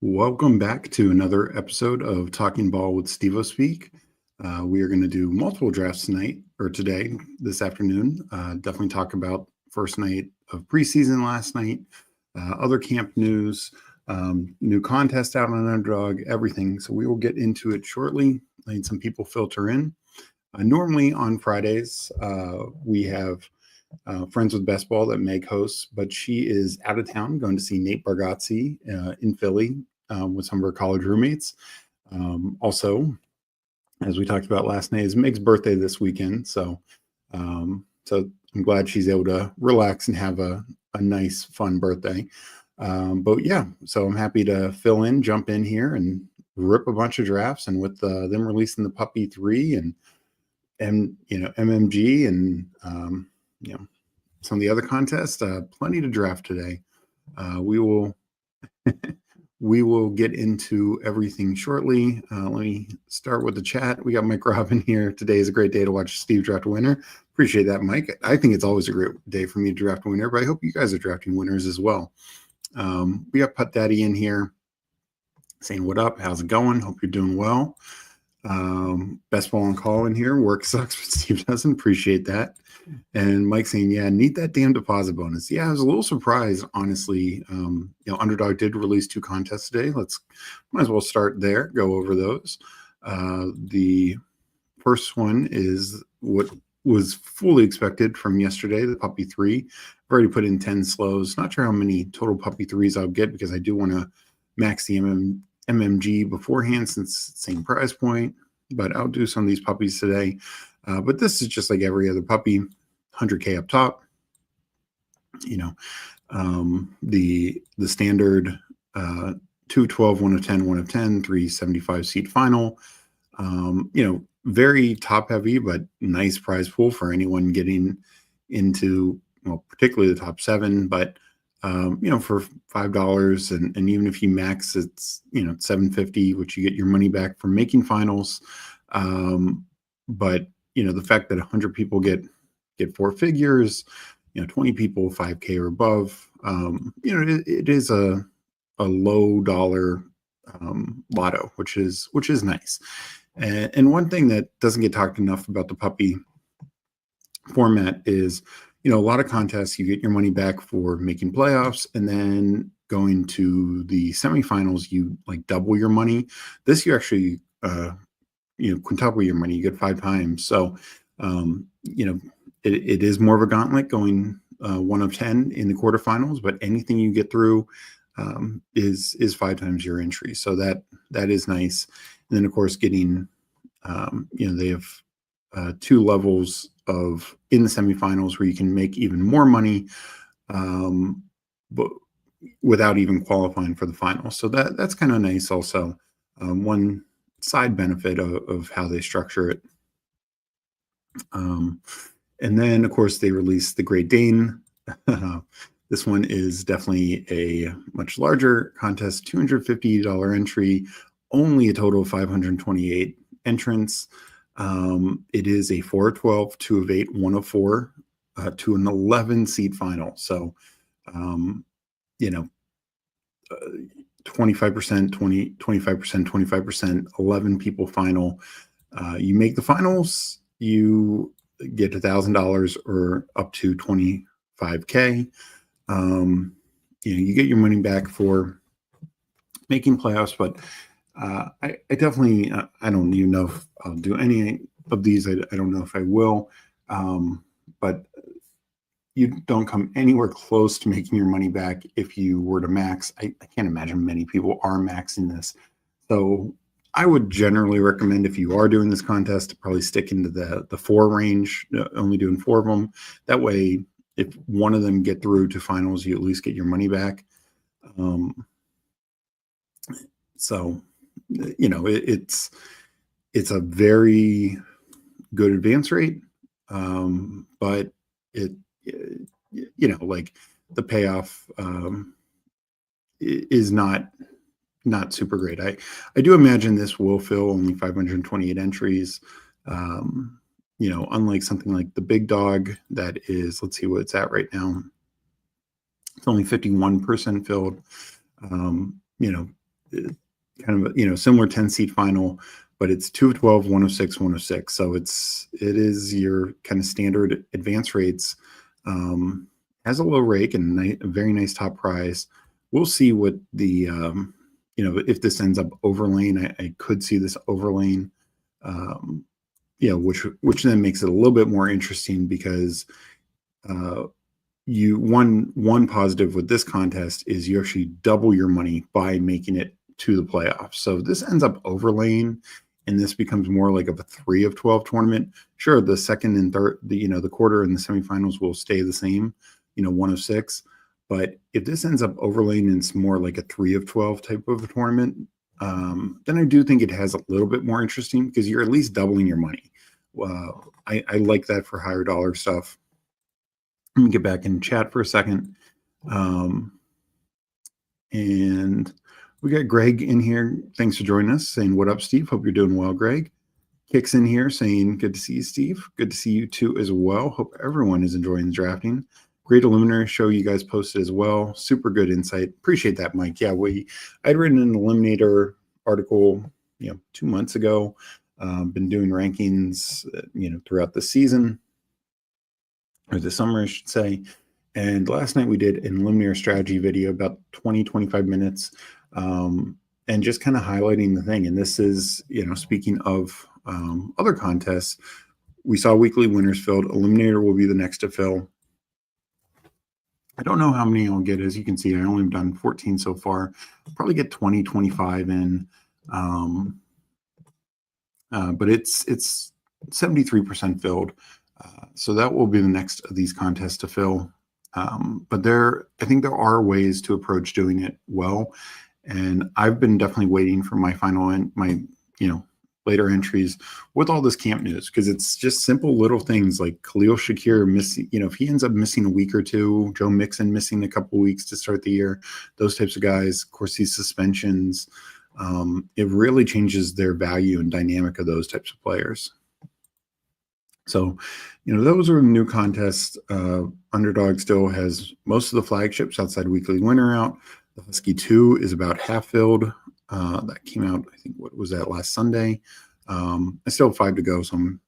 Welcome back to another episode of Talking Ball with Steveospeak. We are going to do multiple drafts tonight, or today, this afternoon. Definitely talk about first night of preseason last night, other camp news, new contest out on Underdog, everything. So we will get into it shortly. Letting some people filter in. Normally on Fridays, we have Friends with Best Ball that Meg hosts, but she is out of town going to see Nate Bargatze in Philly with some of her college roommates. Also, as we talked about last night, is Meg's birthday this weekend. So I'm glad she's able to relax and have a nice, fun birthday. But yeah, so I'm happy to jump in here and rip a bunch of drafts. And with them releasing the Puppy 3 and MMG and some of the other contests, plenty to draft today. We will we will get into everything shortly. Let me start with the chat. We got Mike Robin here. Today is a great day to watch Steve draft a winner. Appreciate that, Mike. I think it's always a great day for me to draft a winner, but I hope you guys are drafting winners as well. We got Putt Daddy in here saying, what up? How's it going? Hope you're doing well. Best Ball on Call in here. Work sucks, but Steve doesn't. Appreciate that. And Mike saying, yeah, need that damn deposit bonus. Yeah, I was a little surprised, honestly. Underdog did release 2 contests today. Might as well start there, go over those. The first one is what was fully expected from yesterday, the Puppy 3. I've already put in 10 slows. Not sure how many total Puppy 3s I'll get because I do want to max the MMG beforehand since it's the same price point, but I'll do some of these puppies today. But this is just like every other puppy, 100K up top. The standard 212, 1 of 10, 1 of 10, 375 seat final. Very top heavy, but nice prize pool for anyone getting into, particularly the top 7, but for $5 and even if you max, it's $750, which you get your money back from making finals. But the fact that 100 people get 4 figures, 20 people 5K or above, it is a low dollar lotto, which is nice. And one thing that doesn't get talked enough about the puppy format is, a lot of contests, you get your money back for making playoffs, and then going to the semifinals, you like double your money. This you actually, quintuple your money. You get 5 times. So, it is more of a gauntlet going 1 of 10 in the quarterfinals, but anything you get through is 5 times your entry. So that is nice. And then of course getting, they have 2 levels of in the semifinals where you can make even more money, but without even qualifying for the finals. So that's kind of nice. Also, one side benefit of how they structure it. And then of course they released the Great Dane. This one is definitely a much larger contest, $250 entry, only a total of 528 entrants. It is a 4 of 12, 2 of 8, 1 of 4 to an 11 seat final. So, 25%, 25%, 25%, 11 people final. You make the finals, you get $1,000 or up to 25K. You get your money back for making playoffs, but I definitely, I don't even know if I'll do any of these. I don't know if I will, but you don't come anywhere close to making your money back if you were to max. I can't imagine many people are maxing this. So I would generally recommend, if you are doing this contest, to probably stick into the 4 range, only doing 4 of them. That way, if one of them get through to finals, you at least get your money back. So, it's a very good advance rate, but it like the payoff is not super great. I do imagine this will fill only 528 entries. Unlike something like the Big Dog that is, let's see what it's at right now. It's only 51% filled. kind of, similar 10-seat final, but it's 2 of 12, 1 of 6, 1 of 6. So it is your kind of standard advance rates. Has a low rake and a very nice top prize. We'll see what the, if this ends up overlaying. I could see this overlaying, which then makes it a little bit more interesting because one positive with this contest is you actually double your money by making it to the playoffs. So if this ends up overlaying and this becomes more like of a 3 of 12 tournament, sure, the second and third, the quarter and the semifinals will stay the same, 1 of 6. But if this ends up overlaying and it's more like a 3 of 12 type of a tournament, then I do think it has a little bit more interesting because you're at least doubling your money. I like that for higher dollar stuff. Let me get back in chat for a second. And we got Greg in here. Thanks for joining us, saying, "What up, Steve? Hope you're doing well, Greg." Kicks in here saying, "Good to see you, Steve. Good to see you too as well. Hope everyone is enjoying the drafting. Great Eliminator show you guys posted as well. Super good insight. Appreciate that, Mike. Yeah, I'd written an Eliminator article, 2 months ago. Been doing rankings, throughout the season, or the summer, I should say. And last night we did an Eliminator strategy video, about 20, 25 minutes, and just kind of highlighting the thing. And this is, speaking of other contests, we saw weekly winners filled. Eliminator will be the next to fill. I don't know how many I'll get. As you can see, I only have done 14 so far. Probably get 20, 25 in. But it's 73% filled. So that will be the next of these contests to fill. But I think there are ways to approach doing it well. And I've been definitely waiting for my final and my, later entries with all this camp news, because it's just simple little things like Khalil Shakir missing, if he ends up missing a week or two, Joe Mixon missing a couple weeks to start the year, those types of guys, of course, these suspensions, it really changes their value and dynamic of those types of players. So, those are new contests. Underdog still has most of the flagships outside weekly winner out. The Husky 2 is about half filled. That came out, I think, what was that, last Sunday? I still have 5 to go, so I'm,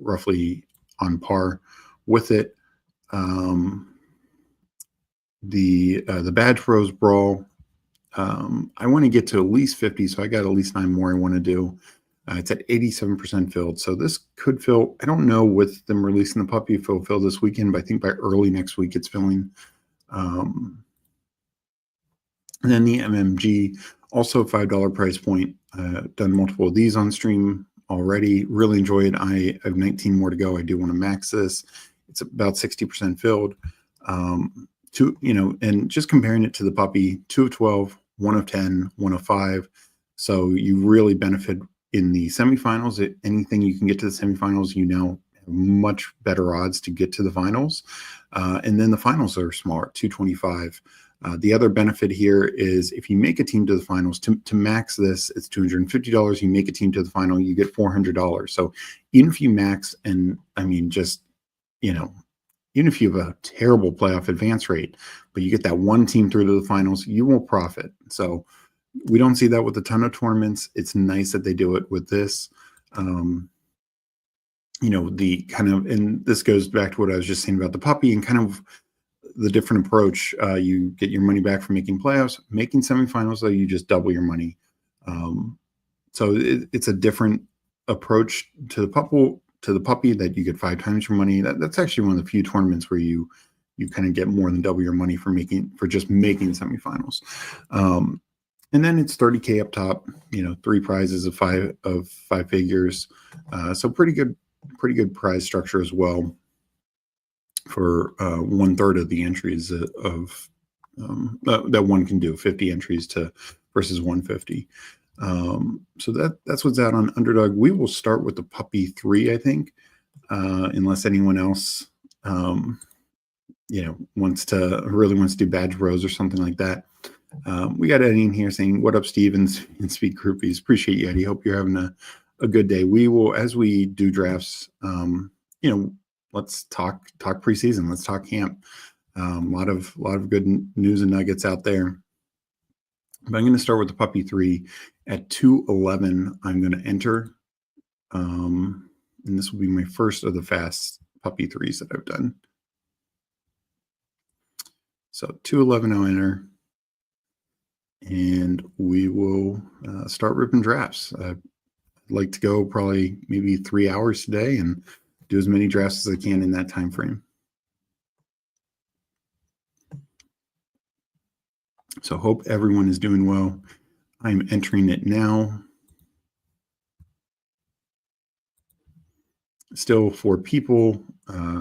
roughly on par with it. The Badge Bros Brawl, I want to get to at least 50, so I got at least 9 more I want to do. It's at 87% filled, so this could fill. I don't know with them releasing the puppy if it'll fill this weekend, but I think by early next week it's filling. And then the MMG, also $5 price point. Done multiple of these on stream already. Really enjoy it. I have 19 more to go. I do want to max this. It's about 60% filled. And just comparing it to the puppy, 2 of 12, 1 of 10, 1 of 5. So you really benefit in the semifinals. Anything you can get to the semifinals, have much better odds to get to the finals. And then the finals are smaller, 225. The other benefit here is if you make a team to the finals, to max this, it's $250. You make a team to the final, you get $400. So even if you max, and even if you have a terrible playoff advance rate, but you get that one team through to the finals, you will profit. So we don't see that with a ton of tournaments. It's nice that they do it with this. The kind of, and this goes back to what I was just saying about the puppy and kind of the different approach. You get your money back for making playoffs, making semifinals, though you just double your money. So it's a different approach to the puppy that you get 5 times your money. That's actually one of the few tournaments where you kind of get more than double your money for just making semifinals. And then it's 30K up top, 3 prizes of five figures. So pretty good prize structure as well for 1/3 of the entries that one can do, 50 entries versus 150. So that's what's out on Underdog. We will start with the puppy 3, I think, unless anyone else, wants to do Badge Bros or something like that. We got Eddie in here saying, "What up, Steve and Speak Groupies?" Appreciate you, Eddie. Hope you're having a good day. We will, as we do drafts, let's talk preseason. Let's talk camp. A lot of good news and nuggets out there. But I'm going to start with the puppy 3 at 211. I'm going to enter. And this will be my first of the fast puppy 3s that I've done. So 211, I'll enter. And we will start ripping drafts. I'd like to go probably maybe 3 hours today and do as many drafts as I can in that time frame. So hope everyone is doing well. I'm entering it now. Still 4 people.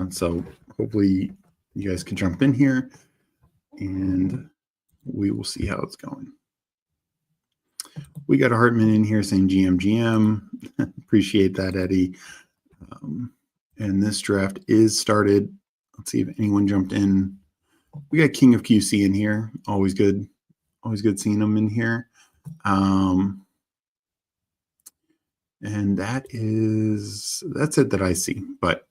So hopefully you guys can jump in here and we will see how it's going. We got a Hartman in here saying GM. Appreciate that, Eddie. And this draft is started. Let's see if anyone jumped in. We got King of QC in here. Always good. Always good seeing them in here. And that's it that I see. But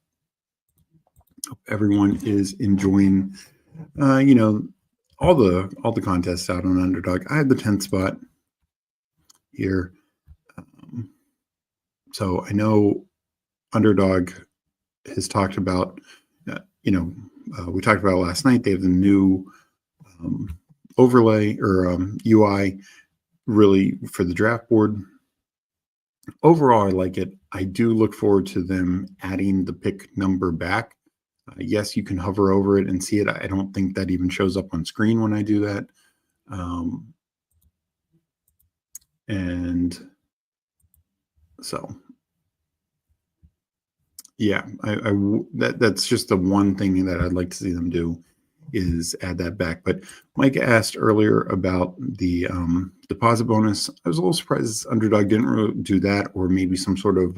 hope everyone is enjoying, all the contests out on Underdog. I have the 10th spot here. So I know Underdog has talked about, we talked about last night. They have the new overlay or UI really for the draft board. Overall, I like it. I do look forward to them adding the pick number back. Yes, you can hover over it and see it. I don't think that even shows up on screen when I do that. And so, yeah, that's just the one thing that I'd like to see them do is add that back. But Mike asked earlier about the deposit bonus. I was a little surprised Underdog didn't really do that, or maybe some sort of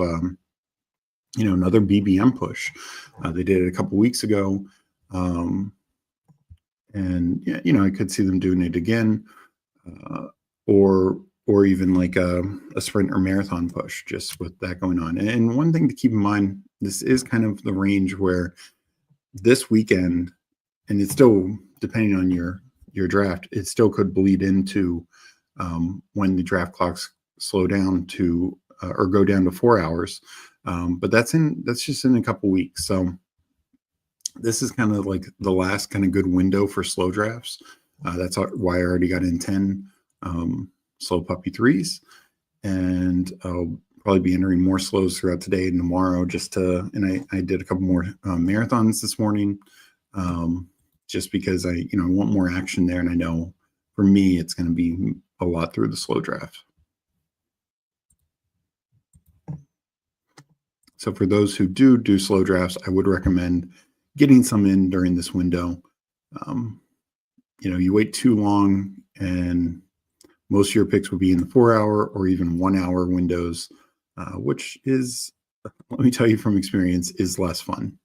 another BBM push. They did it a couple weeks ago, and I could see them doing it again, or even like a sprint or marathon push, just with that going on. And one thing to keep in mind, this is kind of the range where this weekend, and it's still depending on your draft, it still could bleed into when the draft clocks slow down to or go down to 4 hours. But that's just in a couple weeks. So this is kind of like the last kind of good window for slow drafts. That's why I already got in 10 slow puppy 3s, and I'll probably be entering more slows throughout today and tomorrow. And I did a couple more marathons this morning, just because I want more action there, and I know for me it's going to be a lot through the slow draft. So for those who do slow drafts, I would recommend getting some in during this window. You wait too long, and most of your picks will be in the 4 hour or even 1 hour windows, which is, let me tell you from experience, is less fun.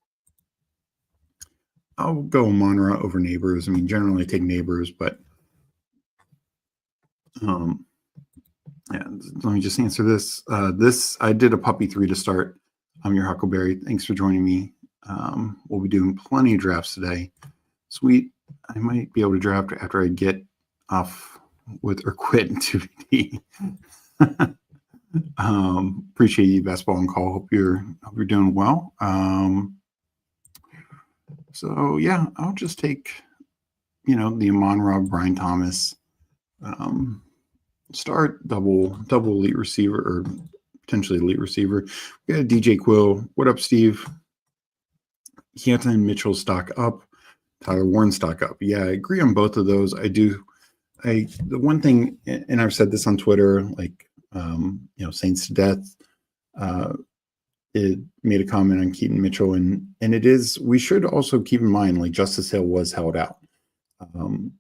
I'll go Monra over Neighbors. I mean, generally I take Neighbors, but yeah, let me just answer this. I did a puppy 3 to start. I'm your Huckleberry. Thanks for joining me. We'll be doing plenty of drafts today. Sweet. I might be able to draft after I get off with or quit 2D. Appreciate you, Basketball on Call. Hope you're doing well. So yeah, I'll just take the Amon Rob, Brian Thomas, start double elite receiver or potentially elite receiver. We got a DJ Quill. What up, Steve? Keaton Mitchell stock up. Tyler Warren stock up. Yeah, I agree on both of those. The one thing, and I've said this on Twitter, like Saints to Death, it made a comment on Keaton Mitchell, and it is, we should also keep in mind, like, Justice Hill was held out.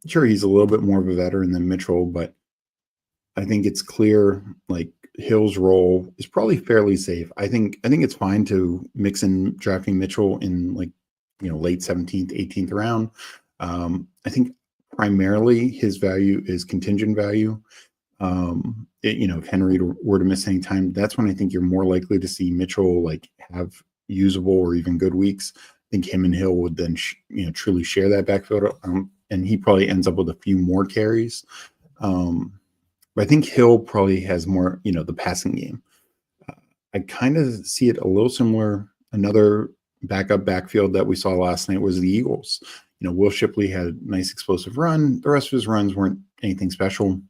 Sure, he's a little bit more of a veteran than Mitchell, but I think it's clear, like, Hill's role is probably fairly safe. I think it's fine to mix in drafting Mitchell in, like, late 17th, 18th round. I think primarily his value is contingent value. If Henry were to miss any time, that's when I think you're more likely to see Mitchell like have usable or even good weeks. I think him and Hill would then truly share that backfield, and he probably ends up with a few more carries. But I think Hill probably has more, the passing game. I kind of see it a little similar. Another backup backfield that we saw last night was the Eagles. Will Shipley had a nice explosive run. The rest of his runs weren't anything special.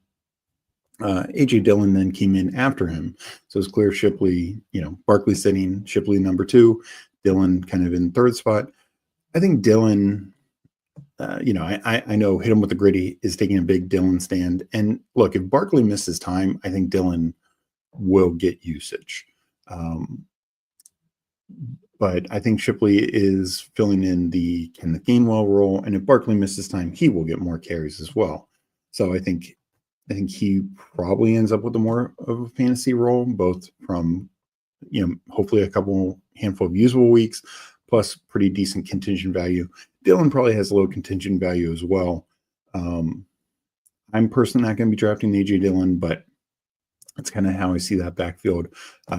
A.J. Dillon then came in after him. So it's clear Shipley, Barkley sitting, Shipley number 2, Dillon kind of in third spot. I think Dillon, I know hit him with the gritty is taking a big Dillon stand. And look, if Barkley misses time, I think Dillon will get usage. But I think Shipley is filling in the Kenneth Gainwell role. And if Barkley misses time, he will get more carries as well. So I think he probably ends up with a more of a fantasy role, both from, hopefully a handful of usable weeks, plus pretty decent contingent value. Dillon probably has low contingent value as well. I'm personally not going to be drafting A.J. Dillon, but that's kind of how I see that backfield.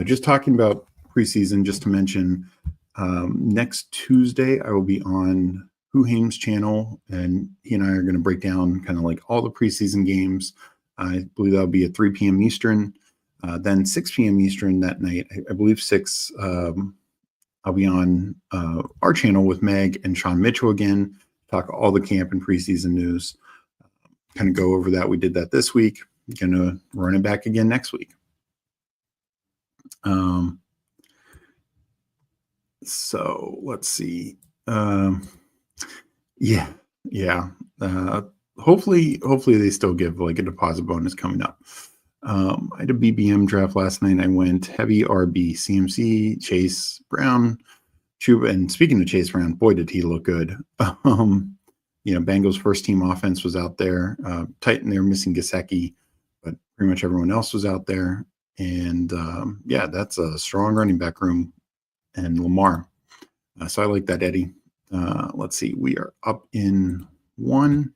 Just talking about preseason, just to mention, next Tuesday, I will be on Huhaim's channel, and he and I are going to break down kind of like all the preseason games. I believe that'll be at 3 p.m. Eastern. Then 6 p.m. Eastern that night, I believe 6, I'll be on our channel with Meg and Sean Mitchell again, talk all the camp and preseason news, kind of go over that. We did that this week. Going to run it back again next week. So let's see. Yeah. Hopefully they still give like a deposit bonus coming up. I had a BBM draft last night. I went heavy RB, CMC, Chase Brown, Chuba. And speaking of Chase Brown, boy, did he look good. Bengals first team offense was out there. Titan, they were missing Gesicki, but pretty much everyone else was out there. And that's a strong running back room. And Lamar. So I like that, Eddie. Let's see. We are up in 1.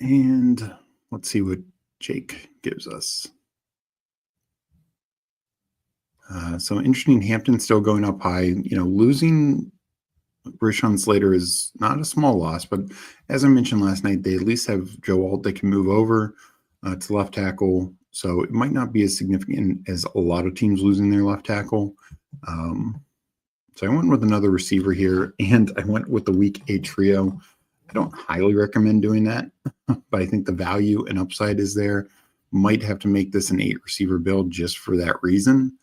And let's see what Jake gives us. So interesting, Hampton still going up high. Losing Rashawn Slater is not a small loss, but as I mentioned last night, they at least have Joe Alt that can move over to left tackle. So it might not be as significant as a lot of teams losing their left tackle. So I went with another receiver here, and I went with the Week 8 trio. I don't highly recommend doing that, but I think the value and upside is there. Might have to make this an 8 receiver build just for that reason.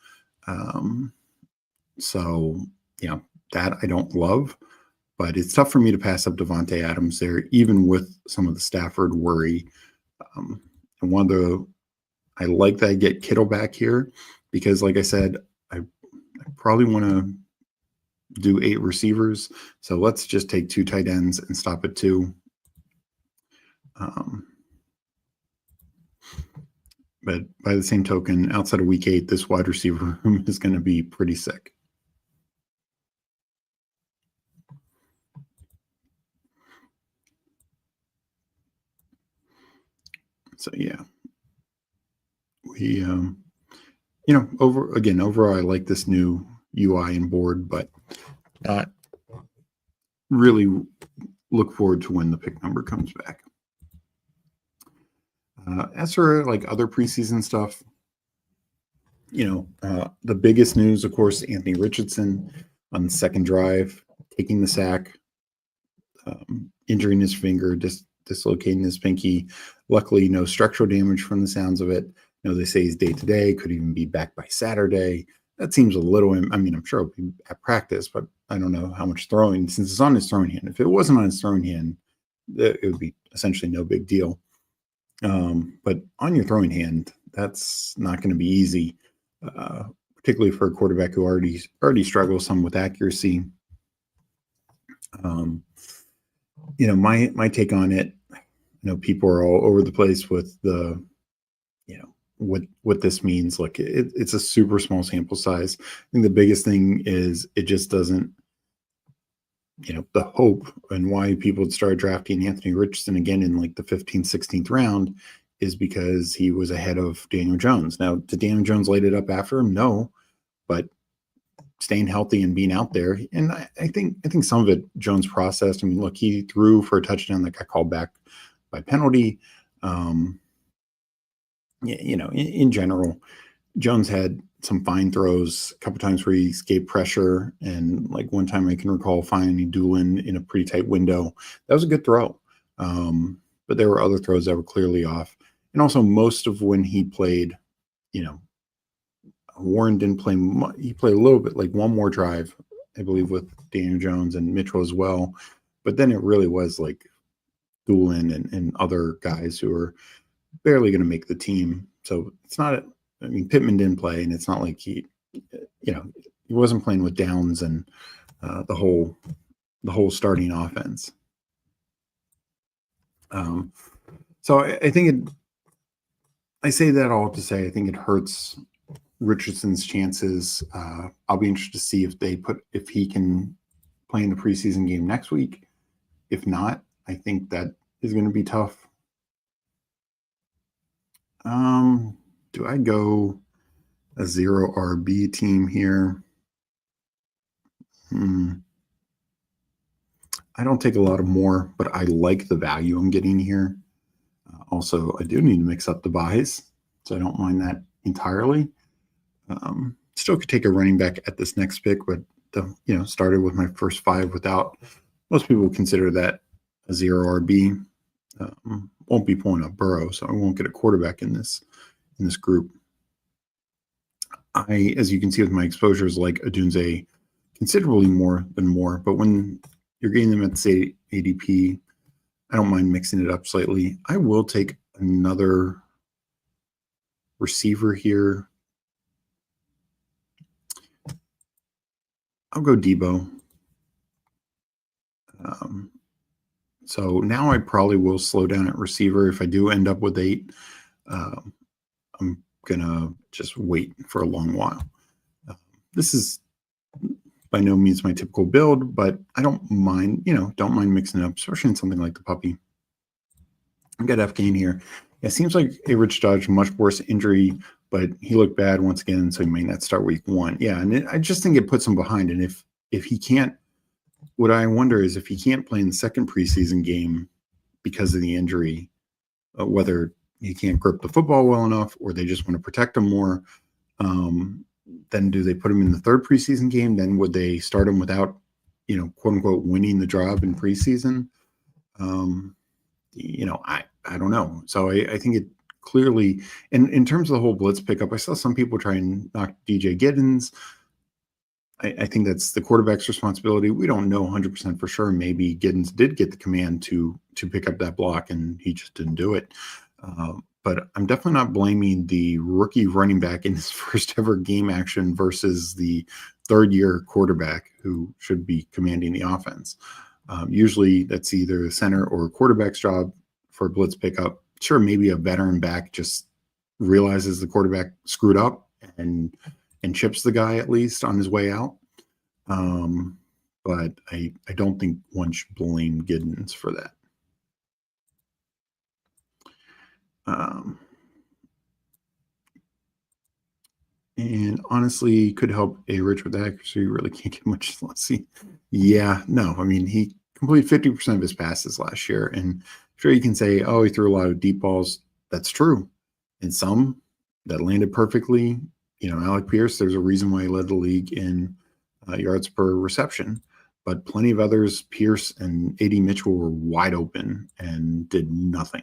That I don't love, but it's tough for me to pass up Devontae Adams there, even with some of the Stafford worry. And I like that I get Kittle back here because, like I said, I probably want to do 8 receivers. So let's just take 2 tight ends and stop at 2. But by the same token, outside of Week 8, this wide receiver room is going to be pretty sick. So yeah, we overall I like this new UI and board, but not really look forward to when the pick number comes back. As for like other preseason stuff, the biggest news, of course, Anthony Richardson on the second drive, taking the sack, injuring his finger, dislocating his pinky. Luckily, no structural damage from the sounds of it. They say he's day to day, could even be back by Saturday. That seems a little, I'm sure it'll be at practice, but I don't know how much throwing, since it's on his throwing hand. If it wasn't on his throwing hand, it would be essentially no big deal. But on your throwing hand, that's not going to be easy, particularly for a quarterback who already struggles some with accuracy. My take on it, people are all over the place with the, what this means. Look, it's a super small sample size. I think the biggest thing is it just doesn't, the hope and why people would start drafting Anthony Richardson again in like the 15th, 16th round is because he was ahead of Daniel Jones. Now, did Daniel Jones light it up after him? No, but staying healthy and being out there. And I think some of it Jones processed. I mean, look, he threw for a touchdown that got called back by penalty. In general, Jones had some fine throws, a couple times where he escaped pressure, and like one time I can recall finding Doolin in a pretty tight window. That was a good throw, but there were other throws that were clearly off. And also, most of when he played, Warren didn't play much. He played a little bit, like one more drive, I believe, with Daniel Jones and Mitchell as well. But then it really was like Doolin and other guys who were barely going to make the team. So it's not, Pittman didn't play, and it's not like he wasn't playing with Downs and the whole starting offense. So I think I say that all to say I think it hurts Richardson's chances. I'll be interested to see if he can play in the preseason game next week. If not, I think that is going to be tough. Do I go a 0 RB team here? I don't take a lot of more, but I like the value I'm getting here. Also, I do need to mix up the buys, so I don't mind that entirely. Still could take a running back at this next pick, but started with my first 5 without. Most people consider that a 0 RB. Won't be pulling up Burrow, so I won't get a quarterback in this group. As you can see with my exposures, like Odunze considerably more than Moore, but when you're getting them at the same ADP, I don't mind mixing it up slightly. I will take another receiver here. I'll go Debo. So now I probably will slow down at receiver. If I do end up with 8, I'm going to just wait for a long while. This is by no means my typical build, but I don't mind mixing it up, especially in something like the puppy. I've got F Gain here. It seems like a Rich Dodge, much worse injury, but he looked bad once again, so he may not start week 1. Yeah, and I just think it puts him behind. And if he can't, what I wonder is if he can't play in the second preseason game because of the injury, whether he can't grip the football well enough or they just want to protect him more, then do they put him in the third preseason game? Then would they start him without, quote unquote, winning the job in preseason? I don't know. So I think it clearly, and in terms of the whole blitz pickup, I saw some people try and knock DJ Giddens. I think that's the quarterback's responsibility. We don't know 100% for sure. Maybe Giddens did get the command to pick up that block and he just didn't do it. But I'm definitely not blaming the rookie running back in his first ever game action versus the third-year quarterback who should be commanding the offense. Usually that's either a center or a quarterback's job for a blitz pickup. Sure, maybe a veteran back just realizes the quarterback screwed up and chips the guy at least on his way out. But I don't think one should blame Giddens for that. And honestly, could help a Rich with accuracy. You really can't get much. Let's see. Yeah, no, he completed 50% of his passes last year. And sure, you can say, oh, he threw a lot of deep balls. That's true. And some that landed perfectly. Alec Pierce, there's a reason why he led the league in yards per reception. But plenty of others, Pierce and A.D. Mitchell, were wide open and did nothing.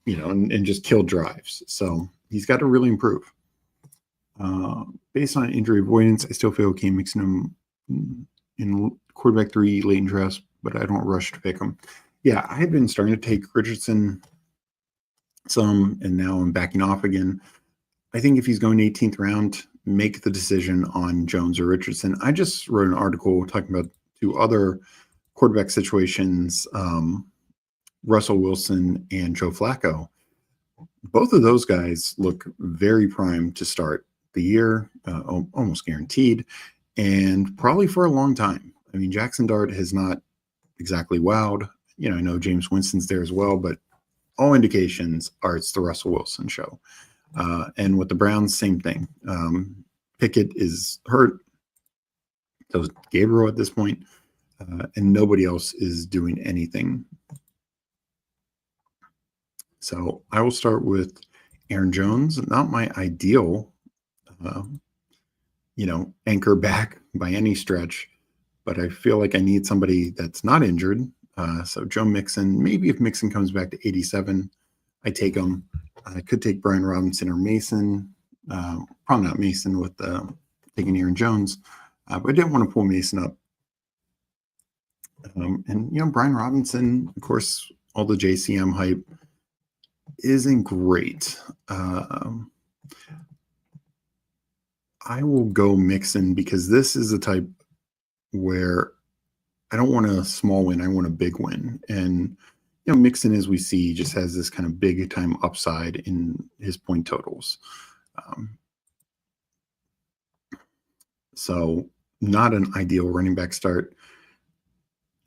And just killed drives. So he's got to really improve. Based on injury avoidance, I still feel okay mixing him in quarterback 3 late in drafts, but I don't rush to pick him. Yeah, I have been starting to take Richardson some, and now I'm backing off again. I think if he's going 18th round, make the decision on Jones or Richardson. I just wrote an article talking about 2 other quarterback situations, Russell Wilson and Joe Flacco. Both of those guys look very primed to start the year, almost guaranteed, and probably for a long time. Jackson Dart has not exactly wowed. I know James Winston's there as well, but all indications are it's the Russell Wilson show. And with the Browns, same thing. Pickett is hurt. So Gabriel at this point, and nobody else is doing anything. So I will start with Aaron Jones. Not my ideal, anchor back by any stretch, but I feel like I need somebody that's not injured. So Joe Mixon, maybe if Mixon comes back to 87, I take him. I could take Brian Robinson or Mason. Probably not Mason with taking Aaron Jones, but I didn't want to pull Mason up. And Brian Robinson, of course, all the JCM hype isn't great. I will go Mixon because this is the type where I don't want a small win. I want a big win. And, Mixon, as we see, just has this kind of big time upside in his point totals. So not an ideal running back start.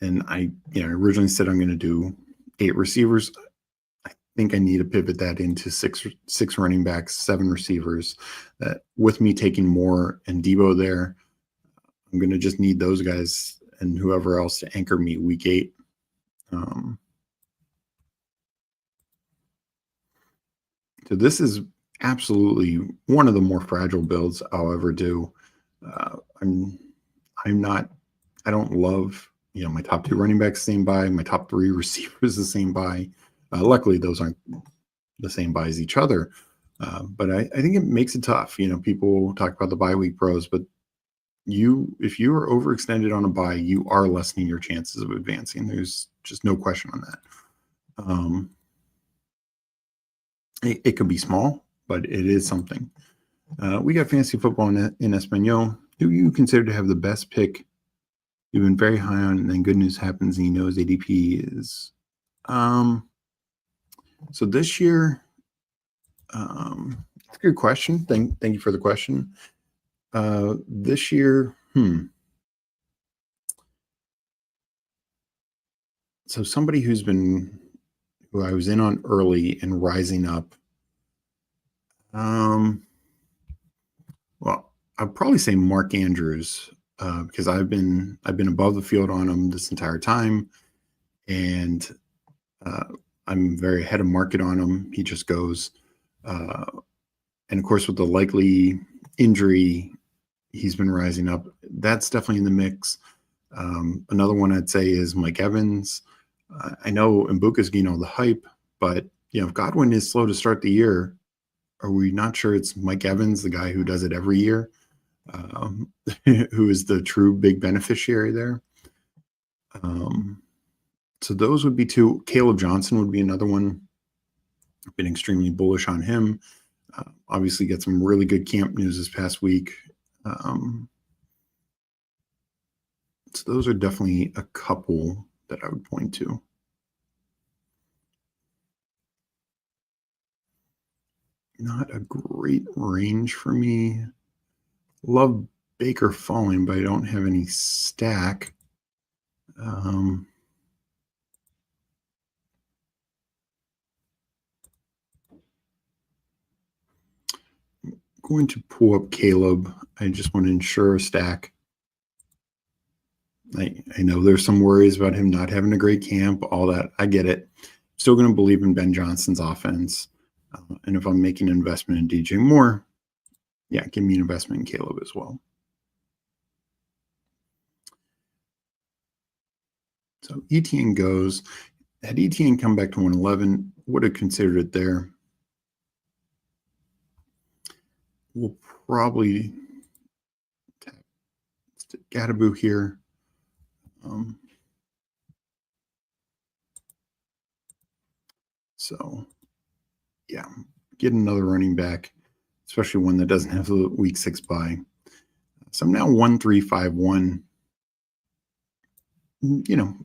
And I originally said I'm going to do 8 receivers. I think I need to pivot that into six running backs, 7 receivers. That with me taking Moore and Debo there, I'm going to just need those guys and whoever else to anchor me week 8. So this is absolutely one of the more fragile builds I'll ever do. I don't love, my top 2 running backs the same buy, my top 3 receivers the same buy. Luckily, those aren't the same buy as each other. But I think it makes it tough. People talk about the bye week pros, but if you are overextended on a buy, you are lessening your chances of advancing. There's just no question on that. It could be small, but it is something. We got fantasy football in Espanol. Who you consider to have the best pick? You've been very high on, and then good news happens, and he knows ADP is. So this year, it's a good question. Thank you for the question. This year, So somebody who I was in on early and rising up. Well, I'd probably say Mark Andrews because I've been above the field on him this entire time, and I'm very ahead of market on him. He just goes, and of course with the likely injury, he's been rising up. That's definitely in the mix. Another one I'd say is Mike Evans. I know Mbuka's getting all the hype, but if Godwin is slow to start the year, are we not sure it's Mike Evans, the guy who does it every year, who is the true big beneficiary there? So those would be 2. Caleb Johnson would be another one. I've been extremely bullish on him. Obviously got some really good camp news this past week. So those are definitely a couple that I would point to. Not a great range for me. Love Baker falling, but I don't have any stack. Going to pull up Caleb. I just want to ensure a stack. I know there's some worries about him not having a great camp, all that. I get it. Still going to believe in Ben Johnson's offense. And if I'm making an investment in DJ Moore, give me an investment in Caleb as well. So ETN goes. Had ETN come back to 111, would have considered it there. We'll probably tap Gadaboo here. So, get another running back, especially one that doesn't have the week 6 bye. So I'm now 1-3-5-1.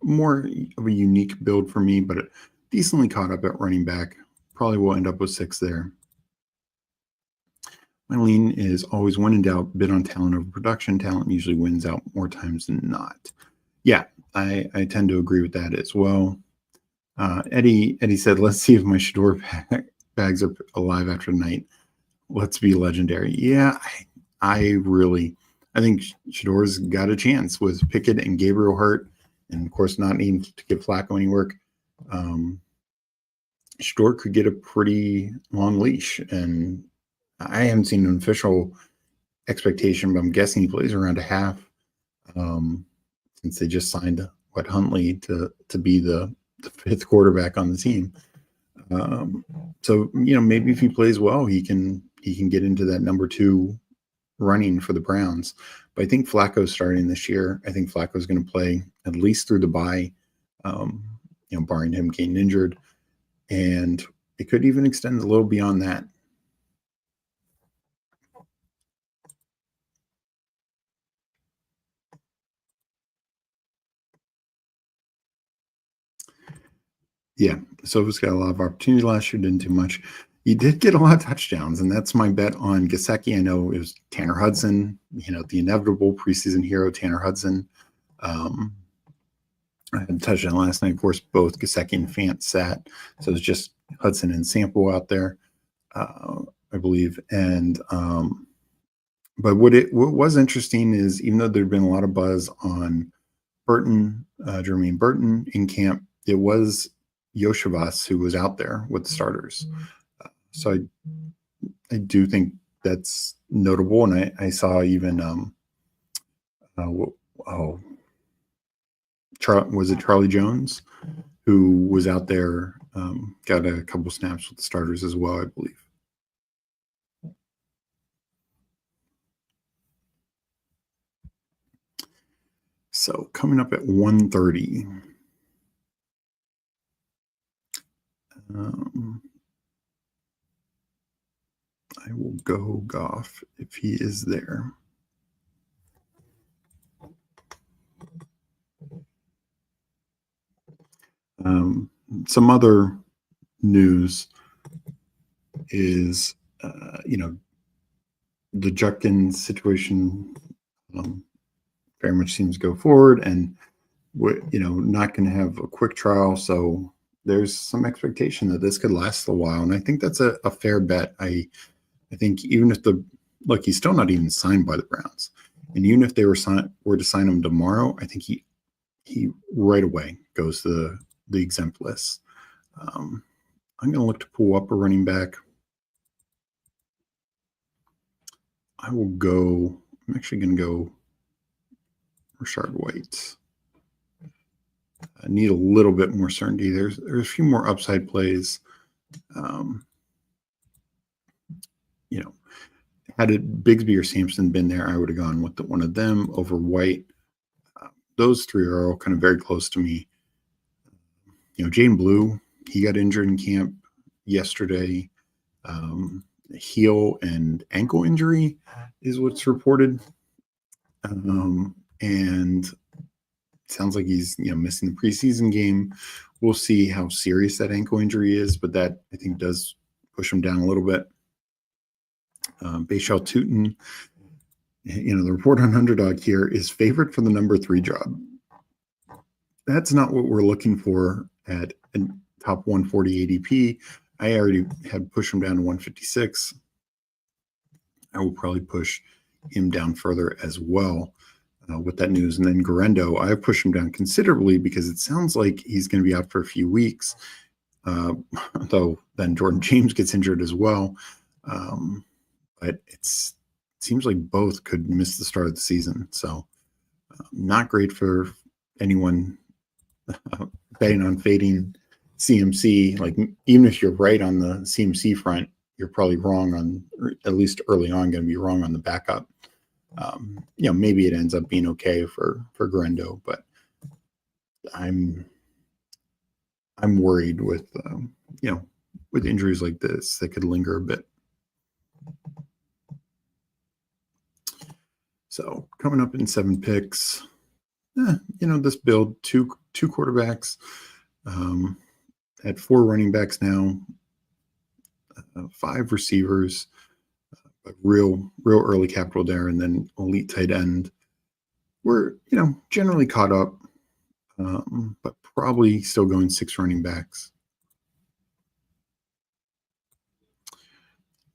More of a unique build for me, but decently caught up at running back. Probably will end up with 6 there. My lean is always when in doubt, bid on talent over production. Talent usually wins out more times than not. Yeah, I tend to agree with that as well. Eddie said, let's see if my Shador bags are alive after tonight. Let's be legendary. Yeah, I I think Shador's got a chance with Pickett and Gabriel hurt, and of course not needing to give Flacco any work. Shador could get a pretty long leash, and I haven't seen an official expectation, but I'm guessing he plays around a half, since they just signed Huntley to be the fifth quarterback on the team. So maybe if he plays well, he can get into that number 2 running for the Browns. But I think Flacco's starting this year. I think Flacco's going to play at least through the bye, barring him getting injured, and it could even extend a little beyond that. Yeah, Silva's got a lot of opportunity last year, didn't do much. He did get a lot of touchdowns, and that's my bet on Gesicki. I know it was Tanner Hudson, the inevitable preseason hero, Tanner Hudson. I had a touchdown last night. Of course, both Gesicki and Fant sat, so it's just Hudson and Sample out there, I believe. And but what was interesting is, even though there'd been a lot of buzz on Burton, Jermaine Burton in camp, it was Yoshivas who was out there with the starters. So I do think that's notable. And I saw even, was it Charlie Jones, who was out there, got a couple snaps with the starters as well, I believe. So coming up at 1:30. I will go Goff if he is there. Some other news is, the Judkins situation very much seems to go forward, and not going to have a quick trial. So there's some expectation that this could last a while, and I think that's a fair bet. I think even if he's still not even signed by the Browns, and even if they were to sign him tomorrow, I think he right away goes to the exempt list. I'm going to look to pull up a running back. I'm actually going to go Rashard White. I need a little bit more certainty. There's a few more upside plays. Had it Bigsby or Sampson been there, I would have gone with one of them over White. Those three are all kind of very close to me. Jane Blue, he got injured in camp yesterday. Heel and ankle injury is what's reported. And it sounds like he's missing the preseason game. We'll see how serious that ankle injury is, but that I think does push him down a little bit. Bashal Tutin, the report on Underdog here is favored for the number 3 job. That's not what we're looking for at a top 140 ADP. I already had pushed him down to 156. I will probably push him down further as well with that news. And then Garendo, I pushed him down considerably because it sounds like he's going to be out for a few weeks. Though then Jordan James gets injured as well. But it seems like both could miss the start of the season. So not great for anyone betting on fading CMC. Like, even if you're right on the CMC front, you're probably wrong on, or at least early on, going to be wrong on the backup. Maybe it ends up being okay for Garendo, but I'm worried with with injuries like this that could linger a bit. So coming up in 7 picks, this build, two quarterbacks, at 4 running backs now, 5 receivers, but real early capital there, and then elite tight end. We're generally caught up, but probably still going 6 running backs.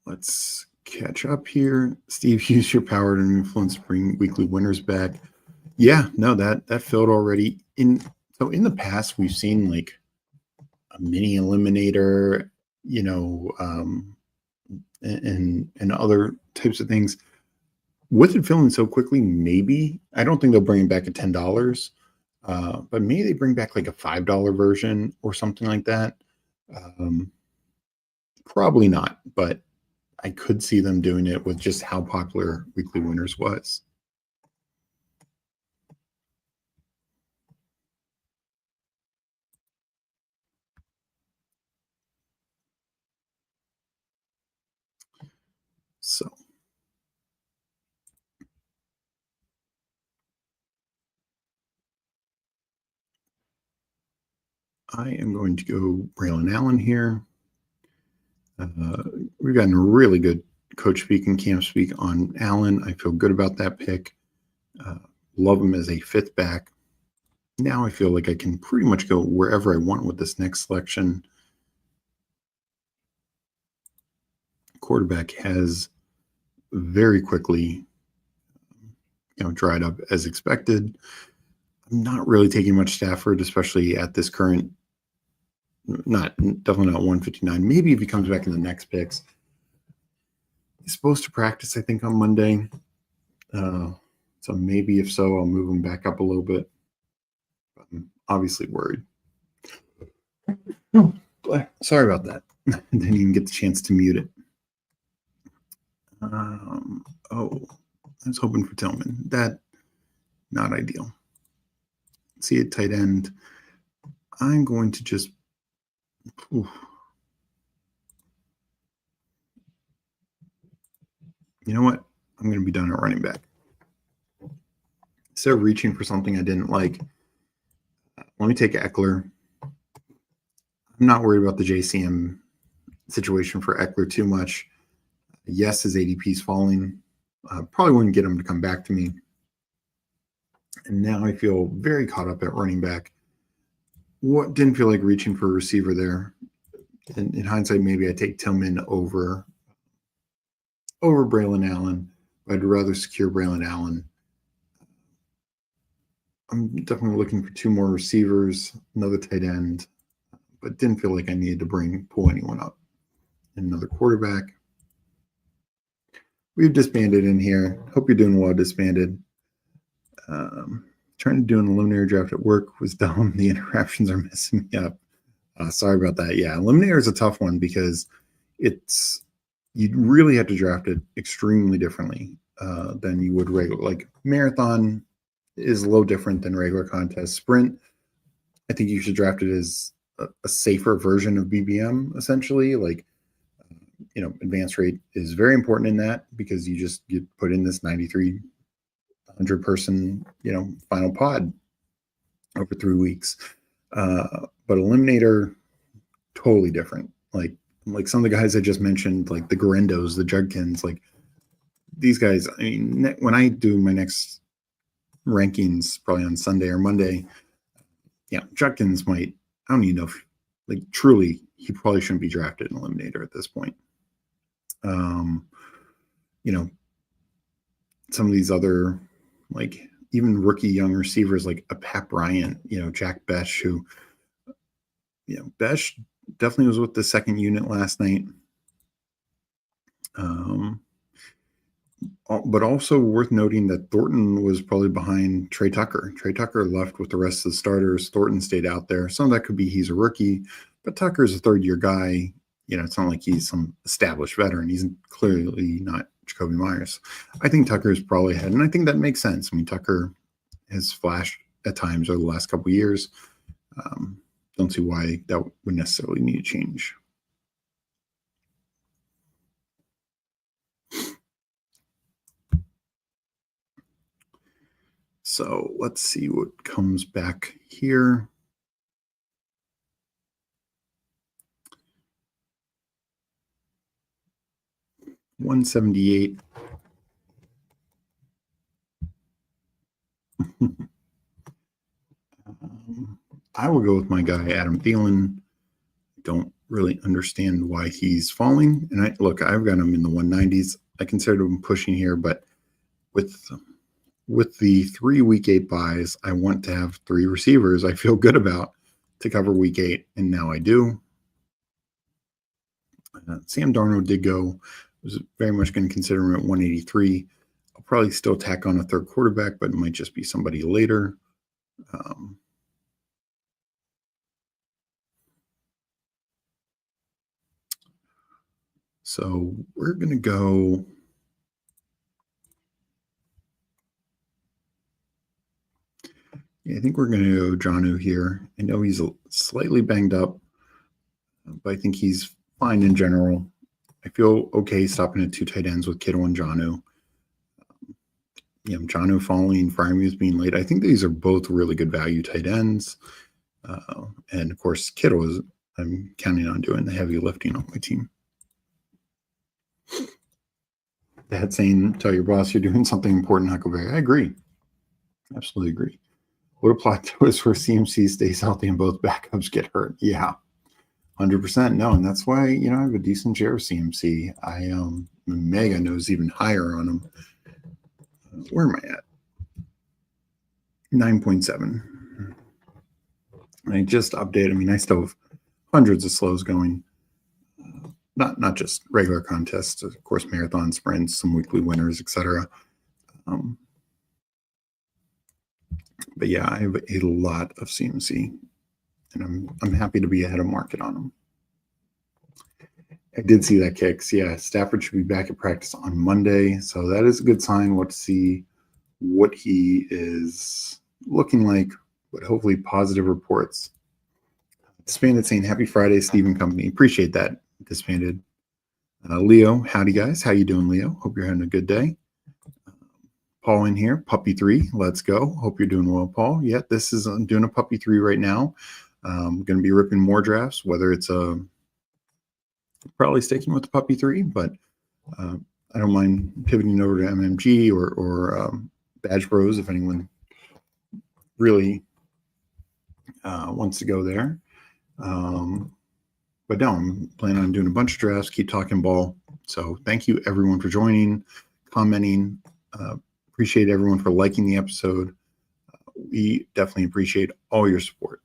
Let's catch up here. Steve, use your power to influence bring weekly winners back. Yeah, no, that filled already. So in the past, we've seen like a mini eliminator, and other types of things. With it filling so quickly, maybe I don't think they'll bring it back at $10, but maybe they bring back like a $5 version or something like that. Probably not, but I could see them doing it with just how popular Weekly Winners was. So I am going to go Braylon Allen here. We've gotten really good coach speak and camp speak on Allen. I feel good about that pick. Love him as a fifth back. Now I feel like I can pretty much go wherever I want with this next selection. Quarterback has very quickly, dried up as expected. I'm not really taking much Stafford, especially at this current. Definitely not 159. Maybe if he comes back in the next picks. He's supposed to practice, I think, on Monday. So maybe if so, I'll move him back up a little bit. I'm obviously worried. Oh, sorry about that. Didn't even get the chance to mute it. I was hoping for Tillman. That, not ideal. See it tight end. I'm going to just. Oof. You know what? I'm going to be done at running back. Instead of reaching for something I didn't like, let me take Eckler. I'm not worried about the JCM situation for Eckler too much. Yes, his ADP is falling. Probably wouldn't get him to come back to me. And now I feel very caught up at running back. What didn't feel like reaching for a receiver there. In hindsight, maybe I take Tillman over Braylon Allen. I'd rather secure Braylon Allen. I'm definitely looking for two more receivers, another tight end, but didn't feel like I needed to pull anyone up. And another quarterback. We've disbanded in here. Hope you're doing well, disbanded. Trying to do an Eliminator draft at work was dumb. The interruptions are messing me up. Sorry about that. Yeah, Eliminator is a tough one because you really have to draft it extremely differently than you would regular. Like Marathon is a little different than regular contest. Sprint, I think you should draft it as a safer version of BBM, essentially. Like, advance rate is very important in that because you put in this 9,300 person, final pod over 3 weeks. But Eliminator, totally different. Like some of the guys I just mentioned, like the Garendos, the Judkins, like these guys. I mean, when I do my next rankings, probably on Sunday or Monday, Judkins might. I don't even know if, truly, he probably shouldn't be drafted in Eliminator at this point. Some of these other, even rookie young receivers like a Pat Bryant, Jack Besh, who, Besh definitely was with the second unit last night. But also worth noting that Thornton was probably behind Trey Tucker. Trey Tucker left with the rest of the starters. Thornton stayed out there. Some of that could be he's a rookie, but Tucker's a third-year guy. It's not like he's some established veteran. He's clearly not Jacoby Myers. I think Tucker is probably ahead, and I think that makes sense. I mean, Tucker has flashed at times over the last couple of years. Don't see why that would necessarily need to change. So let's see what comes back here. $178. I will go with my guy, Adam Thielen. Don't really understand why he's falling. And I've got him in the 190s. I considered him pushing here, but with the 3 week 8 buys, I want to have 3 receivers I feel good about to cover week 8, and now I do. Sam Darnold did go. Was very much going to consider him at 183. I'll probably still tack on a third quarterback, but it might just be somebody later. So we're going to go. Yeah, I think we're going to go Jonnu here. I know he's slightly banged up, but I think he's fine in general. I feel okay stopping at 2 tight ends with Kittle and Jonnu. Jonnu falling, Freiermuth being late. I think these are both really good value tight ends. And of course, Kittle I'm counting on doing the heavy lifting on my team. Dad saying, tell your boss you're doing something important, Huckleberry. I agree. Absolutely agree. What a plot twist where CMC stays healthy and both backups get hurt. Yeah, 100%. No, and that's why, I have a decent share of CMC. Mega knows even higher on him. Where am I at? 9.7. I just updated. I still have hundreds of slows going. Not just regular contests, of course, marathon sprints, some weekly winners, etc. But yeah, I have a lot of CMC, and I'm happy to be ahead of market on them. I did see that kicks. Yeah, Stafford should be back at practice on Monday, so that is a good sign. We'll see what he is looking like, but hopefully positive reports. Disbanded saying happy Friday, Steve and company. Appreciate that, Disbanded. Leo, howdy guys. How you doing, Leo? Hope you're having a good day. Paul in here, Puppy 3. Let's go. Hope you're doing well, Paul. Yeah, I'm doing a Puppy 3 right now. I'm going to be ripping more drafts, whether it's probably sticking with the Puppy 3, but I don't mind pivoting over to MMG or Badge Bros if anyone really wants to go there. But no, I'm planning on doing a bunch of drafts, keep talking ball. So thank you everyone for joining, commenting. Appreciate everyone for liking the episode. We definitely appreciate all your support.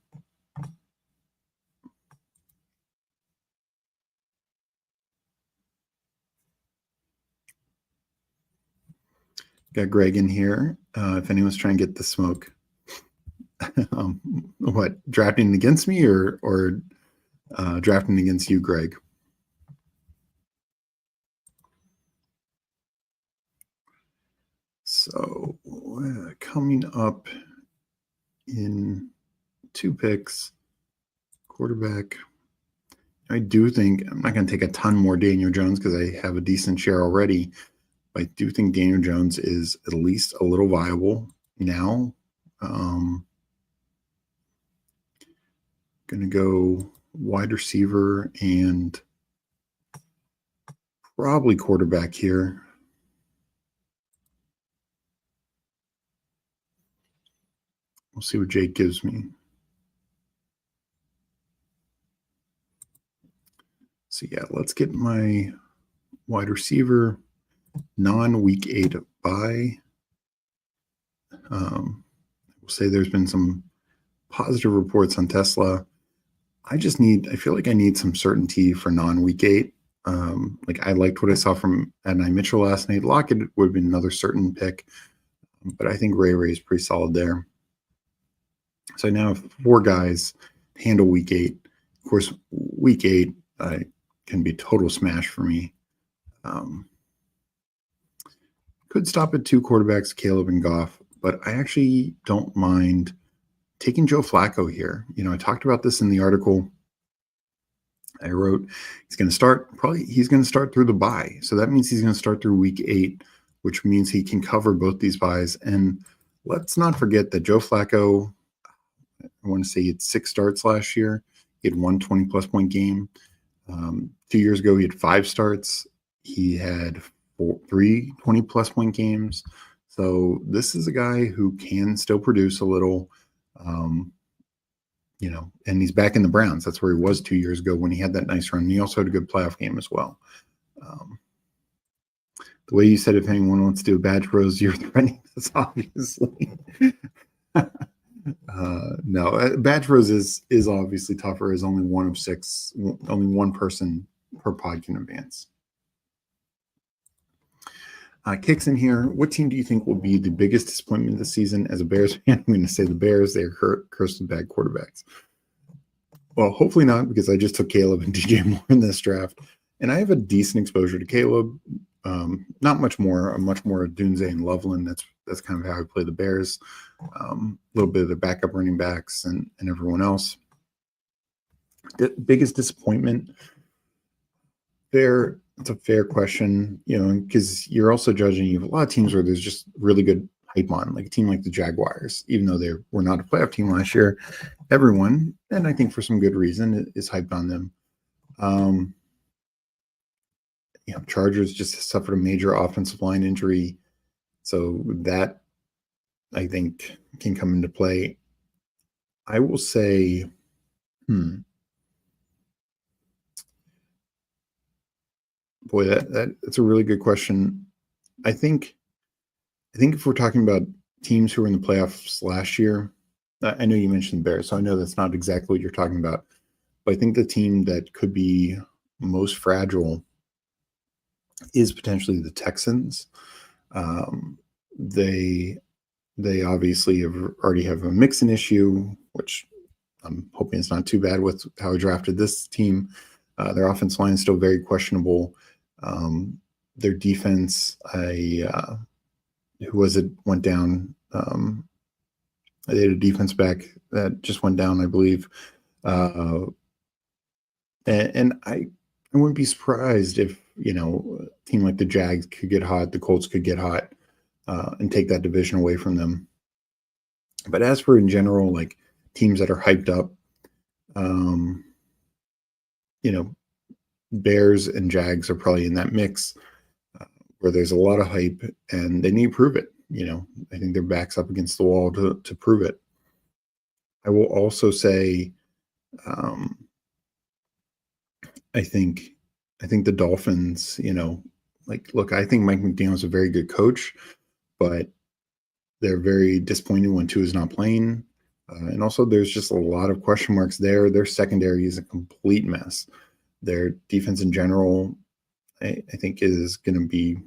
Got Greg in here. If anyone's trying to get the smoke. What, drafting against me or drafting against you, Greg? So coming up in 2 picks, quarterback. I do think I'm not going to take a ton more Daniel Jones because I have a decent share already. But I do think Daniel Jones is at least a little viable now. Going to go wide receiver and probably quarterback here. We'll see what Jake gives me. So yeah, let's get my wide receiver non-week 8 buy. We'll say there's been some positive reports on Tesla. I feel like I need some certainty for non-week 8. Like I liked what I saw from Adonai Mitchell last night. Lockett would have been another certain pick, but I think Ray is pretty solid there. So I now have 4 guys to handle week 8. Of course, week 8 can be total smash for me. Could stop at 2 quarterbacks, Caleb and Goff, but I actually don't mind taking Joe Flacco here. I talked about this in the article I wrote. He's going to start through the bye. So that means he's going to start through week 8, which means he can cover both these buys. And let's not forget that Joe Flacco, I want to say he had 6 starts last year. He had 1 20-plus point game. 2 years ago, he had 5 starts. He had 3 20-plus point games. So this is a guy who can still produce a little. and he's back in the Browns. That's where he was 2 years ago when he had that nice run. He also had a good playoff game as well. The way you said, if anyone wants to do a badge rose, you're threatening this, obviously. No, badge rose is obviously tougher, as only one of six, only one person per pod can advance. Kicks in here. What team do you think will be the biggest disappointment this season? As a Bears fan, I'm going to say the Bears. They're cursed with bad quarterbacks. Well, hopefully not, because I just took Caleb and DJ Moore in this draft, and I have a decent exposure to Caleb. Not much more. I'm much more Dunze and Loveland. That's kind of how I play the Bears. A little bit of their backup running backs and everyone else. The biggest disappointment there. It's a fair question, because you're also judging. You have a lot of teams where there's just really good hype on, like a team like the Jaguars, even though they were not a playoff team last year. Everyone, and I think for some good reason, is hyped on them. Chargers just suffered a major offensive line injury, so that I think can come into play. I will say, boy, that's a really good question. I think if we're talking about teams who were in the playoffs last year, I know you mentioned the Bears, so I know that's not exactly what you're talking about, but I think the team that could be most fragile is potentially the Texans. They obviously already have a Mixon issue, which I'm hoping it's not too bad with how I drafted this team. Their offensive line is still very questionable. Their defense, went down. They had a defense back that just went down, I believe. And I wouldn't be surprised if, a team like the Jags could get hot, the Colts could get hot, and take that division away from them. But as for in general, like teams that are hyped up, Bears and Jags are probably in that mix where there's a lot of hype and they need to prove it. I think their back's up against the wall to prove it. I will also say, I think the Dolphins, look, I think Mike McDaniel is a very good coach, but they're very disappointed when Tua is not playing. And also there's just a lot of question marks there. Their secondary is a complete mess. Their defense in general, I think, is going to be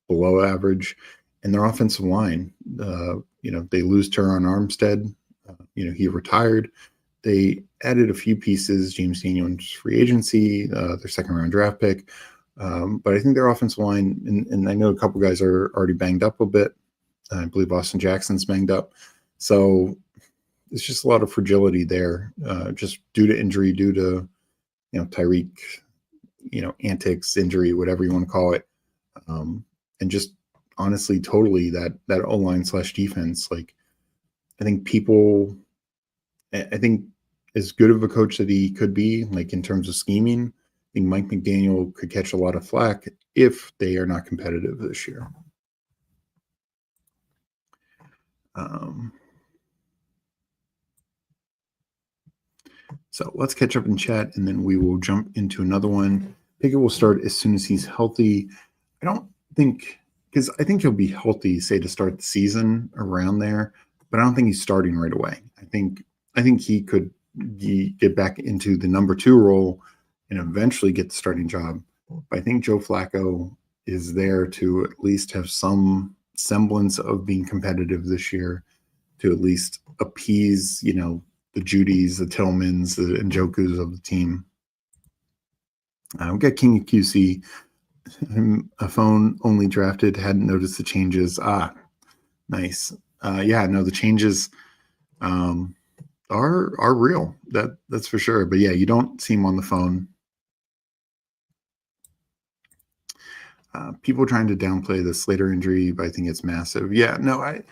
below average. And their offensive line, they lose Teron Armstead. He retired. They added a few pieces, James Daniels free agency, their second-round draft pick. But I think their offensive line, and I know a couple guys are already banged up a bit. I believe Austin Jackson's banged up. So it's just a lot of fragility there, just due to injury, due to, Tyreek, antics, injury, whatever you want to call it. And just honestly, totally that O-line / defense, like I think as good of a coach that he could be, like in terms of scheming, I think Mike McDaniel could catch a lot of flack if they are not competitive this year. So let's catch up in chat, and then we will jump into another one. Pickett will start as soon as he's healthy. I don't think, because I think he'll be healthy, say, to start the season around there, but I don't think he's starting right away. I think he could get back into the number 2 role and eventually get the starting job. But I think Joe Flacco is there to at least have some semblance of being competitive this year, to at least appease, the Judys, the Tillmans, the Njokus of the team. We got King of QC. A phone only drafted, hadn't noticed the changes. Nice. The changes are real. That's for sure. But yeah, you don't see them on the phone. People trying to downplay the Slater injury, but I think it's massive. Yeah, no, I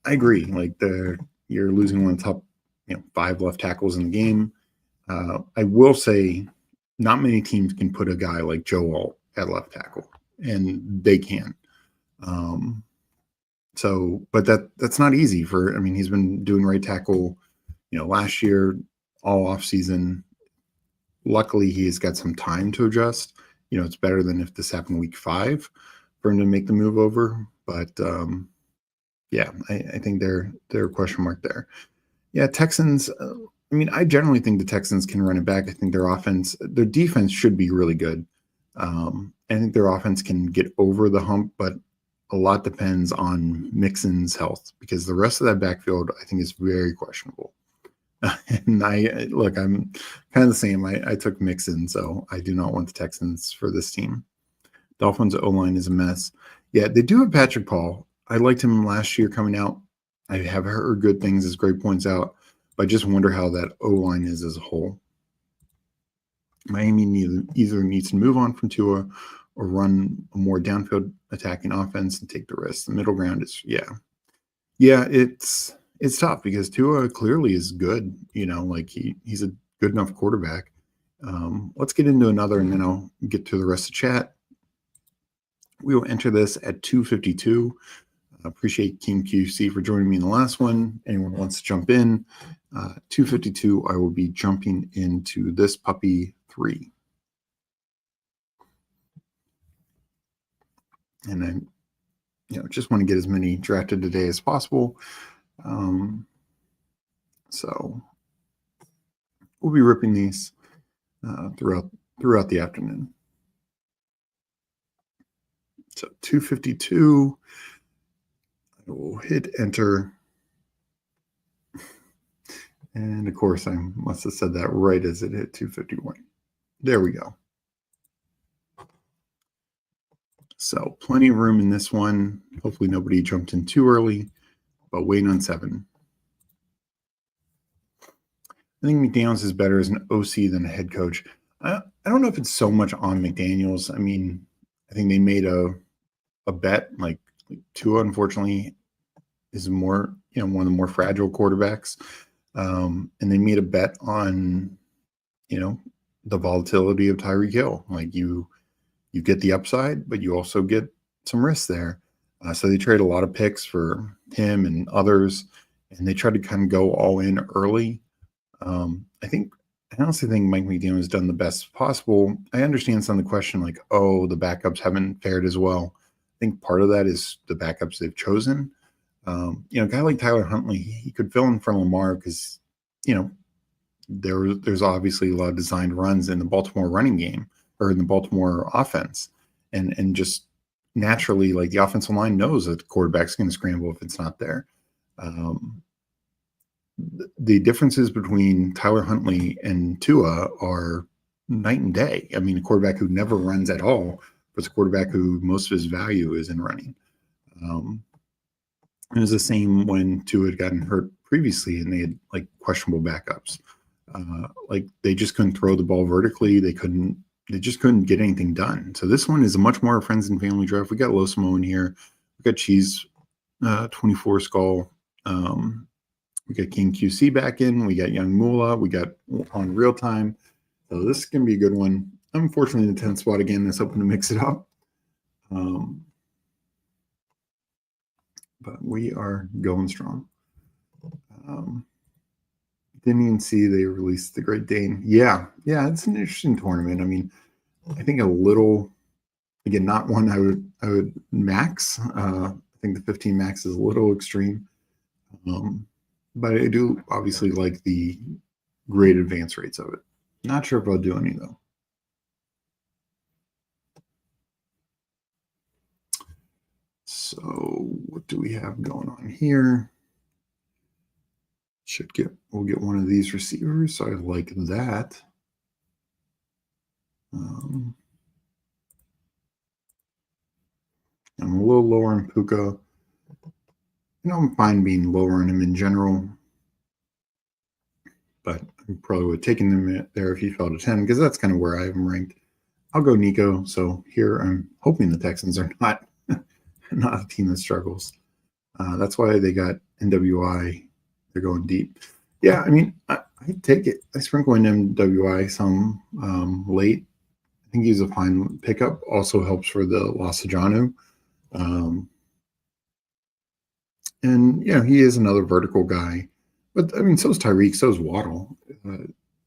agree. Like you're losing one of the top, 5 left tackles in the game. I will say, not many teams can put a guy like Joe Alt at left tackle, and they can. But that's not easy he's been doing right tackle, last year, all off season, luckily he's got some time to adjust. It's better than if this happened week 5 for him to make the move over. But I think they're a question mark there. Yeah, Texans. I generally think the Texans can run it back. I think their defense should be really good. I think their offense can get over the hump, but a lot depends on Mixon's health because the rest of that backfield, I think, is very questionable. And I'm kind of the same. I took Mixon, so I do not want the Texans for this team. Dolphins O-line is a mess. Yeah, they do have Patrick Paul. I liked him last year coming out. I have heard good things, as Greg points out, but I just wonder how that O-line is as a whole. Miami either needs to move on from Tua or run a more downfield attacking offense and take the risk. The middle ground is, it's tough because Tua clearly is good. He's a good enough quarterback. Let's get into another, and then I'll get to the rest of chat. We will enter this at 252. Appreciate King QC for joining me in the last one. Anyone wants to jump in? 252, I will be jumping into this puppy 3. And I just want to get as many drafted today as possible. So we'll be ripping these throughout the afternoon. So 252, I will hit enter. And of course, I must have said that right as it hit 251. There we go. So plenty of room in this one. Hopefully nobody jumped in too early, but waiting on 7. I think McDaniels is better as an OC than a head coach. I don't know if it's so much on McDaniels. I think they made a bet, like Tua, unfortunately, is more, one of the more fragile quarterbacks. And they made a bet on, the volatility of Tyreek Hill. Like you get the upside, but you also get some risk there. So they trade a lot of picks for him and others, and they tried to kind of go all in early. I honestly think Mike McDaniel has done the best possible. I understand some of the question, like, the backups haven't fared as well. I think part of that is the backups they've chosen. A guy like Tyler Huntley, he could fill in for Lamar because, there's obviously a lot of designed runs in the Baltimore running game or in the Baltimore offense. And just naturally, like the offensive line knows that the quarterback's going to scramble if it's not there. The differences between Tyler Huntley and Tua are night and day. A quarterback who never runs at all, but a quarterback who most of his value is in running. It was the same when Tua had gotten hurt previously and they had like questionable backups. Like they just couldn't throw the ball vertically. They just couldn't get anything done. So this one is a much more friends and family draft. We got Losimo in here. We got Cheese 24 Skull. We got King QC back in. We got Young Moolah. We got on real time. So this is going to be a good one. Unfortunately, the 10th spot again is hoping to mix it up. But we are going strong. Didn't even see they released the Great Dane. Yeah, it's an interesting tournament. I think a little, again, not one I would max. I think the 15 max is a little extreme. But I do obviously like the great advance rates of it. Not sure if I'll do any though. So what do we have going on here? We'll get one of these receivers. So I like that. I'm a little lower on Puka. I'm fine being lower on him in general. But I probably would have taken him there if he fell to 10, because that's kind of where I have him ranked. I'll go Nico. So here I'm hoping the Texans are not a team that struggles. That's why they got NWI. They're going deep. Yeah, I take it. I sprinkle in NWI some late. I think he's a fine pickup. Also helps for the loss of Jonnu. And he is another vertical guy. But I mean, so is Tyreek, so is Waddle.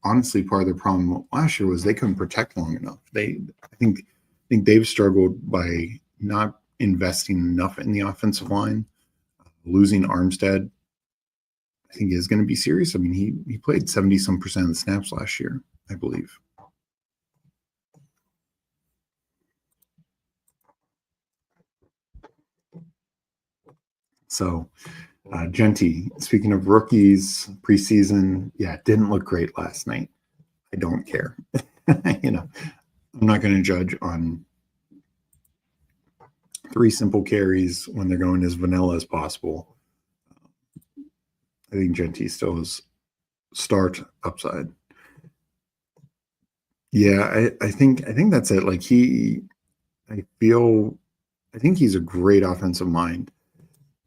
Honestly, part of their problem last year was they couldn't protect long enough. I think they've struggled by not investing enough in the offensive line. Losing Armstead, I think, is going to be serious. I mean, he played 70-some% of the snaps last year, I believe. So, Genty, speaking of rookies, preseason, yeah, didn't look great last night. I don't care. I'm not going to judge on 3 simple carries when they're going as vanilla as possible. I think Genty still is start upside. Yeah, I think that's it. Like I think he's a great offensive mind.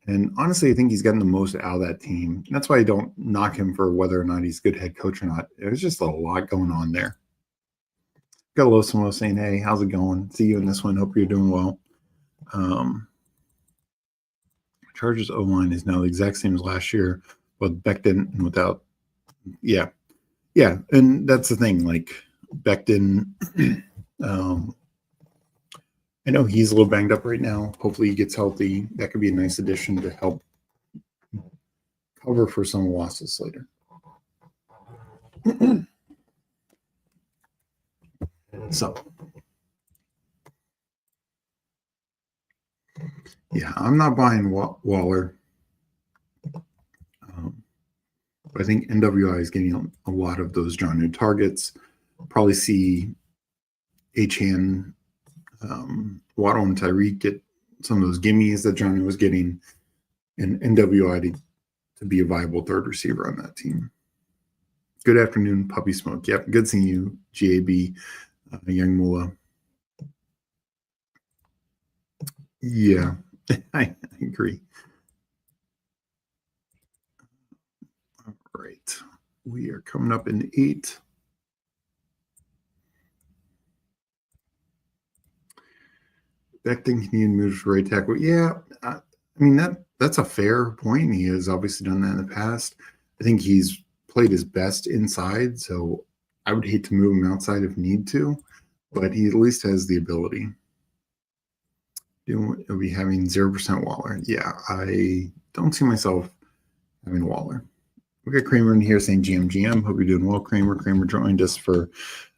And honestly, I think he's gotten the most out of that team. And that's why I don't knock him for whether or not he's a good head coach or not. There's just a lot going on there. Got a little someone saying, "Hey, how's it going? See you in this one. Hope you're doing well." Chargers O-line is now the exact same as last year, with Becton and without. Yeah. And that's the thing. Like Becton, I know he's a little banged up right now. Hopefully he gets healthy. That could be a nice addition to help cover for some losses later. So, yeah, I'm not buying Waller. I think NWI is getting a lot of those John targets. Probably see Achane, Waddle, and Tyreek get some of those gimmies that Johnny was getting, and NWI to be a viable third receiver on that team. Good afternoon, Puppy Smoke. Yep, good seeing you, GAB, Young Mula. Yeah, I agree. All right. We are coming up in 8. Becton Canadian moves for right tackle. Yeah, I mean that's a fair point. He has obviously done that in the past. I think he's played his best inside, so I would hate to move him outside if need to, but he at least has the ability. He'll be having 0% Waller. Yeah, I don't see myself having Waller. We got Kramer in here saying GM. Hope you're doing well, Kramer. Kramer joined us for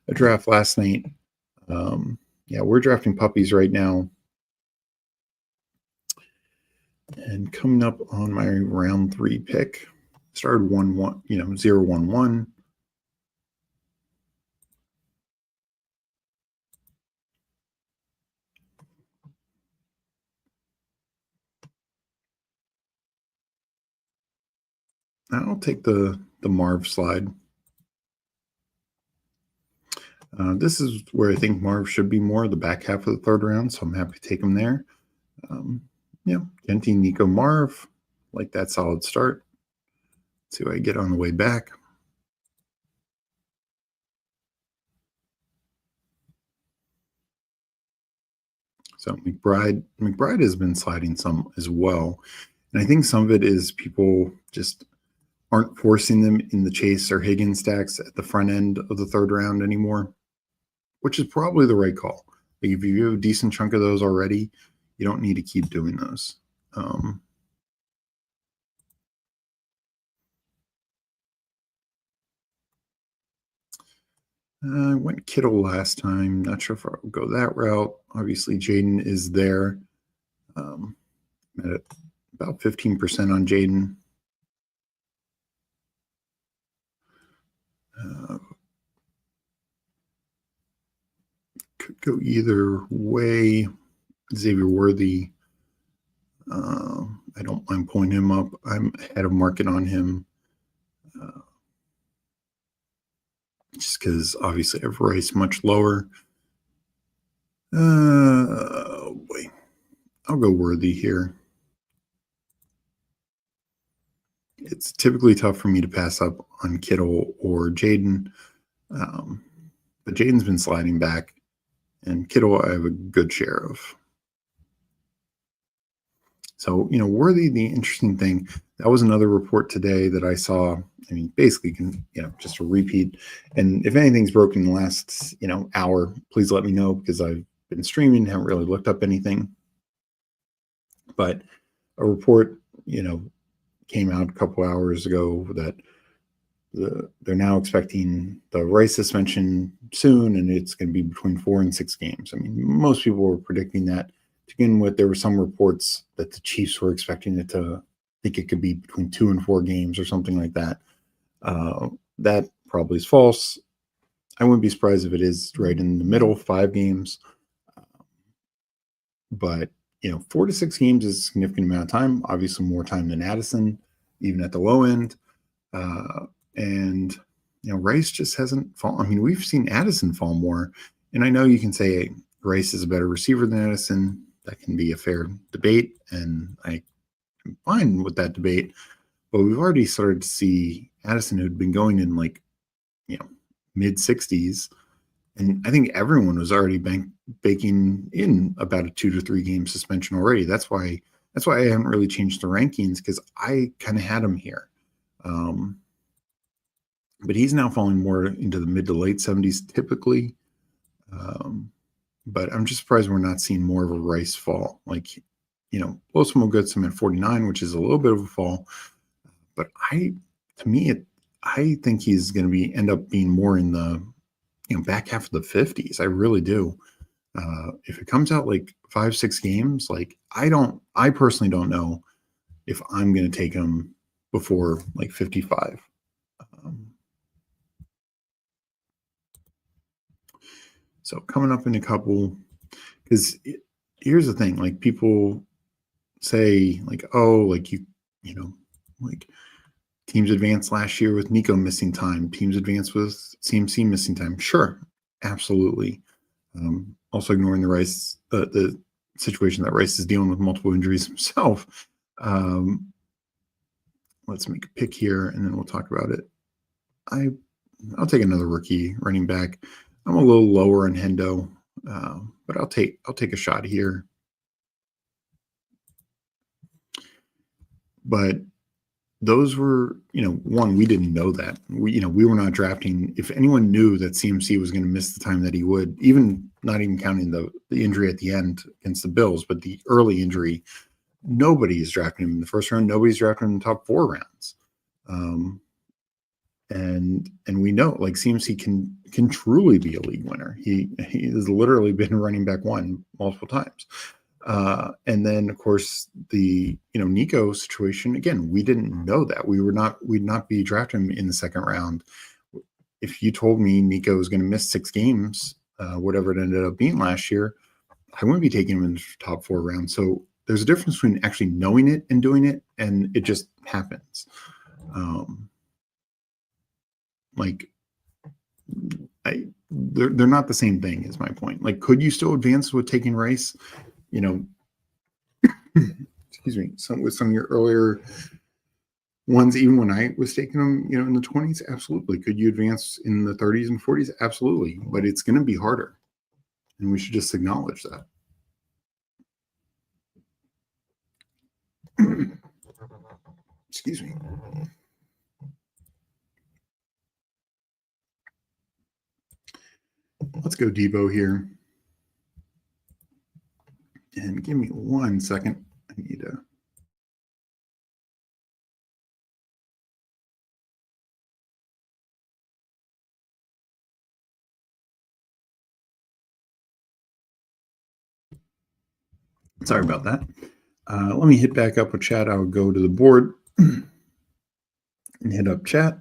a draft last night. Yeah, we're drafting puppies right now. And coming up on my round 3 pick, started 1-1, 0-1-1. I'll take the Marv slide. This is where I think Marv should be more, the back half of the 3rd round, so I'm happy to take him there. Genty, Nico, Marv, like that solid start. Let's see what I get on the way back. So McBride has been sliding some as well. And I think some of it is people just aren't forcing them in the Chase or Higgins stacks at the front end of the 3rd round anymore, which is probably the right call. Like if you have a decent chunk of those already, you don't need to keep doing those. I went Kittle last time. Not sure if I'll go that route. Obviously, Jaden is there. At about 15% on Jaden. Could go either way. Xavier Worthy. I don't mind pulling him up. I'm ahead of market on him. Just because obviously I've raced much lower. Oh boy. I'll go Worthy here. It's typically tough for me to pass up on Kittle or Jaden. But Jaden's been sliding back, and Kittle I have a good share of. So, Worthy, the interesting thing, that was another report today that I saw. I mean, basically, just a repeat. And if anything's broken in the last, hour, please let me know, because I've been streaming, haven't really looked up anything. But a report, came out a couple hours ago that they're now expecting the Rice suspension soon, and it's going to be between 4 and 6 games. I mean, most people were predicting that. To begin with, there were some reports that the Chiefs were expecting it to think it could be between 2 and 4 games or something like that. That probably is false. I wouldn't be surprised if it is right in the middle, 5 games. But 4 to 6 games is a significant amount of time. Obviously, more time than Addison, even at the low end. And Rice just hasn't fallen. I mean, we've seen Addison fall more, and I know you can say Rice is a better receiver than Addison. That can be a fair debate, and I'm fine with that debate. But we've already started to see Addison, who'd been going in mid 60s, and I think everyone was already baking in about a 2 to 3 game suspension already. That's why I haven't really changed the rankings, because I kind of had him here. But he's now falling more into the mid to late 70s typically. But I'm just surprised we're not seeing more of a Rice fall. Blossom will get some at 49, which is a little bit of a fall. But I think he's going to end up being more in the back half of the 50s. I really do. If it comes out 5, 6 games, I personally don't know if I'm going to take him before 55. So coming up in a couple, because here's the thing, people say teams advanced last year with Nico missing time, teams advanced with CMC missing time. Sure, absolutely. Also ignoring the situation that Rice is dealing with multiple injuries himself. Let's make a pick here, and then we'll talk about it. I'll take another rookie running back. I'm a little lower on Hendo, but I'll take a shot here. But those were, one, we didn't know that. We were not drafting. If anyone knew that CMC was going to miss the time that he would, not even counting the injury at the end against the Bills, but the early injury, nobody is drafting him in the first round. Nobody's drafting him in the top 4 rounds. And we know CMC can truly be a league winner. He has literally been running back 1 multiple times. And then of course the Nico situation, again, we didn't know that. We'd not be drafting him in the 2nd round. If you told me Nico was going to miss 6 games, whatever it ended up being last year, I wouldn't be taking him in the top 4 rounds. So there's a difference between actually knowing it and doing it, and it just happens. They're not the same thing, is my point. Could you still advance with taking Rice? Excuse me, with some of your earlier ones, even when I was taking them, in the 20s, absolutely. Could you advance in the 30s and 40s? Absolutely. But it's going to be harder, and we should just acknowledge that. Excuse me. Let's go Debo here. And give me 1 second. I need to. Sorry about that. Let me hit back up with chat. I'll go to the board and hit up chat.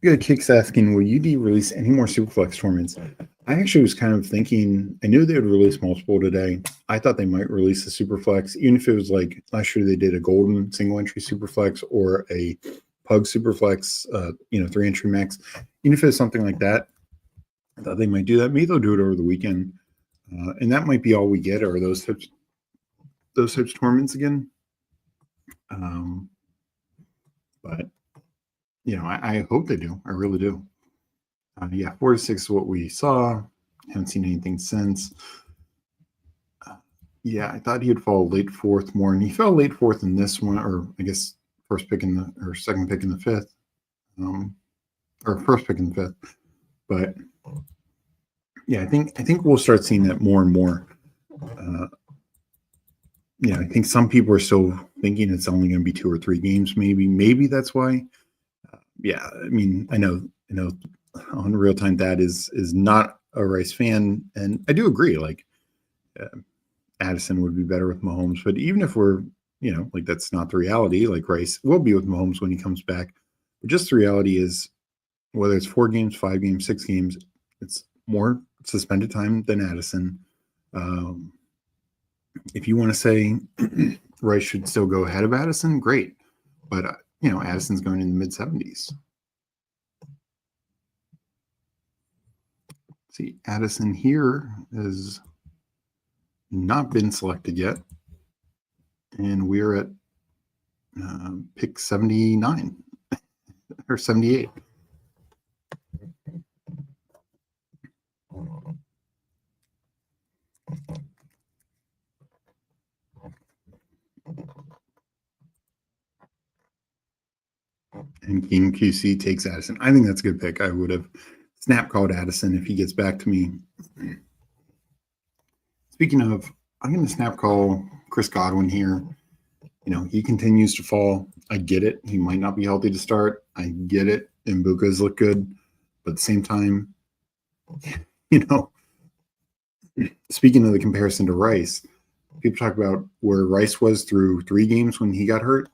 We got Kicks asking, will UD release any more Superflex tournaments? I actually was kind of thinking, I knew they would release multiple today. I thought they might release a Superflex, even if it was last year they did a golden single entry Superflex or a Pug Superflex, 3 entry max. Even if it was something like that, I thought they might do that. Maybe they'll do it over the weekend. And that might be all we get, are those types of tournaments again. But I hope they do. I really do. 4-6 is what we saw. Haven't seen anything since. I thought he would fall late fourth more, and he fell late fourth in this one, or I guess second pick in the fifth, or first pick in the fifth. But I think we'll start seeing that more and more. I think some people are still thinking it's only going to be 2 or 3 games. Maybe that's why. I mean, I know on Real Time Dad is not a Rice fan, and I do agree. Like, Addison would be better with Mahomes, but even if we're, that's not the reality. Like, Rice will be with Mahomes when he comes back. But just the reality is, whether it's 4 games, 5 games, 6 games, it's more suspended time than Addison. If you want to say Rice should still go ahead of Addison, great. But, Addison's going in the mid-70s. See, Addison here has not been selected yet. And we're at pick 79 or 78. And King QC takes Addison. I think that's a good pick. I would have snap called Addison if he gets back to me. Speaking of, I'm going to snap call Chris Godwin here. He continues to fall. I get it. He might not be healthy to start. I get it. Mbuka's look good. But at the same time, speaking of the comparison to Rice, people talk about where Rice was through 3 games when he got hurt.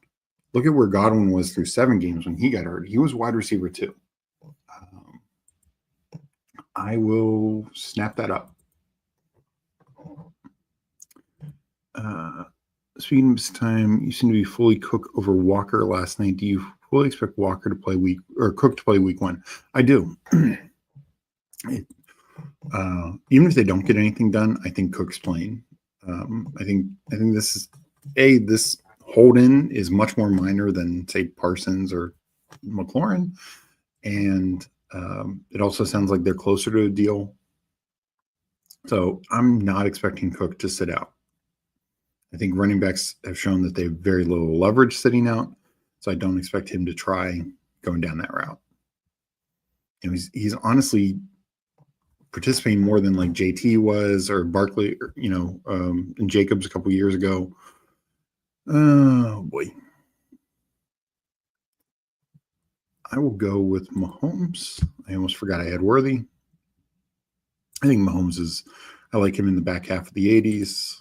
Look at where Godwin was through 7 games when he got hurt. He was wide receiver 2. I will snap that up. Speaking of this time, you seem to be fully Cook over Walker last night. Do you fully expect Walker to play Cook to play week 1? I do. Even if they don't get anything done, I think Cook's playing. I think this is this hold-in is much more minor than, say, Parsons or McLaurin, and it also sounds like they're closer to a deal. So I'm not expecting Cook to sit out. I think running backs have shown that they have very little leverage sitting out, so I don't expect him to try going down that route. He's honestly participating more than like JT was or Barkley, and Jacobs a couple years ago. Oh boy. I will go with Mahomes. I almost forgot I had Worthy. I think Mahomes I like him in the back half of the 80s.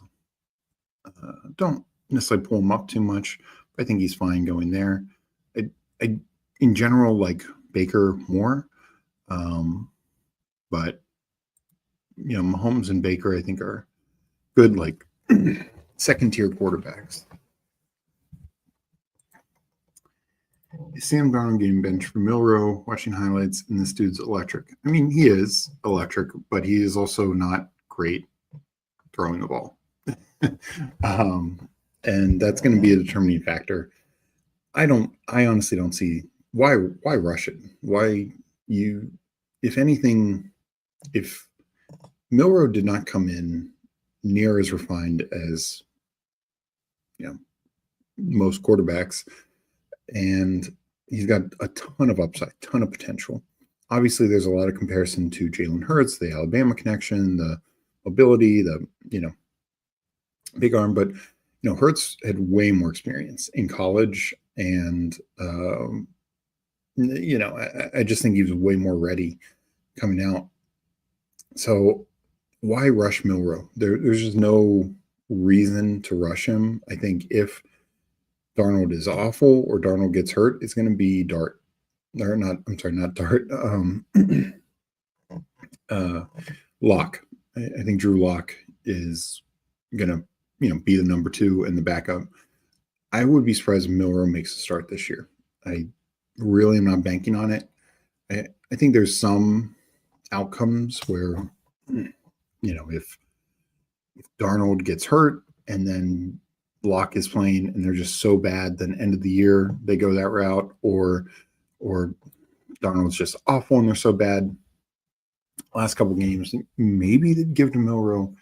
Don't necessarily pull him up too much, but I think he's fine going there. I in general, like Baker more. But, Mahomes and Baker, I think, are good, like, second-tier quarterbacks. Is Sam Darnold getting benched for Milroe? Watching highlights, and this dude's electric. I mean, he is electric, but he is also not great throwing the ball. And that's going to be a determining factor. I honestly don't see why rush it. If anything, if Milroe did not come in near as refined as most quarterbacks, and he's got a ton of upside, ton of potential. Obviously, there's a lot of comparison to Jalen Hurts, the Alabama connection, the mobility, the big arm, but Hurts had way more experience in college, and I just think he was way more ready coming out. So why rush Milroe? There's just no reason to rush him. I think if Darnold is awful or Darnold gets hurt, it's going to be Dart. Or not, I'm sorry, not Dart. Lock. I think Drew Lock is going to, be the number 2 and the backup. I would be surprised if Milroe makes a start this year. I really am not banking on it. I think there's some outcomes where, if Darnold gets hurt and then Lock is playing and they're just so bad, then end of the year they go that route, or or Darnold's just awful and they're so bad. Last couple games, maybe they'd give to Milroe,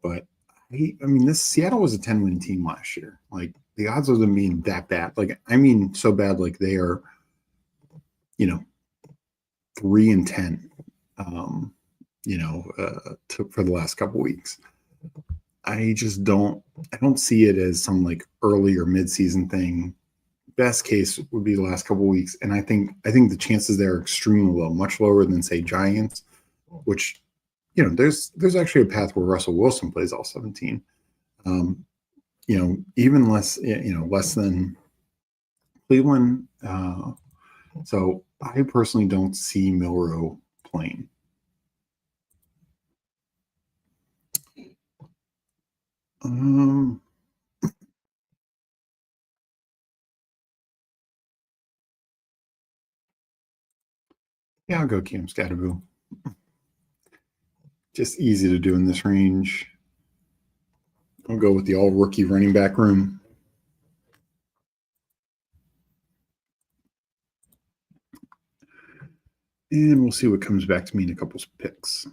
but I mean, this Seattle was a 10-win team last year. Like, the odds of them being that bad, like, I mean, so bad, like they are, 3-10, for the last couple weeks. I don't see it as some like early or mid-season thing. Best case would be the last couple weeks, and I think the chances there are extremely low, much lower than say Giants, which there's actually a path where Russell Wilson plays all 17. Even less, less than Cleveland. So I personally don't see Milroe playing. Yeah, I'll go Cam Scatterboo. Just easy to do in this range. I'll go with the all-rookie running back room. And we'll see what comes back to me in a couple picks.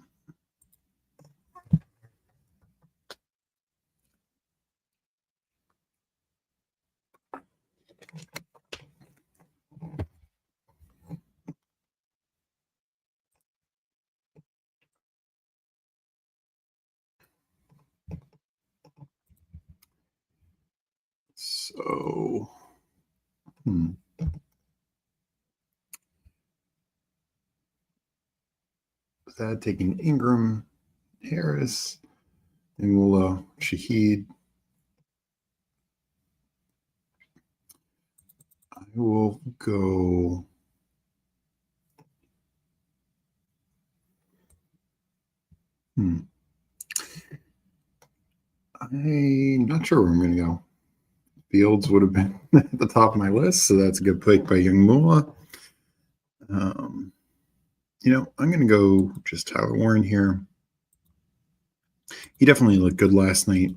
So, with that, taking Ingram, Harris, and we'll Shaheed. I will go. I'm not sure where I'm going to go. Fields would have been at the top of my list, so that's a good pick by Young Mula. I'm going to go just Tyler Warren here. He definitely looked good last night.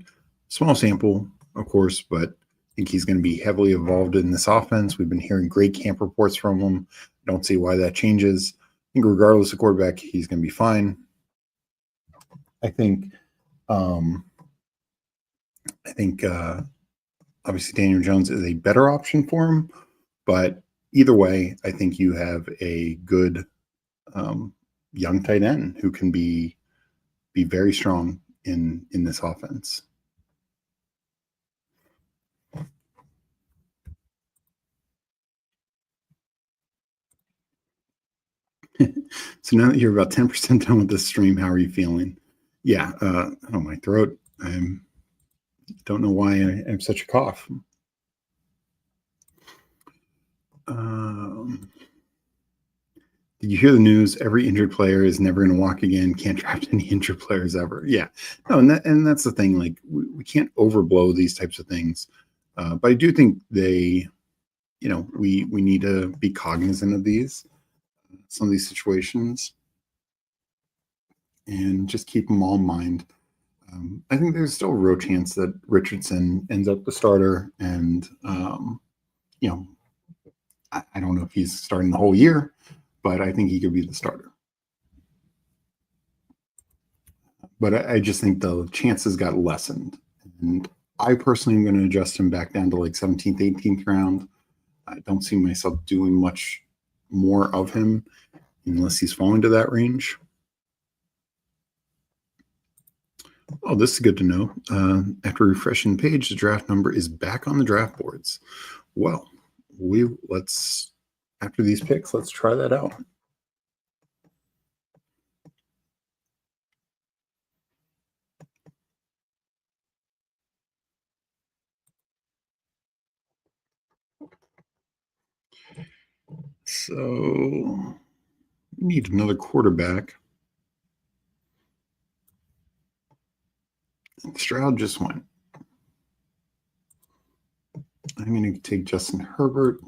Small sample, of course, but I think he's going to be heavily involved in this offense. We've been hearing great camp reports from him. Don't see why that changes. I think regardless of quarterback, he's going to be fine. I think obviously Daniel Jones is a better option for him, but either way, I think you have a good young tight end who can be very strong in this offense. So now that you're about 10% done with this stream, how are you feeling? Yeah, my throat. I don't know why I have such a cough. Did you hear the news? Every injured player is never going to walk again. Can't draft any injured players ever. Yeah, no, and that's the thing. Like we can't overblow these types of things, but I do think we need to be cognizant of some of these situations, and just keep them all in mind. I think there's still a real chance that Richardson ends up the starter, and I don't know if he's starting the whole year, but I think he could be the starter. But I just think the chances got lessened. And I personally am going to adjust him back down to like 17th, 18th round. I don't see myself doing much more of him unless he's falling to that range. Oh, this is good to know. After refreshing the page, the draft number is back on the draft boards. Well, after these picks, let's try that out. So we need another quarterback. Stroud just went. I'm going to take Justin Herbert.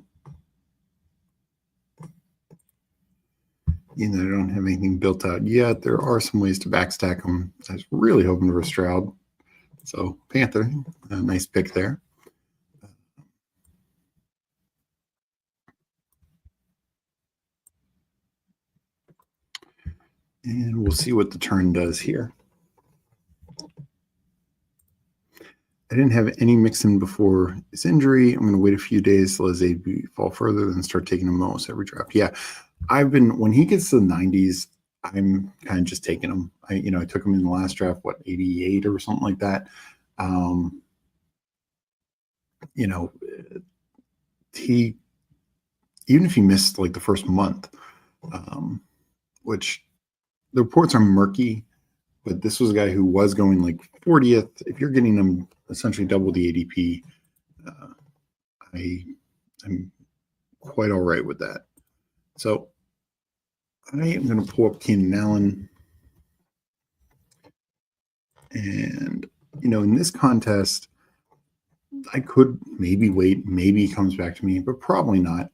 I don't have anything built out yet. There are some ways to backstack them. I was really hoping for Stroud. So Panther, a nice pick there. And we'll see what the turn does here. I didn't have any Mixon before his injury. I'm going to wait a few days to let his ADP fall further, then start taking him almost every draft. Yeah, when he gets to the 90s, I'm kind of just taking him. I took him in the last draft, 88 or something like that. He, even if he missed like the first month, which the reports are murky, but this was a guy who was going like 40th. If you're getting him essentially double the ADP, I'm quite all right with that. So I am going to pull up Keenan Allen. And, in this contest, I could maybe wait. Maybe he comes back to me, but probably not.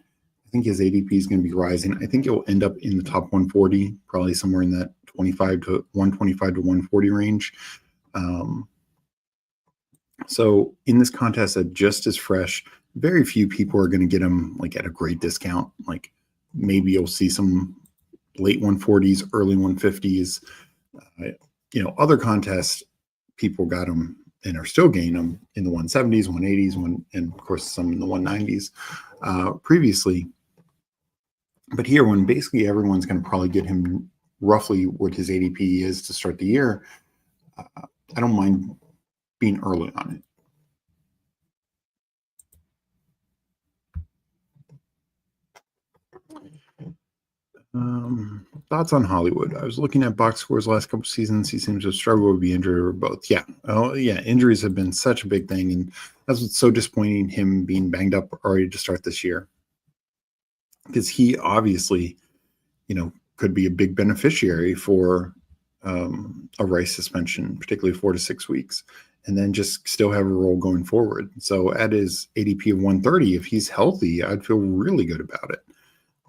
I think his ADP is going to be rising. I think it will end up in the top 140, probably somewhere in that 125 to 140 range. So in this contest at just as fresh, very few people are going to get him like at a great discount. Like maybe you'll see some late 140s, early 150s. Other contests, people got him and are still getting them in the 170s, 180s, and of course some in the 190s previously. But here, when basically everyone's going to probably get him roughly what his ADP is to start the year, I don't mind being early on it. Thoughts on Hollywood? I was looking at box scores last couple seasons. He seems to struggle to be injured or both. Yeah. Oh, yeah. Injuries have been such a big thing, and that's what's so disappointing. Him being banged up already to start this year, because he obviously, could be a big beneficiary for a Rice suspension, particularly 4 to 6 weeks, and then just still have a role going forward. So at his ADP of 130, if he's healthy, I'd feel really good about it.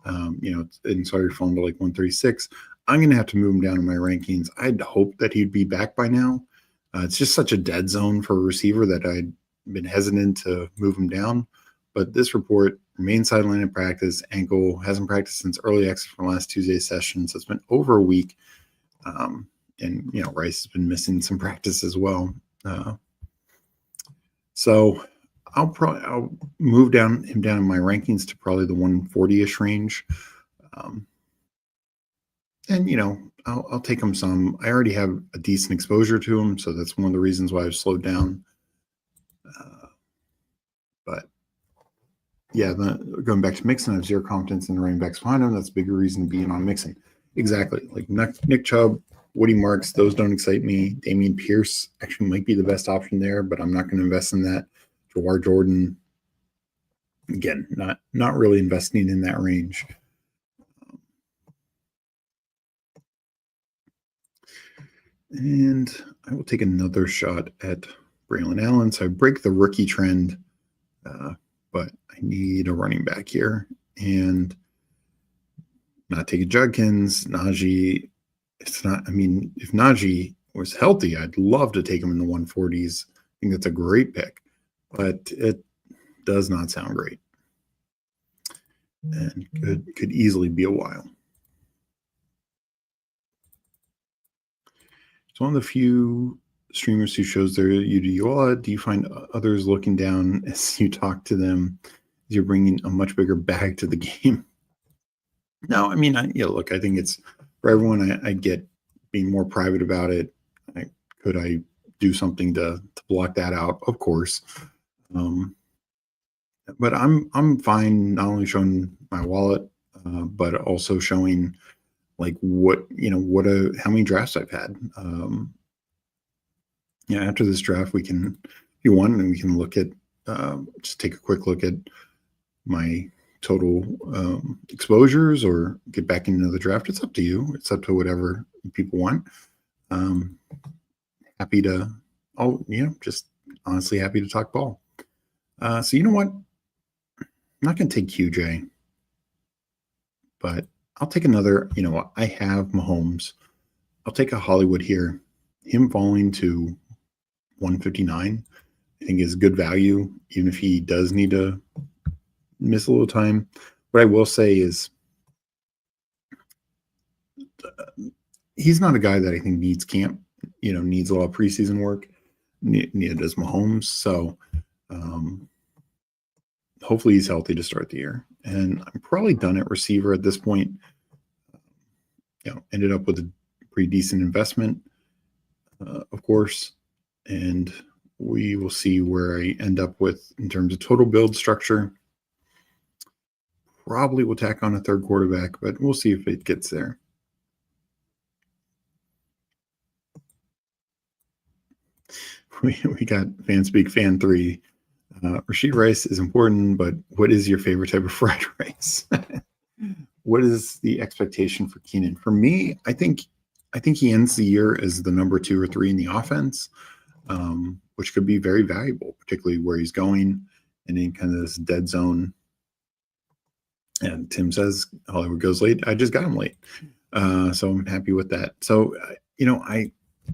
And sorry, falling to like 136. I'm going to have to move him down in my rankings. I'd hope that he'd be back by now. It's just such a dead zone for a receiver that I'd been hesitant to move him down. But this report, remains sidelined in practice, ankle, hasn't practiced since early access from last Tuesday's session. So it's been over a week. And Rice has been missing some practice as well. So I'll move him down in my rankings to probably the 140-ish range. And I'll take him some. I already have a decent exposure to him, so that's one of the reasons why I've slowed down. But yeah, going back to Mixon, I have zero confidence in the running backs behind him. That's a bigger reason to be in on Mixon. Exactly. Like Nick Chubb, Woody Marks, those don't excite me. Damian Pierce actually might be the best option there, but I'm not going to invest in that. Jawar Jordan, again, not really investing in that range. And I will take another shot at Braylon Allen. So I break the rookie trend, but I need a running back here. And not take a Judkins, Najee. If Najee was healthy, I'd love to take him in the 140s. I think that's a great pick, but it does not sound great. And could easily be a while. It's one of the few streamers who shows their UDULA. Do you find others looking down as you talk to them? You're bringing a much bigger bag to the game. No, look, I think it's for everyone. I get being more private about it. Could I do something to block that out? Of course. But I'm fine not only showing my wallet, but also showing like how many drafts I've had. After this draft, we can, if you want, and we can look at just take a quick look at my total exposures or get back into the draft. It's up to you. It's up to whatever people want. Happy to, just honestly happy to talk ball. So you know what? I'm not going to take QJ, but I'll take another. I have Mahomes. I'll take a Hollywood here. Him falling to 159, I think is good value, even if he does need to miss a little time. What I will say is he's not a guy that I think needs camp, needs a lot of preseason work. Neither does Mahomes. So hopefully he's healthy to start the year. And I'm probably done at receiver at this point. Ended up with a pretty decent investment, of course. And we will see where I end up with in terms of total build structure. Probably will tack on a third quarterback, but we'll see if it gets there. We got Fanspeak Fan 3. Rashid Rice is important, but what is your favorite type of fried rice? What is the expectation for Keenan? For me, I think he ends the year as the number 2 or 3 in the offense, which could be very valuable, particularly where he's going and in kind of this dead zone. And Tim says Hollywood goes late. I just got him late. So I'm happy with that. So,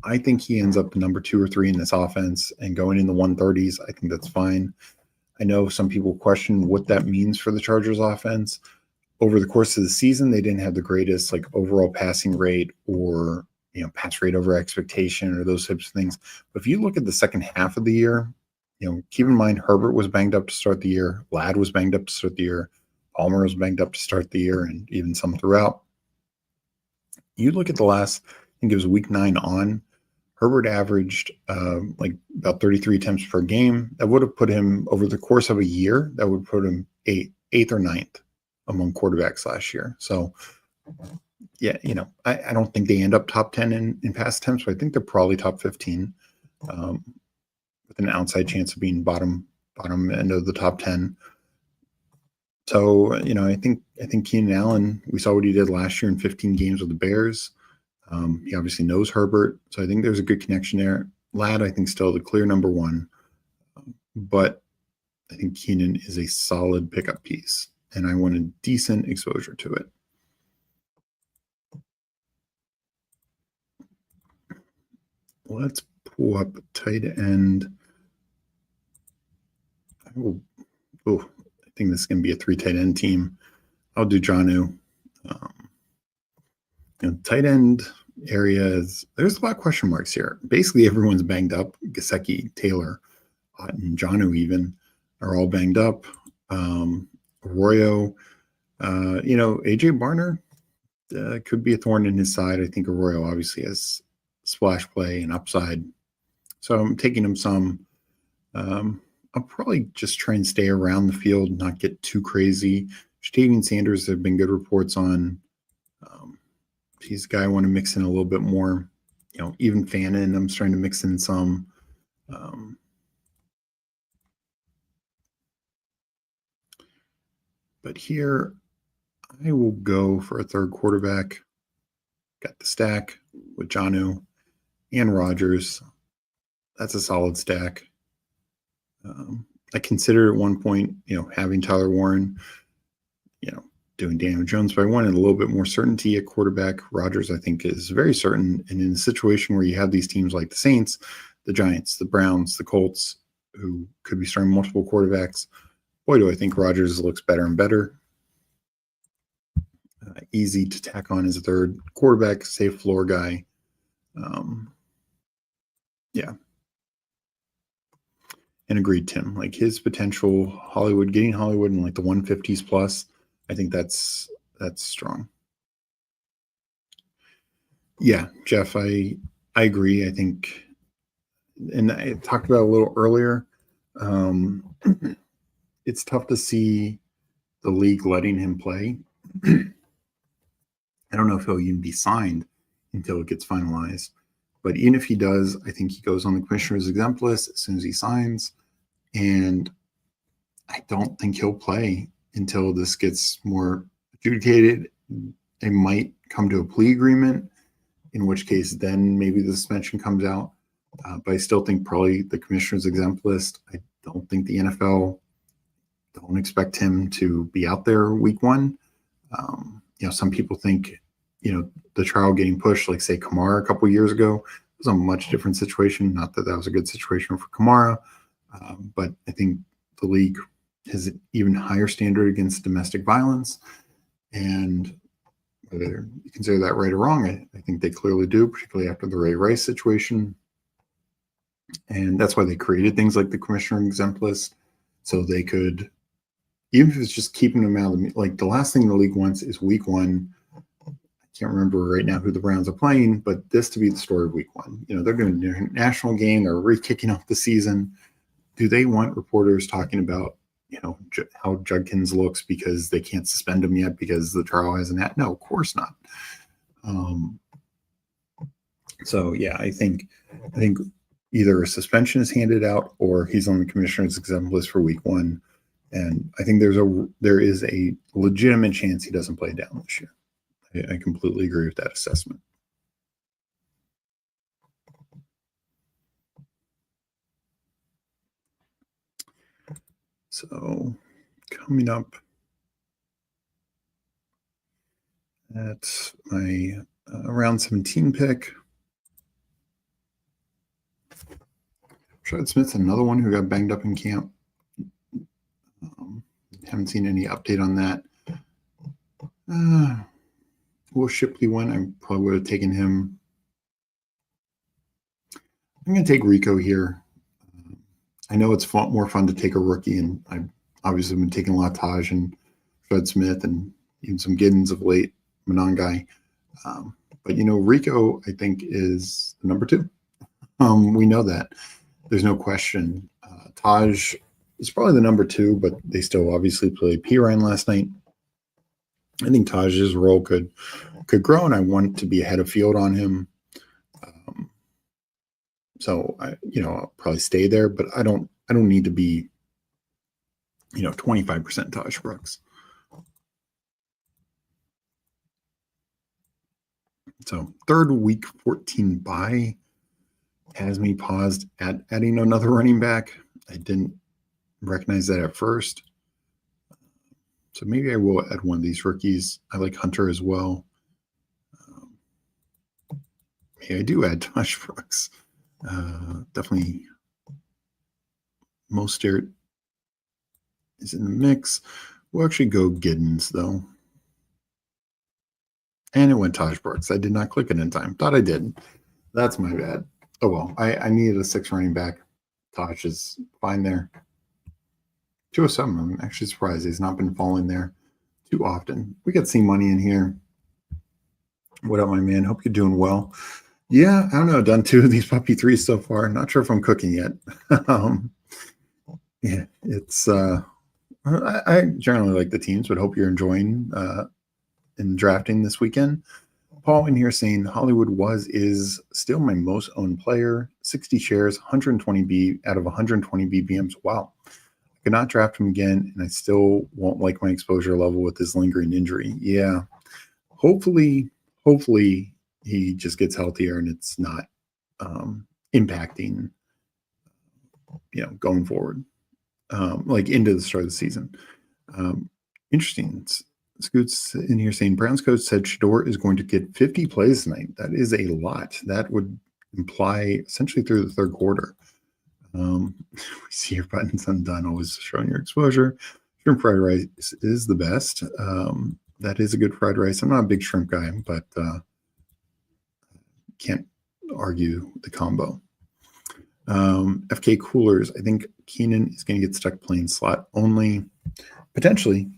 I think he ends up the number 2 or 3 in this offense and going in the 130s. I think that's fine. I know some people question what that means for the Chargers offense. Over the course of the season, they didn't have the greatest overall passing rate or pass rate over expectation or those types of things. But if you look at the second half of the year, keep in mind Herbert was banged up to start the year, Ladd was banged up to start the year, Palmer was banged up to start the year, and even some throughout. You look at the last, I think it was week 9 on, Herbert averaged about 33 attempts per game. That would have put him over the course of a year. That would put him eighth or ninth among quarterbacks last year. So, yeah, I don't think they end up top 10 in pass attempts, but I think they're probably top 15 with an outside chance of being bottom end of the top 10. So, I think Keenan Allen, we saw what he did last year in 15 games with the Bears. He obviously knows Herbert, so I think there's a good connection there. Ladd, I think, still the clear number 1, but I think Keenan is a solid pickup piece, and I want a decent exposure to it. Let's pull up tight end. I think this is going to be a 3 tight end team. I'll do Jonnu. Tight end areas, there's a lot of question marks here. Basically, everyone's banged up. Gesicki, Taylor, Otten, Jonnu even are all banged up. Arroyo, AJ Barner could be a thorn in his side. I think Arroyo obviously has splash play and upside. So I'm taking him some. I'll probably just try and stay around the field, not get too crazy. Ja'Tavion Sanders, there have been good reports on. He's a guy I want to mix in a little bit more. Even Fannin, I'm starting to mix in some. But here, I will go for a third quarterback. Got the stack with Jonnu and Rodgers. That's a solid stack. I considered at one point, having Tyler Warren, doing Daniel Jones, but I wanted a little bit more certainty at quarterback. Rodgers, I think, is very certain. And in a situation where you have these teams like the Saints, the Giants, the Browns, the Colts, who could be starting multiple quarterbacks, boy, do I think Rodgers looks better and better. Easy to tack on as a third quarterback, safe floor guy. Yeah. And agreed, Tim. His potential, getting Hollywood in the 150s plus, I think that's strong. Yeah, Jeff, I agree. I think, and I talked about it a little earlier, it's tough to see the league letting him play. I don't know if he'll even be signed until it gets finalized. But even if he does, I think he goes on the commissioner's exempt list as soon as he signs. And I don't think he'll play until this gets more adjudicated. They might come to a plea agreement, in which case then maybe the suspension comes out. But I still think probably the commissioner's exempt list. I don't think the NFL don't expect him to be out there week 1. Some people think, the trial getting pushed, say Kamara a couple of years ago, was a much different situation. Not that was a good situation for Kamara, but I think the league has an even higher standard against domestic violence. And whether you consider that right or wrong, I think they clearly do, particularly after the Ray Rice situation. And that's why they created things like the commissioner exempt list, so they could, even if it's just keeping them out of the, like the last thing the league wants is week one. I can't remember right now who the Browns are playing, but this to be the story of week one. You know, they're going to do a national game. They're re-kicking off the season. Do they want reporters talking about, you know, how Judkins looks because they can't suspend him yet because the trial hasn't had? No, of course not. So yeah, I think either a suspension is handed out or he's on the commissioner's exempt list for week one. And I think there is a legitimate chance he doesn't play down this year. I completely agree with that assessment. So coming up at my round 17 pick, Fred Smith's another one who got banged up in camp. Haven't seen any update on that. Will Shipley win? I probably would have taken him. I'm going to take Rico here. I know it's more fun to take a rookie, and I've obviously been taking a lot of Taj and Fred Smith and even some Giddens of late, Monangai. But, you know, Rico, I think, is the number 2. We know that. There's no question. Taj is probably the number 2, but they still obviously played Pirine last night. I think Taj's role could grow, and I want to be ahead of field on him. So I'll probably stay there, but I don't need to be, 25% Taj Brooks. So third week 14 bye has me paused at adding another running back. I didn't recognize that at first. So maybe I will add one of these rookies. I like Hunter as well. Maybe I do add Taj Brooks. Definitely Mostert is in the mix. We'll actually go Giddens, though. And it went Taj Brooks. I did not click it in time. Thought I did. That's my bad. Oh, well. I needed a 6 running back. Taj is fine there. 207. I'm actually surprised he's not been falling there too often. We got C-Money in here. What up, my man? Hope you're doing well. Yeah, I don't know. I've done 2 of these puppy 3s so far. Not sure if I'm cooking yet. Yeah, it's I generally like the teams, but hope you're enjoying in drafting this weekend. Paul in here saying Hollywood is still my most owned player. 60 shares, 120 B out of 120 BBMs. Wow. I could not draft him again, and I still won't like my exposure level with his lingering injury. Yeah. Hopefully he just gets healthier and it's not impacting, going forward, like into the start of the season. Interesting. Scoots in here saying Browns coach said Shador is going to get 50 plays tonight. That is a lot. That would imply essentially through the third quarter. We see your buttons undone, always showing your exposure. Shrimp fried rice is the best. That is a good fried rice. I'm not a big shrimp guy, but can't argue the combo. FK Coolers, I think Keenan is going to get stuck playing slot only. Potentially.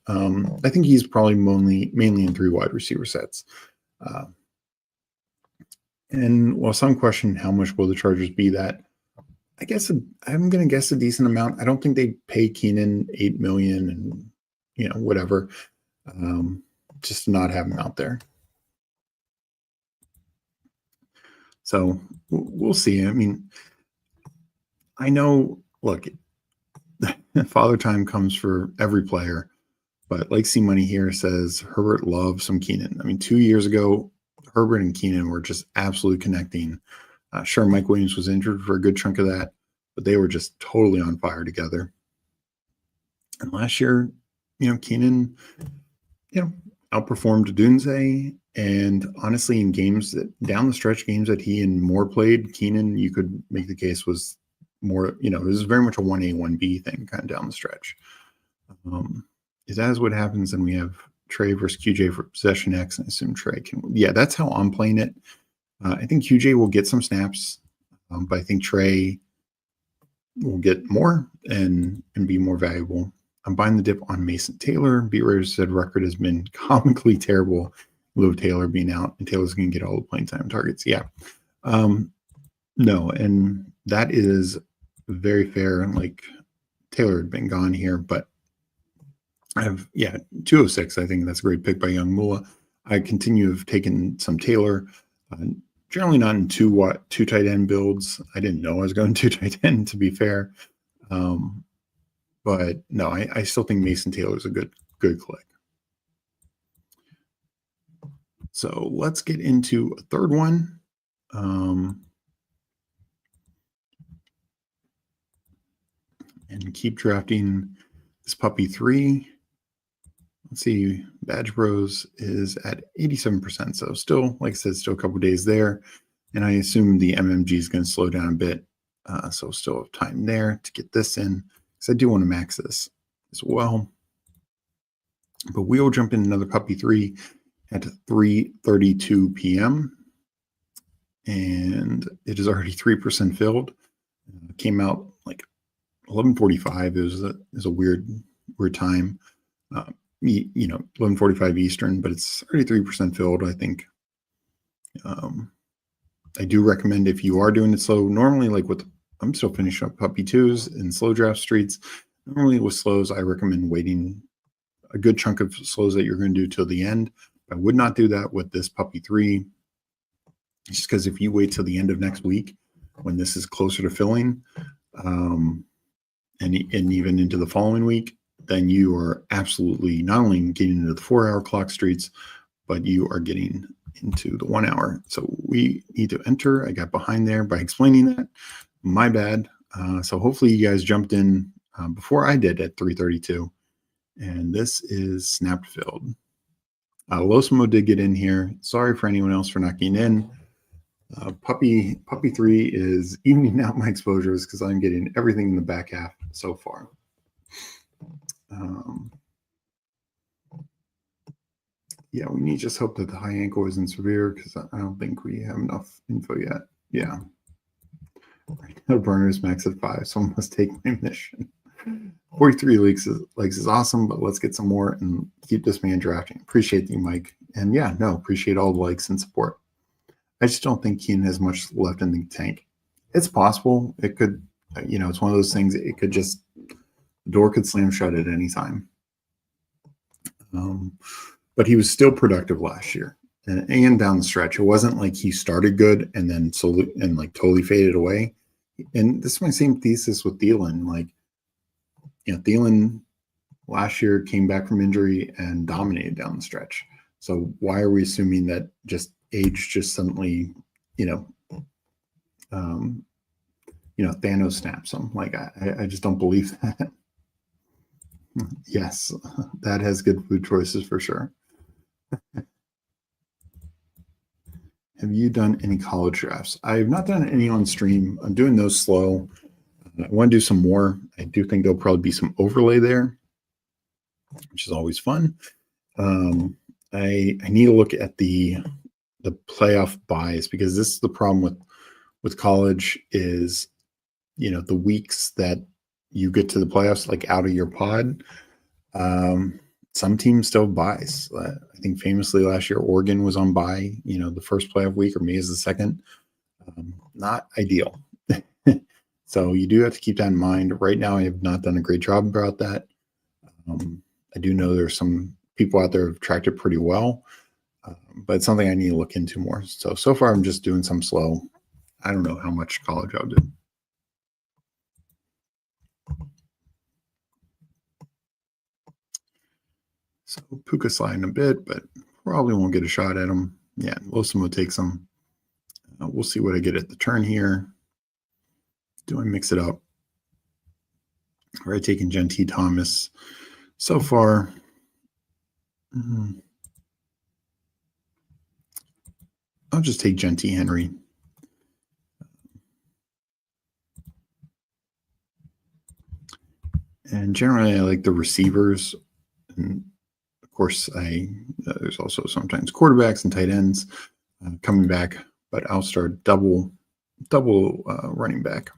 I think he's probably mainly in 3 wide receiver sets. And while some question how much will the Chargers be that, I guess I'm going to guess a decent amount. I don't think they pay Keenan $8 million and whatever, just to not have him out there. So we'll see. I mean, I know. Look, father time comes for every player, but like C-Money here says, Herbert loves some Keenan. I mean, 2 years ago, Herbert and Keenan were just absolutely connecting. Sure, Mike Williams was injured for a good chunk of that, but they were just totally on fire together. And last year, Keenan, outperformed Dunze. And honestly, in games down the stretch games that he and Moore played, Keenan, you could make the case was more, it was very much a 1A, 1B thing kind of down the stretch. If that is what happens, then we have Trey versus QJ for possession X, and I assume Trey can. Yeah, that's how I'm playing it. I think QJ will get some snaps, but I think Trey will get more and be more valuable. I'm buying the dip on Mason Taylor. Beat Writers said record has been comically terrible. Lou Taylor being out, and Taylor's going to get all the playing time targets. Yeah. No, and that is very fair. Like Taylor had been gone here, but I have 206. I think that's a great pick by Young Mula. I continue to have taken some Taylor. Generally not in two tight end builds. I didn't know I was going two tight end, to be fair. But no, I still think Mason Taylor is a good click. So let's get into a third one. And keep drafting this puppy 3. Let's see, Badge Bros is at 87%. So still, like I said, still a couple days there. And I assume the MMG is going to slow down a bit. So still have time there to get this in, because I do want to max this as well. But we will jump in another puppy 3 at 3:32 p.m. And it is already 3% filled. Came out like 11:45. It was a weird time. 11:45 Eastern, but it's 33% filled. I think. I do recommend, if you are doing it slow, normally I'm still finishing up puppy 2s in slow draft streets. Normally with slows, I recommend waiting a good chunk of slows that you're going to do till the end. I would not do that with this puppy 3, just because if you wait till the end of next week, when this is closer to filling, and even into the following week, then you are absolutely not only getting into the 4-hour clock streets, but you are getting into the 1 hour. So we need to enter. I got behind there by explaining that. My bad. So hopefully you guys jumped in before I did at 3:32. And this is snapped filled. Losimo did get in here. Sorry for anyone else for not getting in. Puppy 3 is evening out my exposures because I'm getting everything in the back half so far. We need to just hope that the high ankle isn't severe, because I don't think we have enough info yet. Yeah. The burners max at 5, so I must take my mission. 43 legs is awesome, but let's get some more and keep this man drafting. Appreciate you, Mike. And appreciate all the likes and support. I just don't think Keenan has much left in the tank. It's possible. It could, it's one of those things. It could just, the door could slam shut at any time. But he was still productive last year and down the stretch. It wasn't like he started good and then totally faded away. And this is my same thesis with Thielen. Thielen last year came back from injury and dominated down the stretch. So why are we assuming that just age just suddenly, Thanos snaps him? I just don't believe that. Yes, that has good food choices for sure. Have you done any college drafts? I have not done any on stream. I'm doing those slow. I want to do some more. I do think there'll probably be some overlay there, which is always fun. I need to look at the playoff buys, because this is the problem with college is, the weeks that you get to the playoffs, out of your pod, some teams still buys. I think famously last year, Oregon was on bye, the first playoff week, or maybe as the second. Not ideal. So you do have to keep that in mind. Right now, I have not done a great job about that. I do know there's some people out there who've tracked it pretty well, but it's something I need to look into more. So far, I'm just doing some slow. I don't know how much college I'll do. So Puka sliding a bit, but probably won't get a shot at him. Yeah, Losimo takes him. We'll see what I get at the turn here. Do I mix it up? All right, taking Gentee Thomas so far. I'll just take Gentee Henry. And generally, I like the receivers. And course, there's also sometimes quarterbacks and tight ends coming back, but I'll start double running back.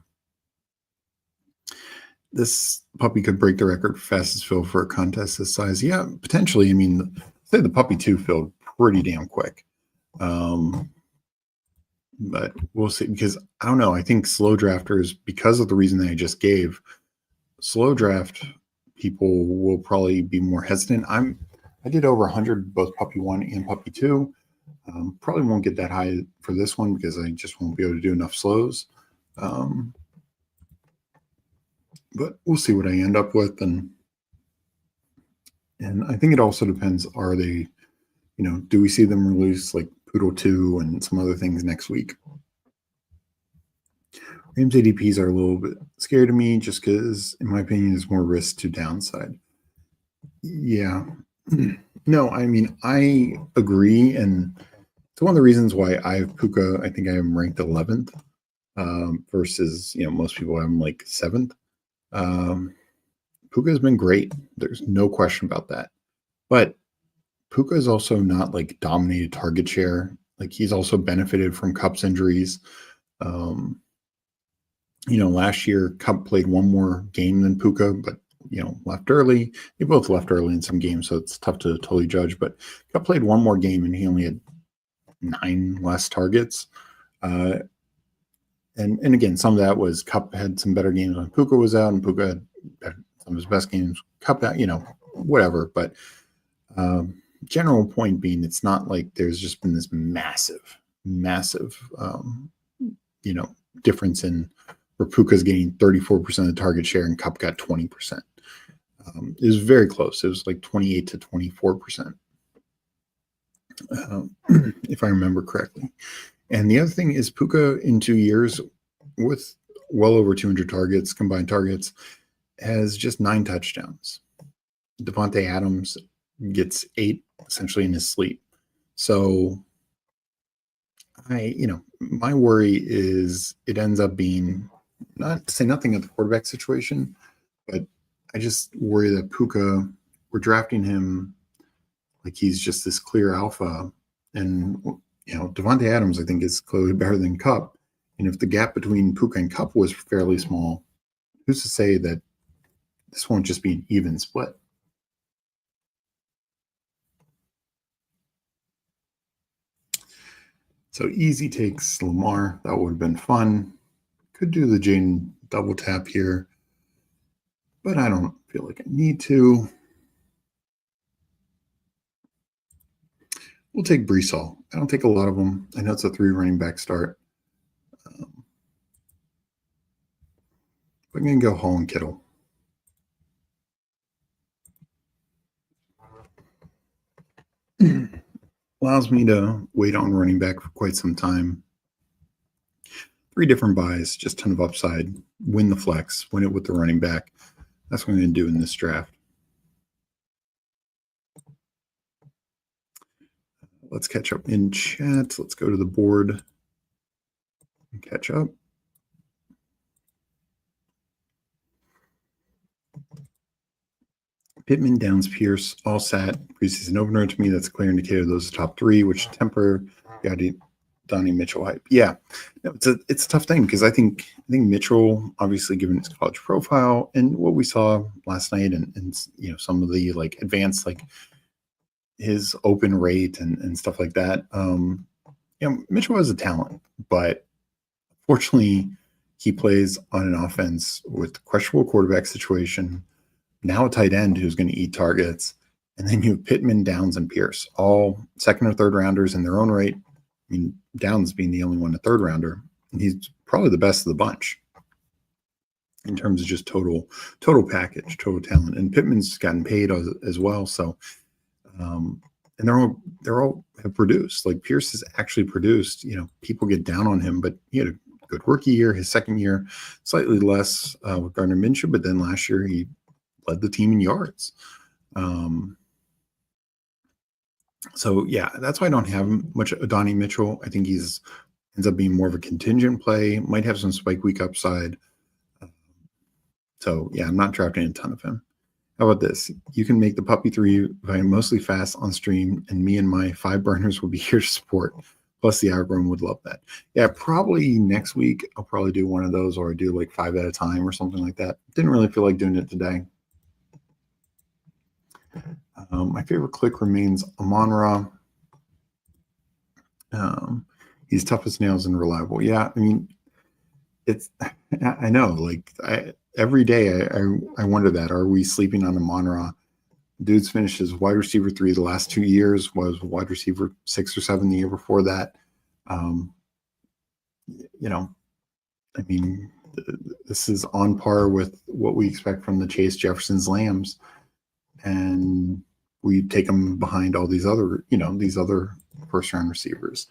This puppy could break the record for fastest fill for a contest this size. Yeah, potentially. I mean, say the puppy 2 filled pretty damn quick. But we'll see, because I don't know. I think slow drafters, because of the reason that I just gave, slow draft people will probably be more hesitant. I did over 100 both puppy 1 and puppy 2. Probably won't get that high for this one because I just won't be able to do enough slows. But we'll see what I end up with, and I think it also depends. Are they, do we see them release like Poodle 2 and some other things next week? Rams ADPs are a little bit scary to me, just because, in my opinion, there's more risk to downside. Yeah. No, I mean, I agree, and it's one of the reasons why I have Puka. I think I am ranked 11th versus, most people have him like 7th. Puka has been great. There's no question about that. But Puka is also not like dominated target share. Like, he's also benefited from Kupp's injuries. Last year Kupp played one more game than Puka, but left early. They both left early in some games, so it's tough to totally judge. But Kupp played one more game and he only had 9 less targets. And again, some of that was Kupp had some better games when Puka was out, and Puka had some of his best games. Kupp, whatever. But general point being, it's not like there's just been this massive, difference in where Puka's getting 34% of the target share and Kupp got 20%. It was very close. It was like 28 to 24%, if I remember correctly. And the other thing is, Puka in 2 years, with well over 200 targets, combined targets, has just 9 touchdowns. Devontae Adams gets 8 essentially in his sleep. So my worry is it ends up being, not to say nothing of the quarterback situation, but I just worry that Puka, we're drafting him like he's just this clear alpha. And, Devontae Adams, I think, is clearly better than Kupp. And if the gap between Puka and Kupp was fairly small, who's to say that this won't just be an even split? So easy takes Lamar. That would have been fun. Could do the Jaden double tap here, but I don't feel like I need to. We'll take Breece Hall. I don't take a lot of them. I know it's a 3 running back start. I'm going to go Hall and Kittle. Allows me to wait on running back for quite some time. 3 different buys, just a ton of upside. Win the flex, win it with the running back. That's what I'm going to do in this draft. Let's catch up in chat. Let's go to the board and catch up. Pittman, Downs, Pierce, all sat. Preseason opener to me. That's a clear indicator those are top 3, which temper Donnie Mitchell hype. Yeah, it's a tough thing, because I think Mitchell, obviously, given his college profile and what we saw last night, and some of the like advanced, like his open rate and stuff like that. Mitchell has a talent, but fortunately, he plays on an offense with questionable quarterback situation. Now a tight end who's going to eat targets, and then you have Pittman, Downs, and Pierce, all 2nd or 3rd rounders in their own right. I mean, Downs being the only one, a 3rd rounder, and he's probably the best of the bunch in terms of just total package, total talent. And Pittman's gotten paid as well. So, and they're all have produced. Like, Pierce has actually produced. People get down on him, but he had a good rookie year. His second year, slightly less with Gardner Minshew, but then last year he led the team in yards. So yeah, that's why I don't have much Donnie Mitchell. I think ends up being more of a contingent play, might have some spike week upside. So yeah, I'm not drafting a ton of him. How about this? You can make the Puppy 3 mostly fast on stream, and me and my 5 burners will be here to support. Plus, the Outgrown would love that. Yeah, probably next week I'll probably do one of those, or do like 5 at a time or something like that. Didn't really feel like doing it today. My favorite click remains Amon-Ra. He's tough as nails and reliable. Yeah, I mean, it's. I know. Like every day, I wonder that. Are we sleeping on Amon-Ra? Dude's finished as wide receiver 3 the last 2 years. Was wide receiver 6 or 7 the year before that. You know, I mean, this is on par with what we expect from the Chase Jefferson's Lambs, and we take them behind all these other, these other first round receivers.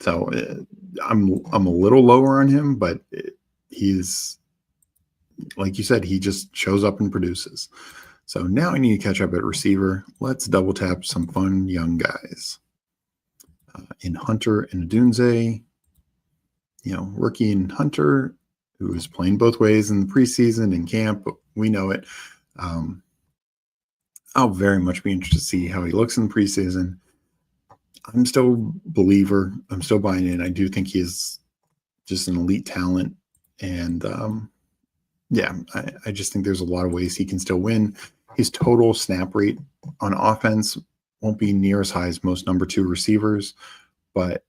So I'm a little lower on him, but he's, like you said, he just shows up and produces. So now I need to catch up at receiver. Let's double tap some fun young guys. In Hunter and Adunze, rookie in Hunter, who is playing both ways in the preseason and camp. We know it. I'll very much be interested to see how he looks in the preseason. I'm still a believer. I'm still buying in. I do think he is just an elite talent. And I just think there's a lot of ways he can still win. His total snap rate on offense won't be near as high as most number 2 receivers, but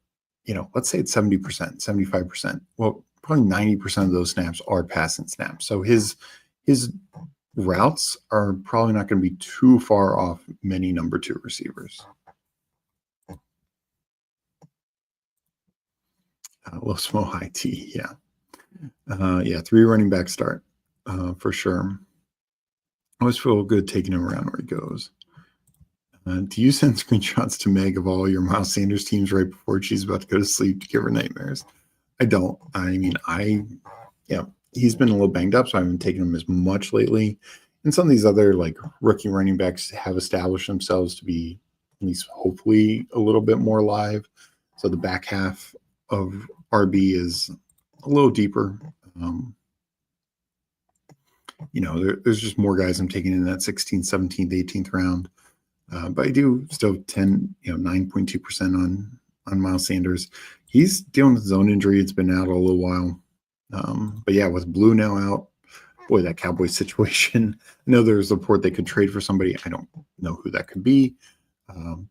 let's say it's 70%, 75%. Well, probably 90% of those snaps are passing snaps. So his routes are probably not going to be too far off many number 2 receivers. Low Smo High T, yeah. 3 running back start for sure. I always feel good taking him around where he goes. Do you send screenshots to Meg of all your Miles Sanders teams right before she's about to go to sleep to give her nightmares? I don't. I mean, he's been a little banged up, so I haven't taken him as much lately. And some of these other like rookie running backs have established themselves to be at least hopefully a little bit more live. So the back half of RB is a little deeper. There's just more guys I'm taking in that 16th, 17th, 18th round. But I do still 9.2% on Miles Sanders. He's dealing with his own injury. It's been out a little while. But yeah, with Blue now out, boy, that Cowboys situation. I know there's a report they could trade for somebody. I don't know who that could be.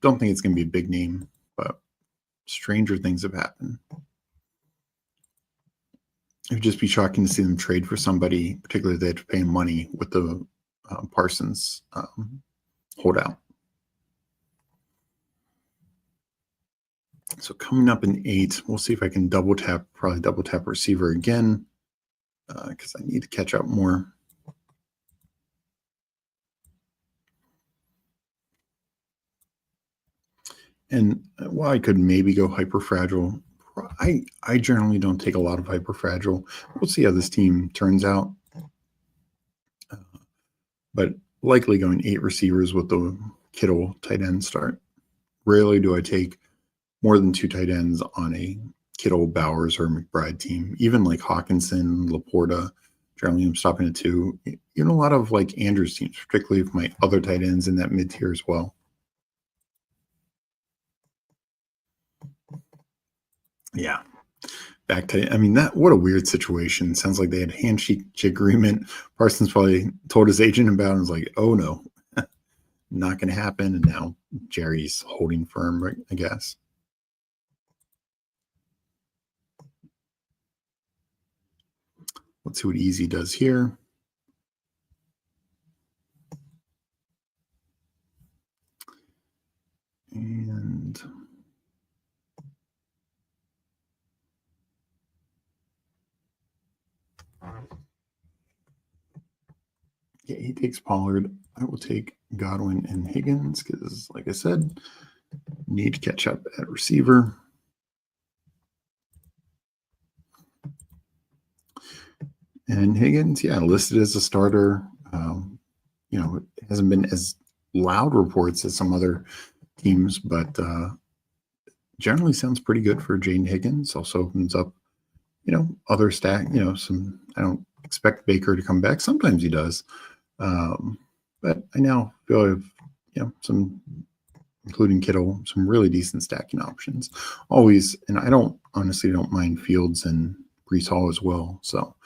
Don't think it's going to be a big name, but stranger things have happened. It would just be shocking to see them trade for somebody, particularly if they had to pay money with the Parsons holdout. So coming up in 8, we'll see if I can probably double tap receiver again, because I need to catch up more. And while I could maybe go hyper fragile, I generally don't take a lot of hyper fragile. We'll see how this team turns out. But likely going 8 receivers with the Kittle tight end start. Rarely do I take more than 2 tight ends on a Kittle, Bowers, or McBride team. Even like Hawkinson, Laporta, generally I'm stopping at 2. Even a lot of like Andrews teams, particularly if my other tight ends in that mid tier as well. Yeah. Back to, what a weird situation. Sounds like they had a handshake agreement. Parsons probably told his agent about it and was like, oh no, not going to happen. And now Jerry's holding firm, right, I guess. Let's see what Easy does here. And yeah, he takes Pollard. I will take Godwin and Higgins because, like I said, need to catch up at receiver. And Higgins, listed as a starter. It hasn't been as loud reports as some other teams, but generally sounds pretty good for Jaden Higgins. Also opens up, other stack, some, I don't expect Baker to come back. Sometimes he does. But I now feel I have, some, including Kittle, some really decent stacking options. Always, and I honestly don't mind Fields and Brees Hall as well. So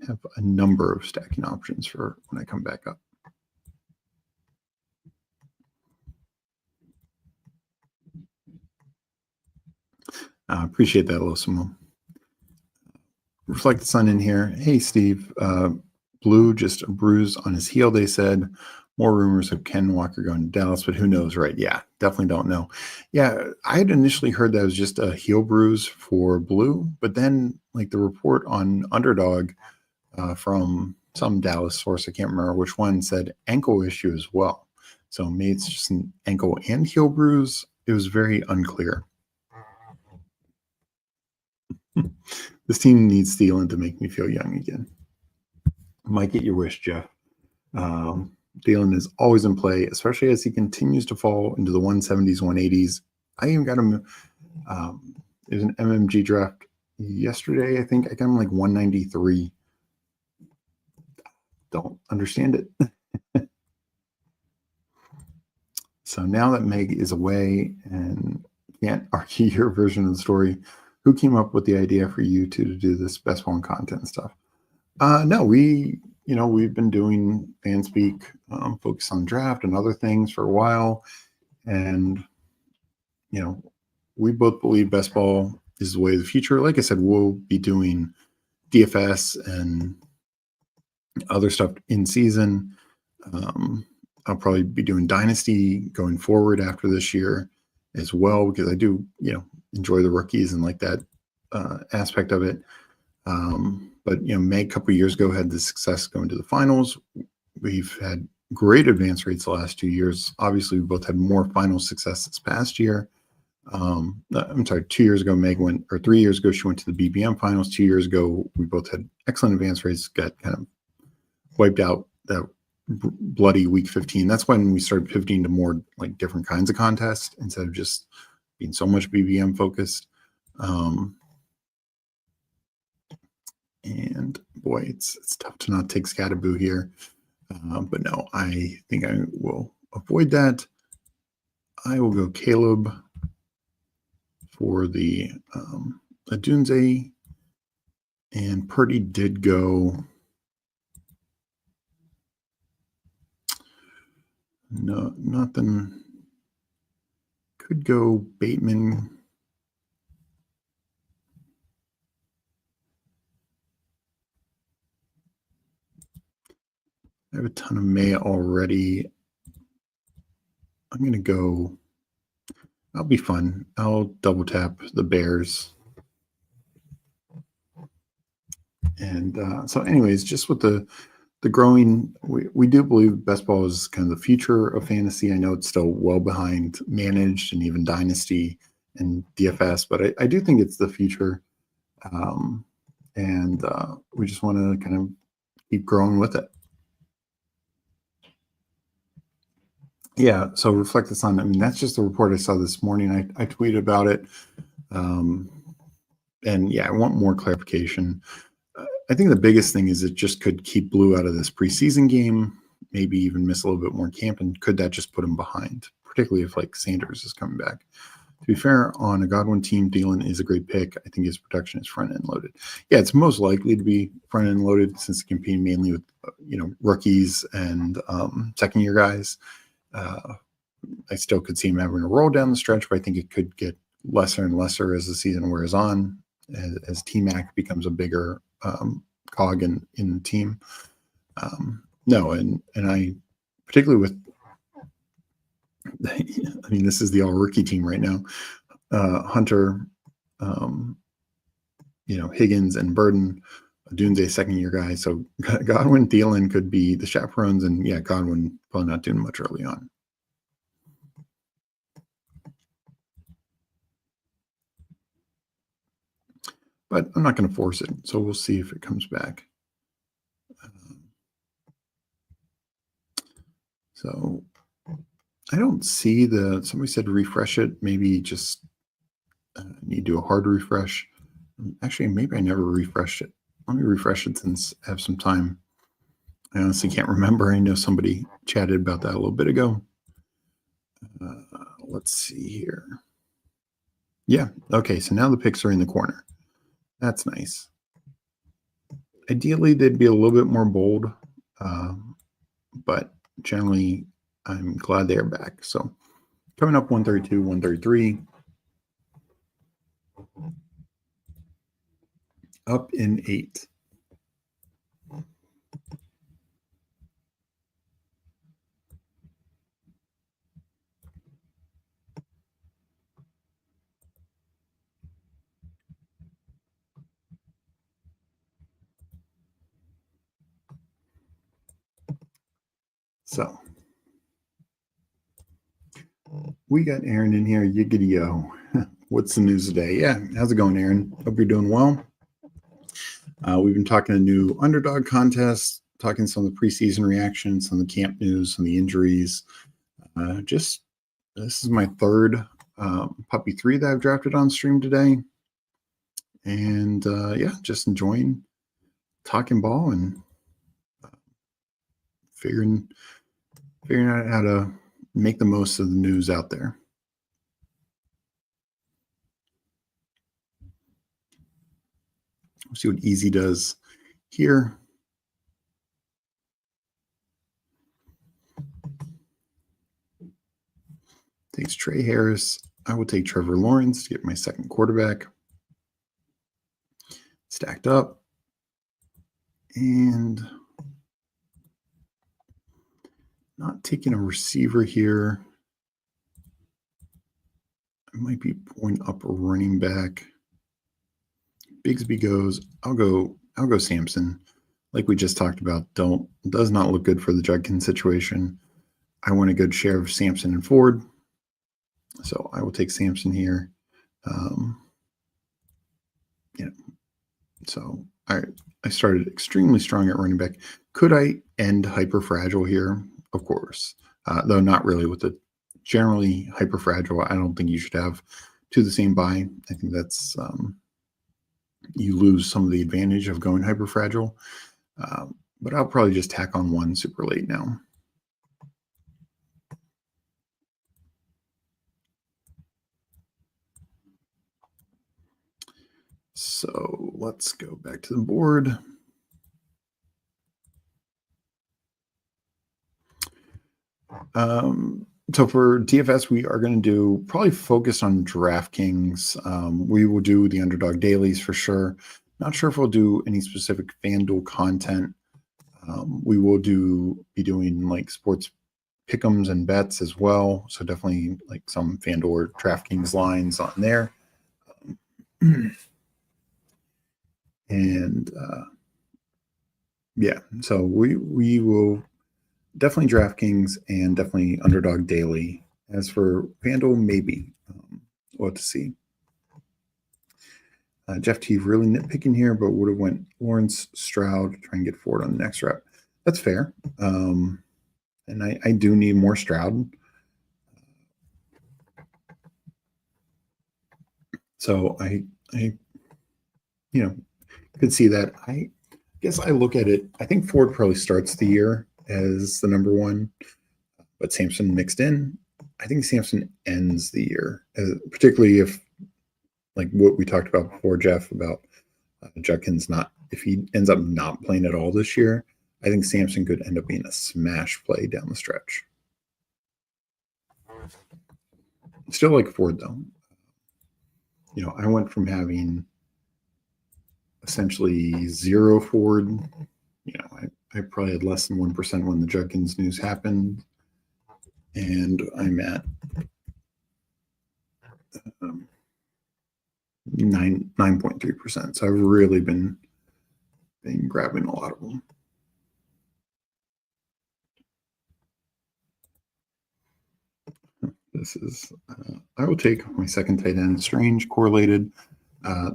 have a number of stacking options for when I come back up. Appreciate that, little Simone. Reflect the Sun in here. Hey, Steve. Blue, just a bruise on his heel, they said. More rumors of Ken Walker going to Dallas, but who knows, right? Yeah, definitely don't know. Yeah, I had initially heard that it was just a heel bruise for Blue, but then like the report on Underdog from some Dallas source, I can't remember which one, said ankle issue as well. So maybe it's just an ankle and heel bruise. It was very unclear. This team needs Thielen to make me feel young again. Might get your wish, Jeff. Thielen is always in play, especially as he continues to fall into the 170s, 180s. I even got him. It was an MMG draft yesterday. I think I got him like 193. Don't understand it. So now that Meg is away and can't argue your version of the story, who came up with the idea for you two to do this best one content stuff? No, we've been doing Fanspeak, focus on draft and other things for a while. And, we both believe best ball is the way of the future. Like I said, we'll be doing DFS and other stuff in season. I'll probably be doing Dynasty going forward after this year as well, because I do, enjoy the rookies and like that aspect of it. But Meg a couple of years ago had the success going to the finals. We've had great advance rates the last 2 years. Obviously, we both had more final success this past year. I'm sorry, 2 years ago, Meg went, or 3 years ago, she went to the BBM finals. 2 years ago, we both had excellent advance rates, got kind of wiped out that bloody week 15. That's when we started pivoting to more like different kinds of contests instead of just being so much BBM focused. And boy, it's tough to not take Scatterboo here. But no, I think I will avoid that. I will go Caleb for the Adunze, and Purdy did go. No, nothing. Could go Bateman. I have a ton of May already. I'm going to go. That'll be fun. I'll double tap the Bears. And so anyways, just with the growing, we do believe best ball is kind of the future of fantasy. I know it's still well behind managed and even dynasty and DFS, but I do think it's the future. And we just want to kind of keep growing with it. Yeah, so Reflect the Sun. I mean, that's just the report I saw this morning. I tweeted about it. And yeah, I want more clarification. I think the biggest thing is it just could keep Blue out of this preseason game, maybe even miss a little bit more camp. And could that just put him behind, particularly if like Sanders is coming back? To be fair, on a Godwin team, Thielen is a great pick. I think his production is front-end loaded. Yeah, it's most likely to be front-end loaded since competing mainly with, rookies and second-year guys. I still could see him having a roll down the stretch, but I think it could get lesser and lesser as the season wears on, as T-Mac becomes a bigger cog in the team. No, and I, particularly with, I mean, this is the all-rookie team right now. Hunter, Higgins and Burden, Dunze second-year guy. So Godwin, Thielen could be the chaperones, and yeah, Godwin probably not doing much early on. But I'm not going to force it, so we'll see if it comes back. So I don't see somebody said refresh it. Maybe just need to do a hard refresh. Actually, maybe I never refreshed it. let me refresh it since I have some time. I honestly can't remember. I know somebody chatted about that a little bit ago. Let's see here. Yeah. Okay. So now the picks are in the corner. That's nice. Ideally, they'd be a little bit more bold, but generally, I'm glad they're back. So coming up 132, 133. Up in 8. So we got Aaron in here. Yiggity-yo. What's the news today? Yeah, how's it going, Aaron? Hope you're doing well. We've been talking a new Underdog contest, talking some of the preseason reactions, some of the camp news, some of the injuries. This is my third Puppy 3 that I've drafted on stream today. And yeah, just enjoying talking ball and figuring out how to make the most of the news out there. Let's see what Easy does here. Takes Trey Harris. I will take Trevor Lawrence to get my second quarterback. Stacked up. And not taking a receiver here. I might be pulling up a running back. Bigsby goes. I'll go Sampson. Like we just talked about, does not look good for the Judkins situation. I want a good share of Sampson and Ford. So I will take Sampson here. Yeah. So I started extremely strong at running back. Could I end hyper fragile here? Of course. Though not really with the generally hyper fragile. I don't think you should have two the same buy. I think that's you lose some of the advantage of going hyper fragile. But I'll probably just tack on one super late now. So let's go back to the board. So for DFS, we are going to do probably focus on DraftKings. We will do the Underdog dailies for sure. Not sure if we'll do any specific FanDuel content. We will be doing like sports pick'ems and bets as well. So definitely like some FanDuel or DraftKings lines on there. And yeah, so we will definitely DraftKings and definitely Underdog daily. As for FanDuel, maybe we'll have to see. Jeff T really nitpicking here, but would have went Lawrence, Stroud, try and get Ford on the next rep. That's fair. And I do need more Stroud. So I could see that. I guess I look at it. I think Ford probably starts the year as the number one, but Sampson mixed in. I think Sampson ends the year, particularly if, like what we talked about before, Jeff, about Judkins if he ends up not playing at all this year, I think Sampson could end up being a smash play down the stretch. Still like Ford, though. I went from having essentially zero Ford. I probably had less than 1% when the Judkins news happened, and I'm at 9.3%. So I've really been grabbing a lot of them. This is I will take my second tight end, Strange, correlated.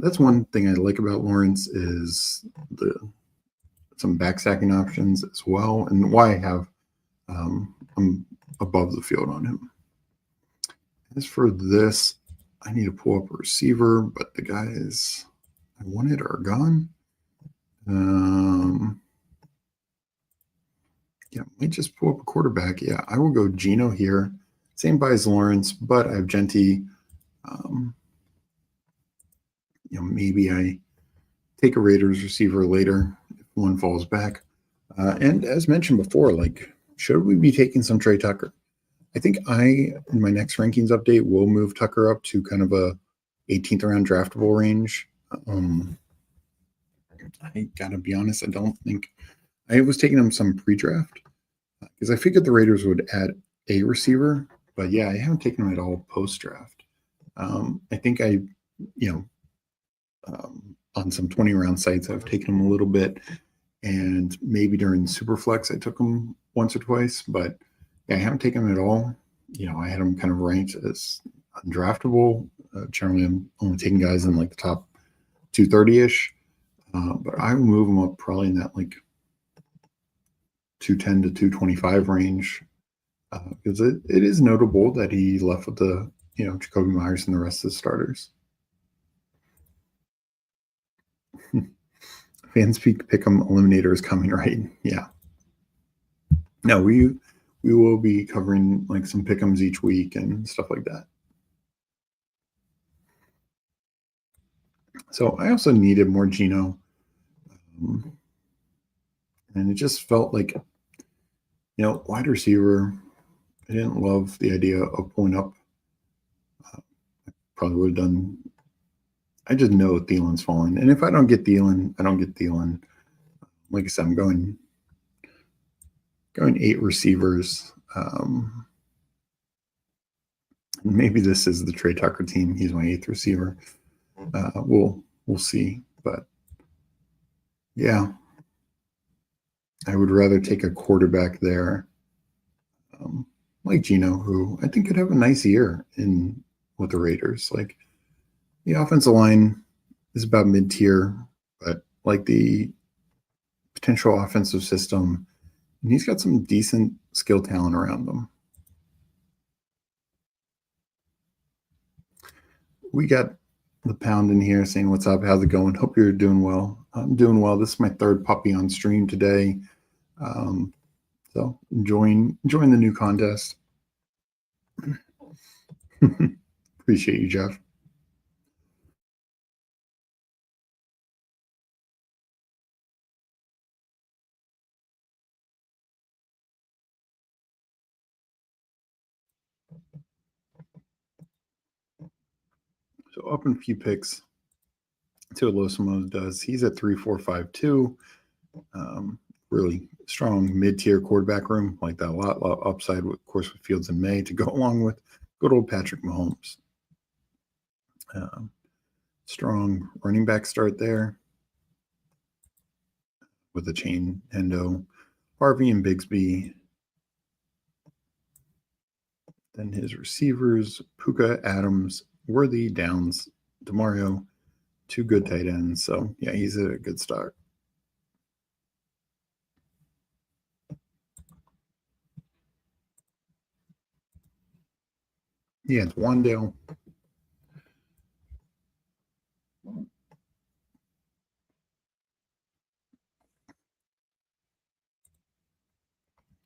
That's one thing I like about Lawrence is some backstacking options as well, and why I have I'm above the field on him. As for this, I need to pull up a receiver, but the guys I wanted are gone. Yeah, might just pull up a quarterback. Yeah, I will go Geno here. Same buys Lawrence, but I have Genty. Maybe I take a Raiders receiver later if one falls back. And as mentioned before, should we be taking some Trey Tucker? I think in my next rankings update, will move Tucker up to kind of a 18th round draftable range. I gotta be honest, I don't think I was taking him some pre-draft because I figured the Raiders would add a receiver, but yeah, I haven't taken him at all post-draft. I think on some 20-round sites, I've taken him a little bit, and maybe during Superflex, I took him once or twice, but yeah, I haven't taken him at all. I had him kind of ranked as undraftable. Generally, I'm only taking guys in the top 230-ish, but I will move him up probably in that 210 to 225 range because it is notable that he left with the Jacoby Myers and the rest of the starters. Fanspeak Pick'em Eliminator is coming, right? Yeah. No, we will be covering some pick'ems each week and stuff like that. So I also needed more Geno. And it just felt like, wide receiver. I didn't love the idea of pulling up. I probably would have done. I just know Thielen's falling. And if I don't get Thielen, I don't get Thielen. Like I said, I'm going 8 receivers. Maybe this is the Trey Tucker team. He's my 8th receiver. We'll see. But yeah, I would rather take a quarterback there, like Geno, who I think could have a nice year with the Raiders. The offensive line is about mid-tier, but the potential offensive system, and he's got some decent skill talent around him. We got the Pound in here saying, "What's up? How's it going? Hope you're doing well." I'm doing well. This is my 3rd puppy on stream today. So enjoying the new contest. Appreciate you, Jeff. So up in a few picks to Losimo does. He's at 3.452. Really strong mid-tier quarterback room, like that. A lot upside, of course, with Fields and May to go along with good old Patrick Mahomes. Strong running back start there with the chain Hendo, Harvey, and Bigsby. Then his receivers, Puka, Adams, Worthy, Downs, DeMario, 2 good tight ends. So yeah, he's a good start. Yeah, it's Wandale.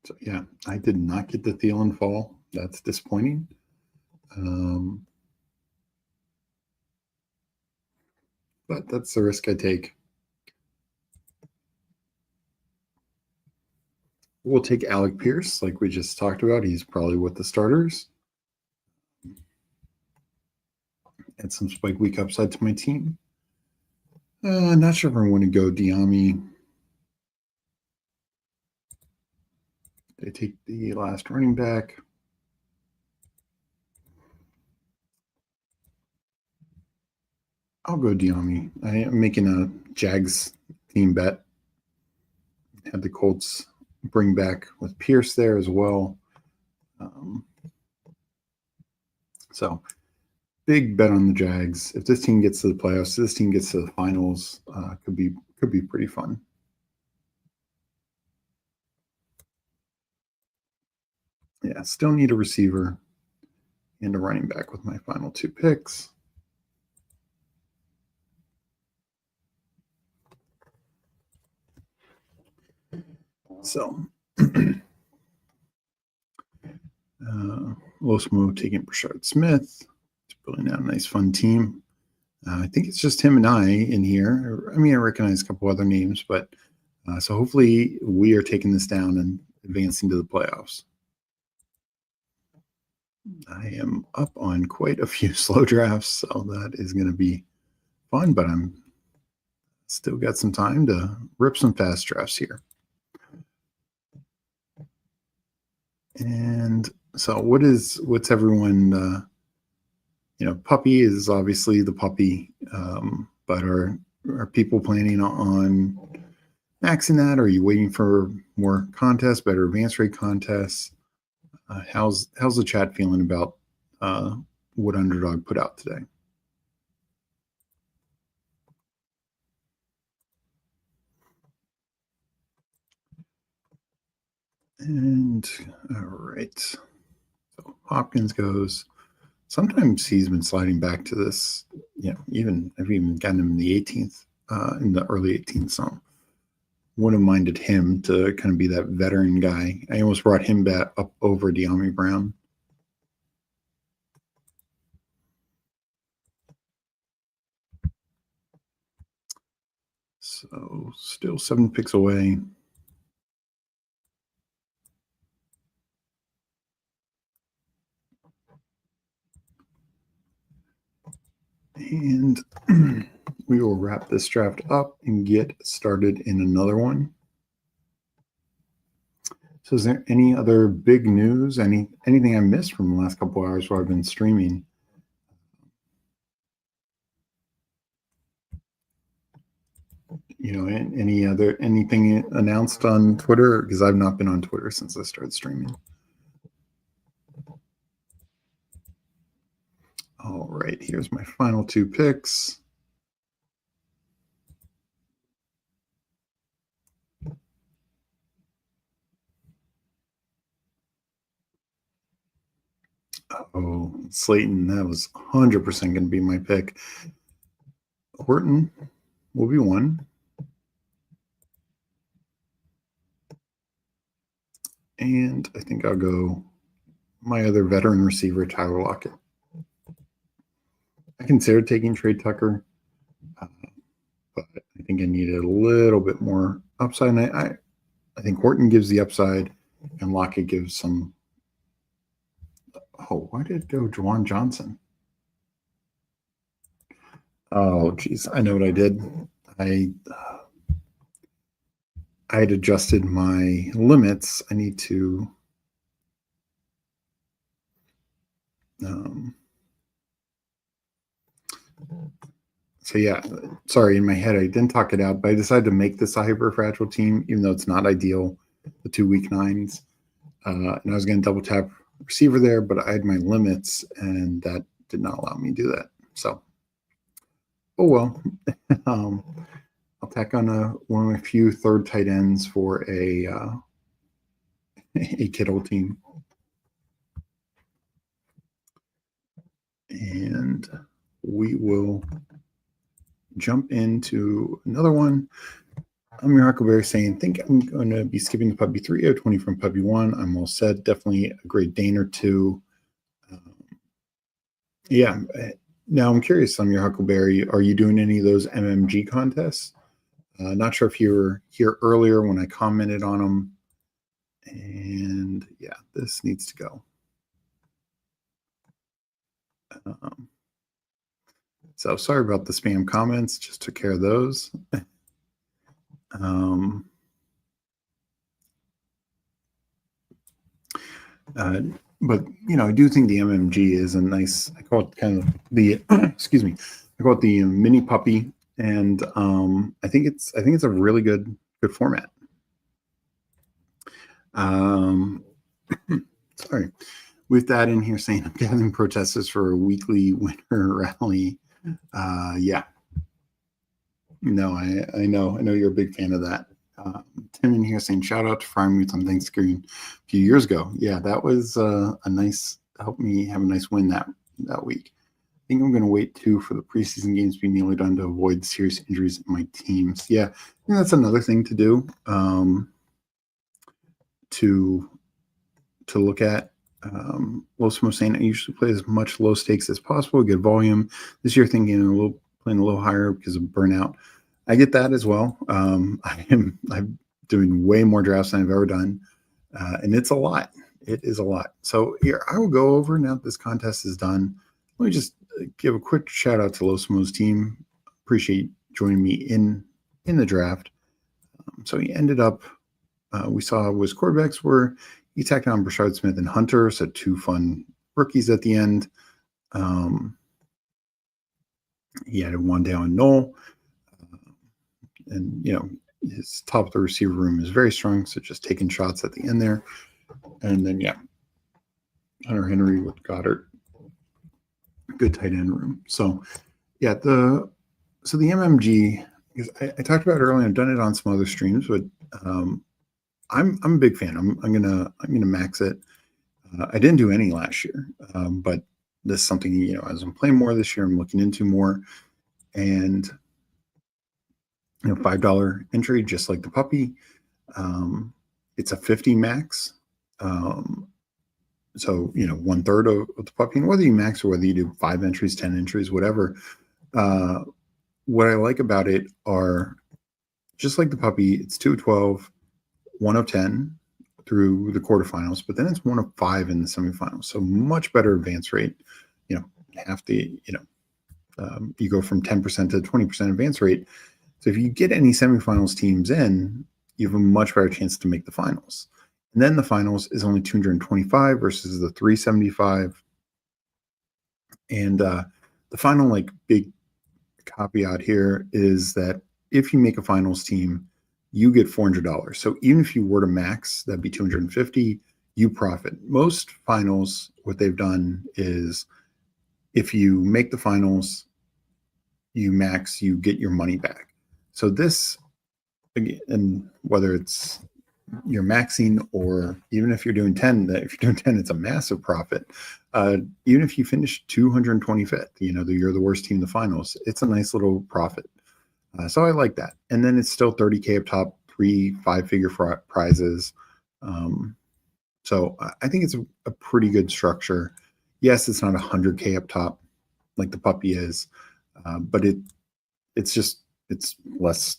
So yeah, I did not get the Thielen fall. That's disappointing. But that's the risk I take. We'll take Alec Pierce, like we just talked about. He's probably with the starters. Add some spike week upside to my team. Not sure if I want to go Diami. They take the last running back. I'll go Diami. I am making a Jags team bet. Had the Colts bring back with Pierce there as well. So big bet on the Jags. If this team gets to the playoffs, this team gets to the finals, could be pretty fun. Yeah, still need a receiver and a running back with my final 2 picks. So, Losmo taking Brashard Smith, building out a nice fun team. I think it's just him and I in here. I mean, I recognize a couple other names, but so hopefully we are taking this down and advancing to the playoffs. I am up on quite a few slow drafts, so that is going to be fun, but I'm still got some time to rip some fast drafts here. And so what's everyone, puppy is obviously the puppy, but are people planning on maxing that? Or are you waiting for more contests, better advance rate contests? How's the chat feeling about what Underdog put out today? And all right, so Hopkins goes. Sometimes he's been sliding back to this. I've even gotten him in the 18th, in the early 18th. So wouldn't have minded him to kind of be that veteran guy. I almost brought him back up over De'Ami Brown. So still 7 picks away. And we will wrap this draft up and get started in another one. So is there any other big news? Anything I missed from the last couple hours while I've been streaming? Anything announced on Twitter? Because I've not been on Twitter since I started streaming. All right, here's my final 2 picks. Oh, Slayton, that was 100% going to be my pick. Horton will be 1. And I think I'll go my other veteran receiver, Tyler Lockett. I considered taking Trey Tucker, but I think I needed a little bit more upside. And I think Horton gives the upside, and Lockett gives some. Oh, why did it go Juwan Johnson? Oh, geez, I know what I did. I had adjusted my limits. I need to. So yeah, sorry, in my head I didn't talk it out, but I decided to make this a hyper fragile team, even though it's not ideal, the 2 week 9s. And I was going to double tap receiver there, but I had my limits, and that did not allow me to do that. So, oh well. I'll tack on one of my few third tight ends for a Kittle team. And we will jump into another one. I'm your Huckleberry saying, think I'm going to be skipping the Puppy 3 20 from Puppy 1. I'm all set. Definitely a great Dane or 2. Yeah. Now I'm curious, I'm your Huckleberry. Are you doing any of those MMG contests? Not sure if you were here earlier when I commented on them. And yeah, this needs to go. So sorry about the spam comments. Just took care of those. But I do think the MMG is a nice. I call it kind of the excuse me. I call it the mini puppy, and I think it's a really good format. Sorry, with that in here saying I'm gathering protesters for a weekly winter rally. Yeah. No, I know you're a big fan of that. Tim in here saying shout out to Frying Roots on Thanksgiving a few years ago. Yeah, that was a nice, helped me have a nice win that week. I think I'm going to wait too for the preseason games to be nearly done to avoid serious injuries in my teams. Yeah, I think that's another thing to do. to look at. Losimo saying I usually play as much low stakes as possible, get volume. This year thinking playing a little higher because of burnout. I get that as well. I'm doing way more drafts than I've ever done, and it's a lot. It is a lot. So here I will go over now that this contest is done. Let me just give a quick shout out to Losimo's team. Appreciate joining me in the draft. So he ended up. We saw was quarterbacks were he tacked on Brashard Smith and Hunter, so 2 fun rookies at the end. He added one down Knoll, and his top of the receiver room is very strong, so just taking shots at the end there. And then Hunter Henry with Goddard, good tight end room. So the MMG, because I talked about it earlier, I've done it on some other streams, but I'm a big fan. I'm gonna max it. I didn't do any last year, but this is something as I'm playing more this year, I'm looking into more. And $5 entry, just like the puppy. It's a 50 max. So 1/3 of the puppy, and whether you max or whether you do 5 entries, 10 entries, whatever. What I like about it are just like the puppy. It's 2 of 12. 1 of 10 through the quarterfinals, but then it's 1 of 5 in the semifinals. So much better advance rate. Half the, you go from 10% to 20% advance rate. So if you get any semifinals teams in, you have a much better chance to make the finals. And then the finals is only 225 versus the 375. And the final big caveat here is that if you make a finals team, you get $400. So even if you were to max, that'd be $250. You profit. Most finals, what they've done is if you make the finals, you max, you get your money back. So this, again, and whether it's you're maxing or even if you're doing 10, it's a massive profit. Even if you finish 225th, you're the worst team in the finals, it's a nice little profit. So I like that. And then it's still 30K up top, 3 5-figure prizes. So I think it's a pretty good structure. Yes, it's not 100K up top like the puppy is, but it's less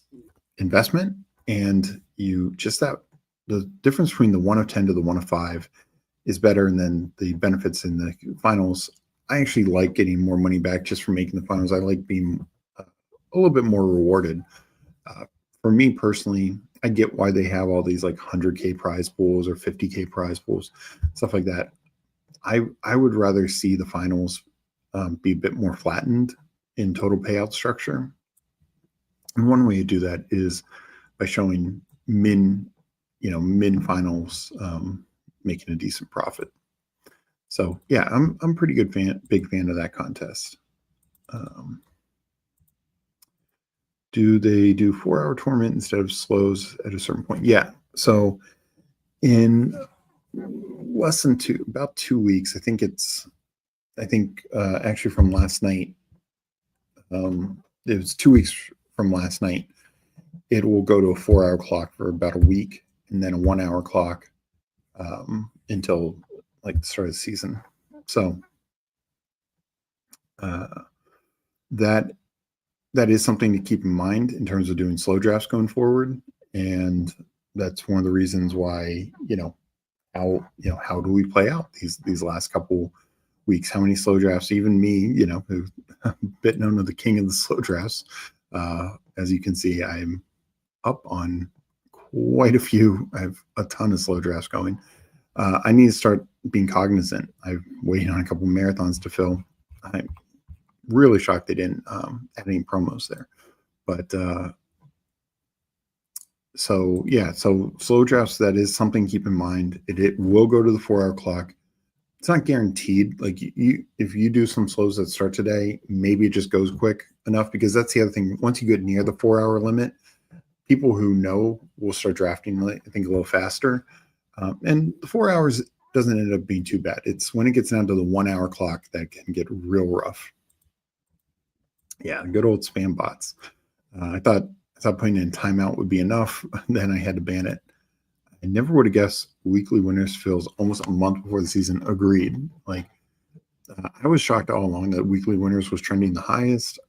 investment. And the difference between the 1 of 10 to the 1 of 5 is better. And then the benefits in the finals, I actually like getting more money back just for making the finals. I like being a little bit more rewarded. For me personally, I get why they have all these 100K prize pools or 50K prize pools, stuff like that. I would rather see the finals be a bit more flattened in total payout structure. And one way to do that is by showing min finals making a decent profit. So I'm pretty big fan of that contest. Do they do 4-hour tournament instead of slows at a certain point? Yeah. So in less than about 2 weeks, I think actually from last night, it was 2 weeks from last night, it will go to a 4-hour clock for about a week and then a 1-hour clock until the start of the season. So that is something to keep in mind in terms of doing slow drafts going forward. And that's one of the reasons why, how do we play out these last couple weeks? How many slow drafts? Even me, who a bit known as the king of the slow drafts. As you can see, I'm up on quite a few. I have a ton of slow drafts going. I need to start being cognizant. I'm waiting on a couple marathons to fill. I'm really shocked they didn't add any promos there. But so slow drafts, that is something to keep in mind. It will go to the 4-hour clock. It's not guaranteed. If you do some slows that start today, maybe it just goes quick enough, because that's the other thing. Once you get near the 4-hour limit, people who know will start drafting, I think, a little faster. And the 4 hours doesn't end up being too bad. It's when it gets down to the 1-hour clock that can get real rough. Yeah, good old spam bots. I thought putting in timeout would be enough. Then I had to ban it. I never would have guessed weekly winners fills almost a month before the season. Agreed. Like, I was shocked all along that weekly winners was trending the highest.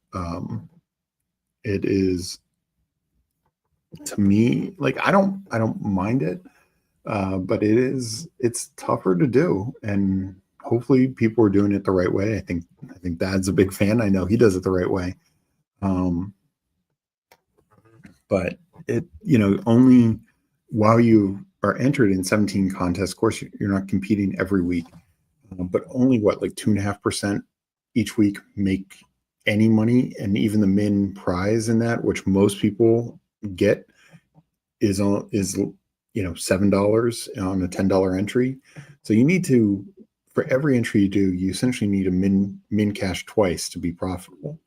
It is, to me, like, I don't mind it, but it's tougher to do, and hopefully people are doing it the right way. I think Dad's a big fan. I know he does it the right way. But it, only while you are entered in 17 contests, of course, you're not competing every week, but only like 2.5% each week make any money. And even the min prize in that, which most people get, is $7 on a $10 entry. So you need to, for every entry you do, you essentially need a min cash twice to be profitable.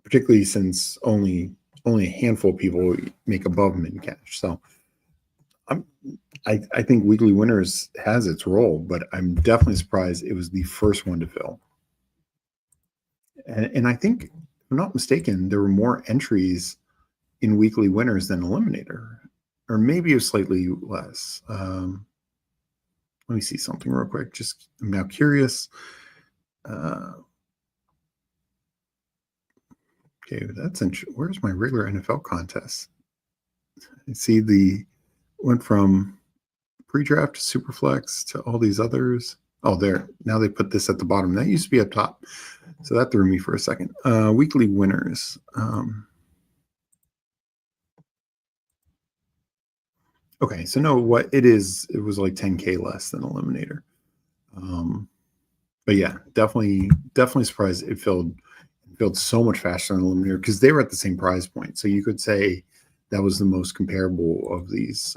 Particularly since only a handful of people make above min cash. So I think weekly winners has its role, but I'm definitely surprised it was the first one to fill. And I think, if I'm not mistaken, there were more entries in weekly winners than Eliminator, or maybe it was slightly less. Let me see something real quick. Just, I'm now curious. Okay, that's interesting. Where's my regular NFL contest? I see went from pre-draft to Superflex to all these others. Oh, there. Now they put this at the bottom. That used to be up top. So that threw me for a second. Weekly winners. Okay, so no, what it is, it was like 10K less than Eliminator. But yeah, definitely surprised it filled so much faster than Eliminator, because they were at the same prize point. So you could say that was the most comparable of these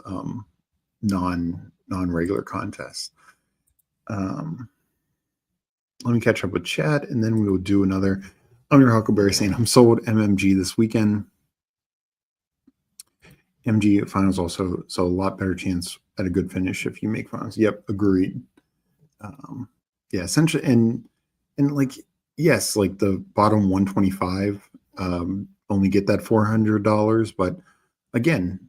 non-regular contests. Let me catch up with chat, and then we will do another. Under Huckleberry saying, I'm sold MMG this weekend. MG finals also, so a lot better chance at a good finish if you make finals. Yep, agreed. Yeah, essentially, and like, yes, like the bottom 125 only get that $400, but again,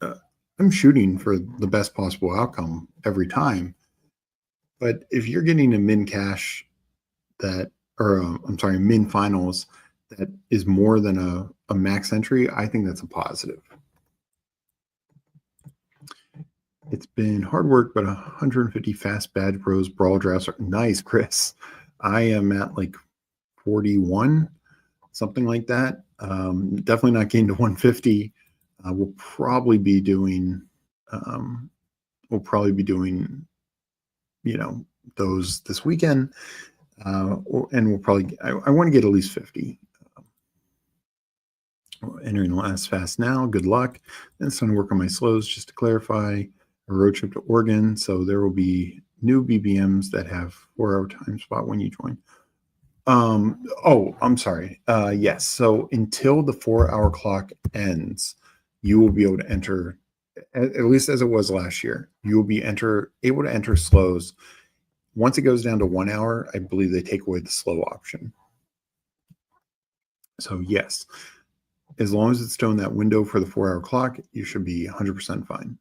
I'm shooting for the best possible outcome every time. But if you're getting a min cash min finals that is more than a max entry, I think that's a positive. It's been hard work, but 150 fast badge pros brawl drafts are nice, Chris. I am at like 41, something like that. Definitely not getting to 150. We'll probably be doing those this weekend, and we'll probably, I want to get at least 50. Entering the last fast now. Good luck. Then it's time to work on my slows. Just to clarify, a road trip to Oregon, so there will be new BBMs that have 4-hour time spot when you join. Oh, I'm sorry. Yes. So until the 4-hour clock ends, you will be able to enter, at least as it was last year, you will be able to enter slows. Once it goes down to 1 hour, I believe they take away the slow option. So yes, as long as it's still in that window for the 4-hour clock, you should be 100% fine.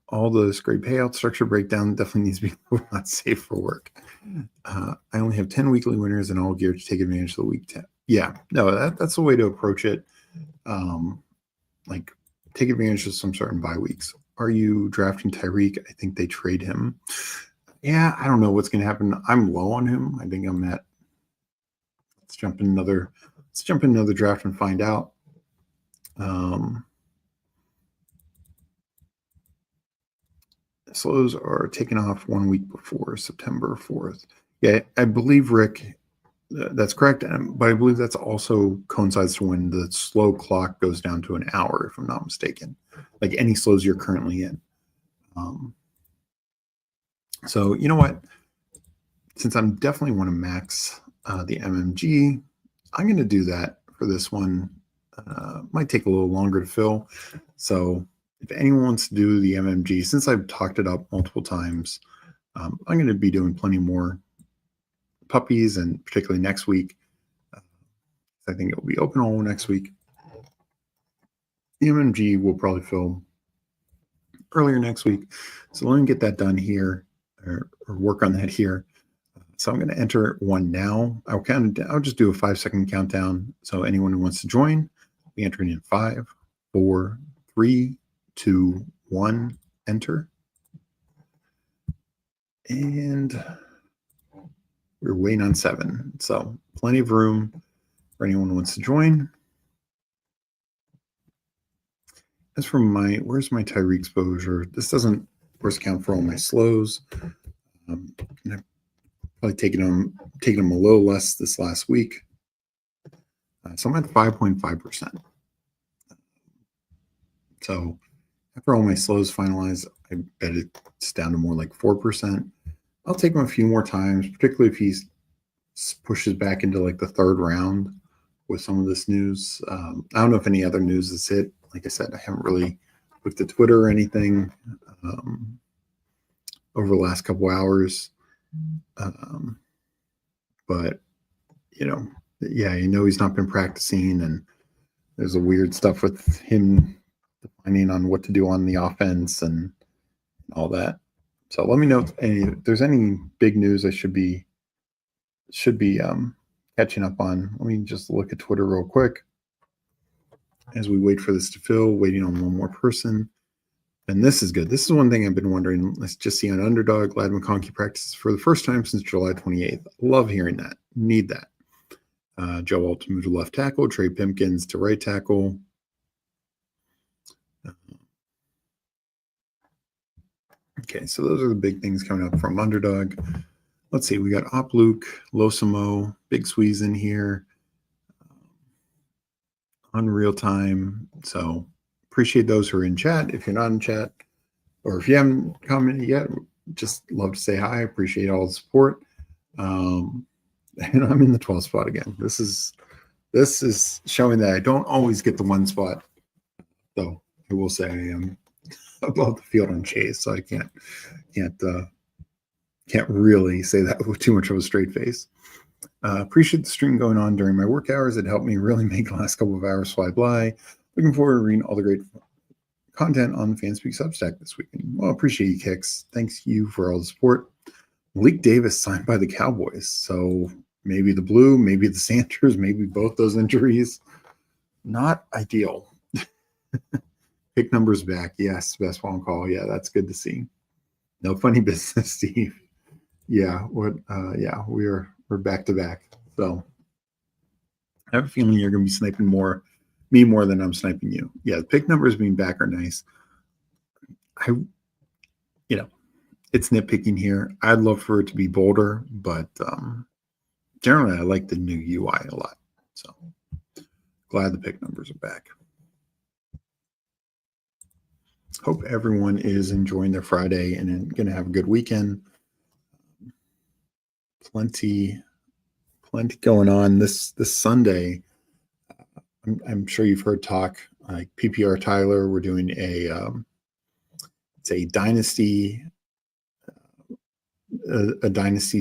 All this great payout structure breakdown definitely needs to be not safe for work. I only have 10 weekly winners and all geared to take advantage of the week 10. Yeah, no, that's the way to approach it. Like, take advantage of some certain bye weeks. Are you drafting Tyreek? I think they trade him. Yeah, I don't know what's going to happen. I'm low on him. I think I'm at. Let's jump in another draft and find out. Slows are taken off 1 week before September 4th. Yeah, I believe, Rick, that's correct. But I believe that's also coincides to when the slow clock goes down to an hour, if I'm not mistaken. Like any slows you're currently in. So you know what? Since I'm definitely want to max the MMG, I'm going to do that for this one. Might take a little longer to fill. So if anyone wants to do the MMG, since I've talked it up multiple times, I'm going to be doing plenty more puppies, and particularly next week. I think it will be open all next week. The MMG will probably fill earlier next week. So let me get that done here or work on that here. So I'm going to enter one now. I'll just do a 5-second countdown. So anyone who wants to join, be entering in 5, 4, 3, 2, 1, enter. And we're waiting on 7. So plenty of room for anyone who wants to join. As for where's my Tyree exposure? This doesn't, of course, count for all my slows. I've probably taken them a little less this last week. So I'm at 5.5%. So after all my slows finalized, I bet it's down to more like 4%. I'll take him a few more times, particularly if he pushes back into like the 3rd round with some of this news. I don't know if any other news has hit. Like I said, I haven't really looked at Twitter or anything over the last couple hours. But, yeah, he's not been practicing, and there's a weird stuff with him defining on what to do on the offense and all that. So let me know if there's any big news I should be catching up on. Let me just look at Twitter real quick as we wait for this to fill, waiting on one more person. And this is good. This is one thing I've been wondering. Let's just see on Underdog. Glad McConkey practices for the first time since July 28th. Love hearing that. Need that. Joe Alt moved to left tackle. Trey Pimpkins to right tackle. Okay, so those are the big things coming up from Underdog. Let's see. We got Op Luke, Losamo, Big Squeeze in here on real time. So appreciate those who are in chat. If you're not in chat, or if you haven't commented yet, just love to say hi. Appreciate all the support. And I'm in the 12th spot again. This is showing that I don't always get the 1 spot, though. I will say I am above the field on Chase, so I can't really say that with too much of a straight face. Appreciate the stream going on during my work hours. It helped me really make the last couple of hours fly by. Looking forward to reading all the great content on the Fanspeak Substack this weekend. Well, appreciate you, Kicks. Thanks you for all the support. Malik Davis signed by the Cowboys. So maybe the Blue, maybe the Sanders, maybe both those injuries. Not ideal. Pick numbers back. Yes, best phone call. Yeah, that's good to see. No funny business, Steve. Yeah, we're back to back. So I have a feeling you're going to be sniping me more than I'm sniping you. Yeah, the pick numbers being back are nice. It's nitpicking here. I'd love for it to be bolder, but generally I like the new UI a lot. So glad the pick numbers are back. Hope everyone is enjoying their Friday and going to have a good weekend. Plenty going on this Sunday. I'm sure you've heard talk like PPR Tyler. We're doing it's a dynasty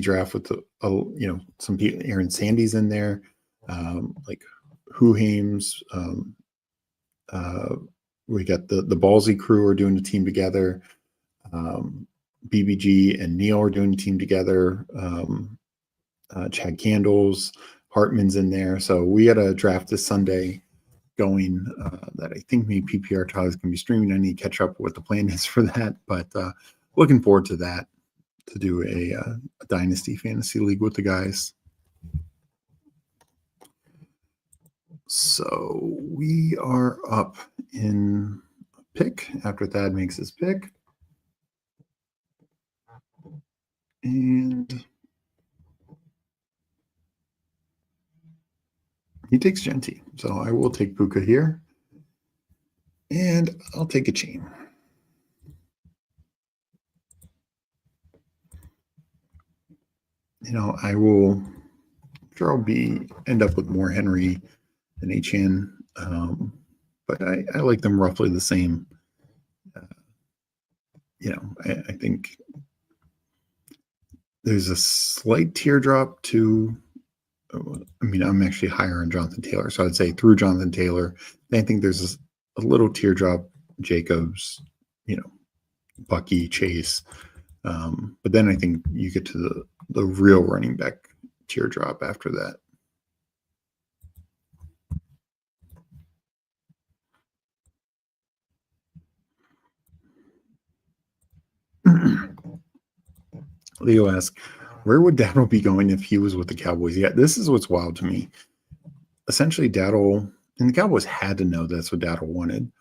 draft with some people. Aaron Sandy's in there, like Who Hames. We got the Ballsy crew are doing a team together. BBG and Neil are doing a team together. Chad Candles, Hartman's in there. So we had a draft this Sunday going that I think maybe PPR Tyler's going to be streaming. I need to catch up with what the plan is for that, but looking forward to that, to do a dynasty fantasy league with the guys. So we are up in pick after Thad makes his pick. And he takes Genty. So I will take Puka here. And I'll take a chain. I will I'll end up with more Henry than Achan. But I like them roughly the same. I think there's a slight teardrop to, I'm actually higher on Jonathan Taylor. So I'd say through Jonathan Taylor, I think there's a little teardrop, Jacobs, Bucky, Chase. But then I think you get to the real running back teardrop after that. Leo asks, where would Dowdle be going if he was with the Cowboys? Yeah, this is what's wild to me. Essentially, Dowdle, and the Cowboys had to know that's what Dowdle wanted.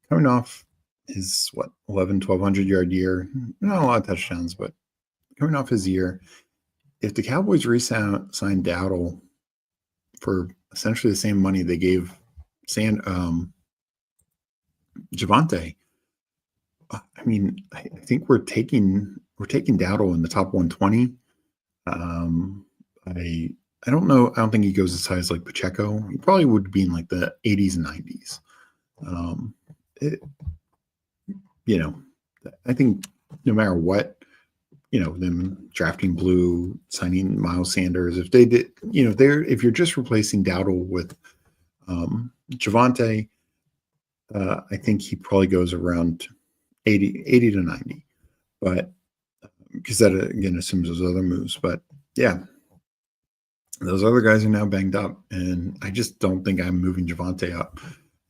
Coming off his, 1,100 yard year, not a lot of touchdowns, but coming off his year, if the Cowboys re-signed Dowdle for essentially the same money they gave Javonte, I mean, I think we're taking Dowdle in the top 120. I don't know. I don't think he goes as high as like Pacheco. He probably would be in like the 80s and 90s. I think no matter what, them drafting Blue, signing Miles Sanders, if they did, if you're just replacing Dowdle with Javonte, I think he probably goes around 80 to 90. But because that, again, assumes those other moves. But yeah, those other guys are now banged up, and I just don't think I'm moving Javonte up.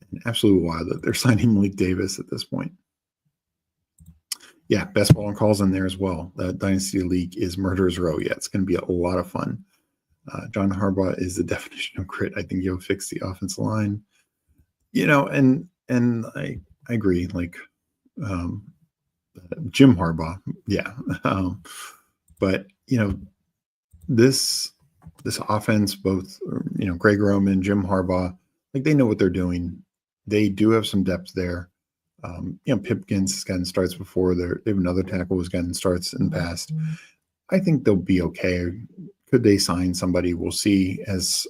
And absolutely wild that they're signing Malik Davis at this point. Yeah, best ball and calls in there as well. The Dynasty League is Murderer's Row. Yeah, it's going to be a lot of fun. John Harbaugh is the definition of grit. I think he'll fix the offensive line. And I agree. Like Jim Harbaugh, yeah. But this offense, both Greg Roman, Jim Harbaugh, like they know what they're doing. They do have some depth there. Pipkins has gotten starts before. They have another tackle who's gotten starts in the past. I think they'll be okay. Could they sign somebody? We'll see. As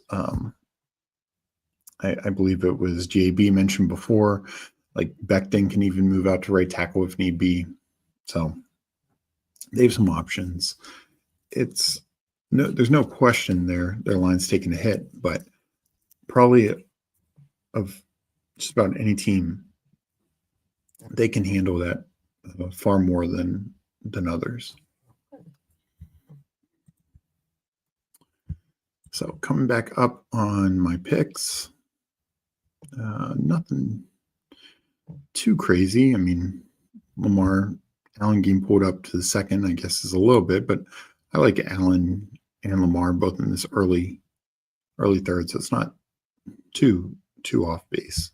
I believe it was JB mentioned before, like Becton can even move out to right tackle if need be. So they have some options. There's no question their line's taking a hit, but probably of just about any team, they can handle that far more than others. So coming back up on my picks, nothing too crazy. I mean, Allen game pulled up to the second, I guess, is a little bit, but I like Allen and Lamar both in this early third, so it's not too off base.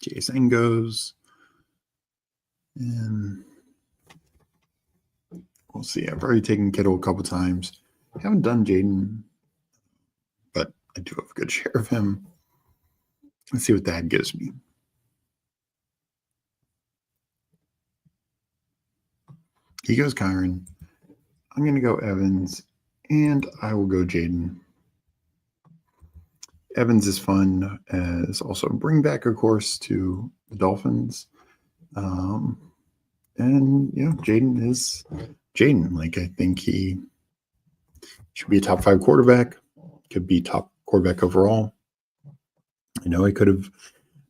Jason goes, and we'll see. I've already taken Kittle a couple times. I haven't done Jaden, but I do have a good share of him. Let's see what that gives me. He goes Kyron. I'm going to go Evans, and I will go Jaden. Evans is fun as also a bring back, of course, to the Dolphins. And, Jaden is Jaden. Like, I think he should be a top 5 quarterback, could be top quarterback overall. I know he could have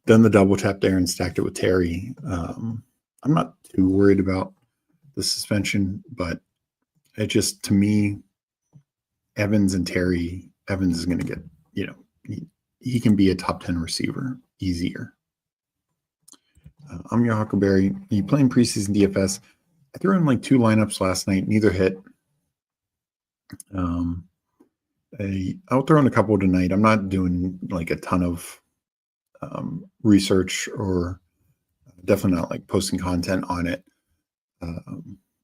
done the double tap there and stacked it with Terry. I'm not too worried about the suspension, but it just, to me, Evans and Terry, Evans is going to get, he can be a top 10 receiver easier. I'm your Huckleberry. You playing preseason DFS? I threw in like 2 lineups last night. Neither hit. I'll throw in a couple tonight. I'm not doing like a ton of research, or definitely not like posting content on it.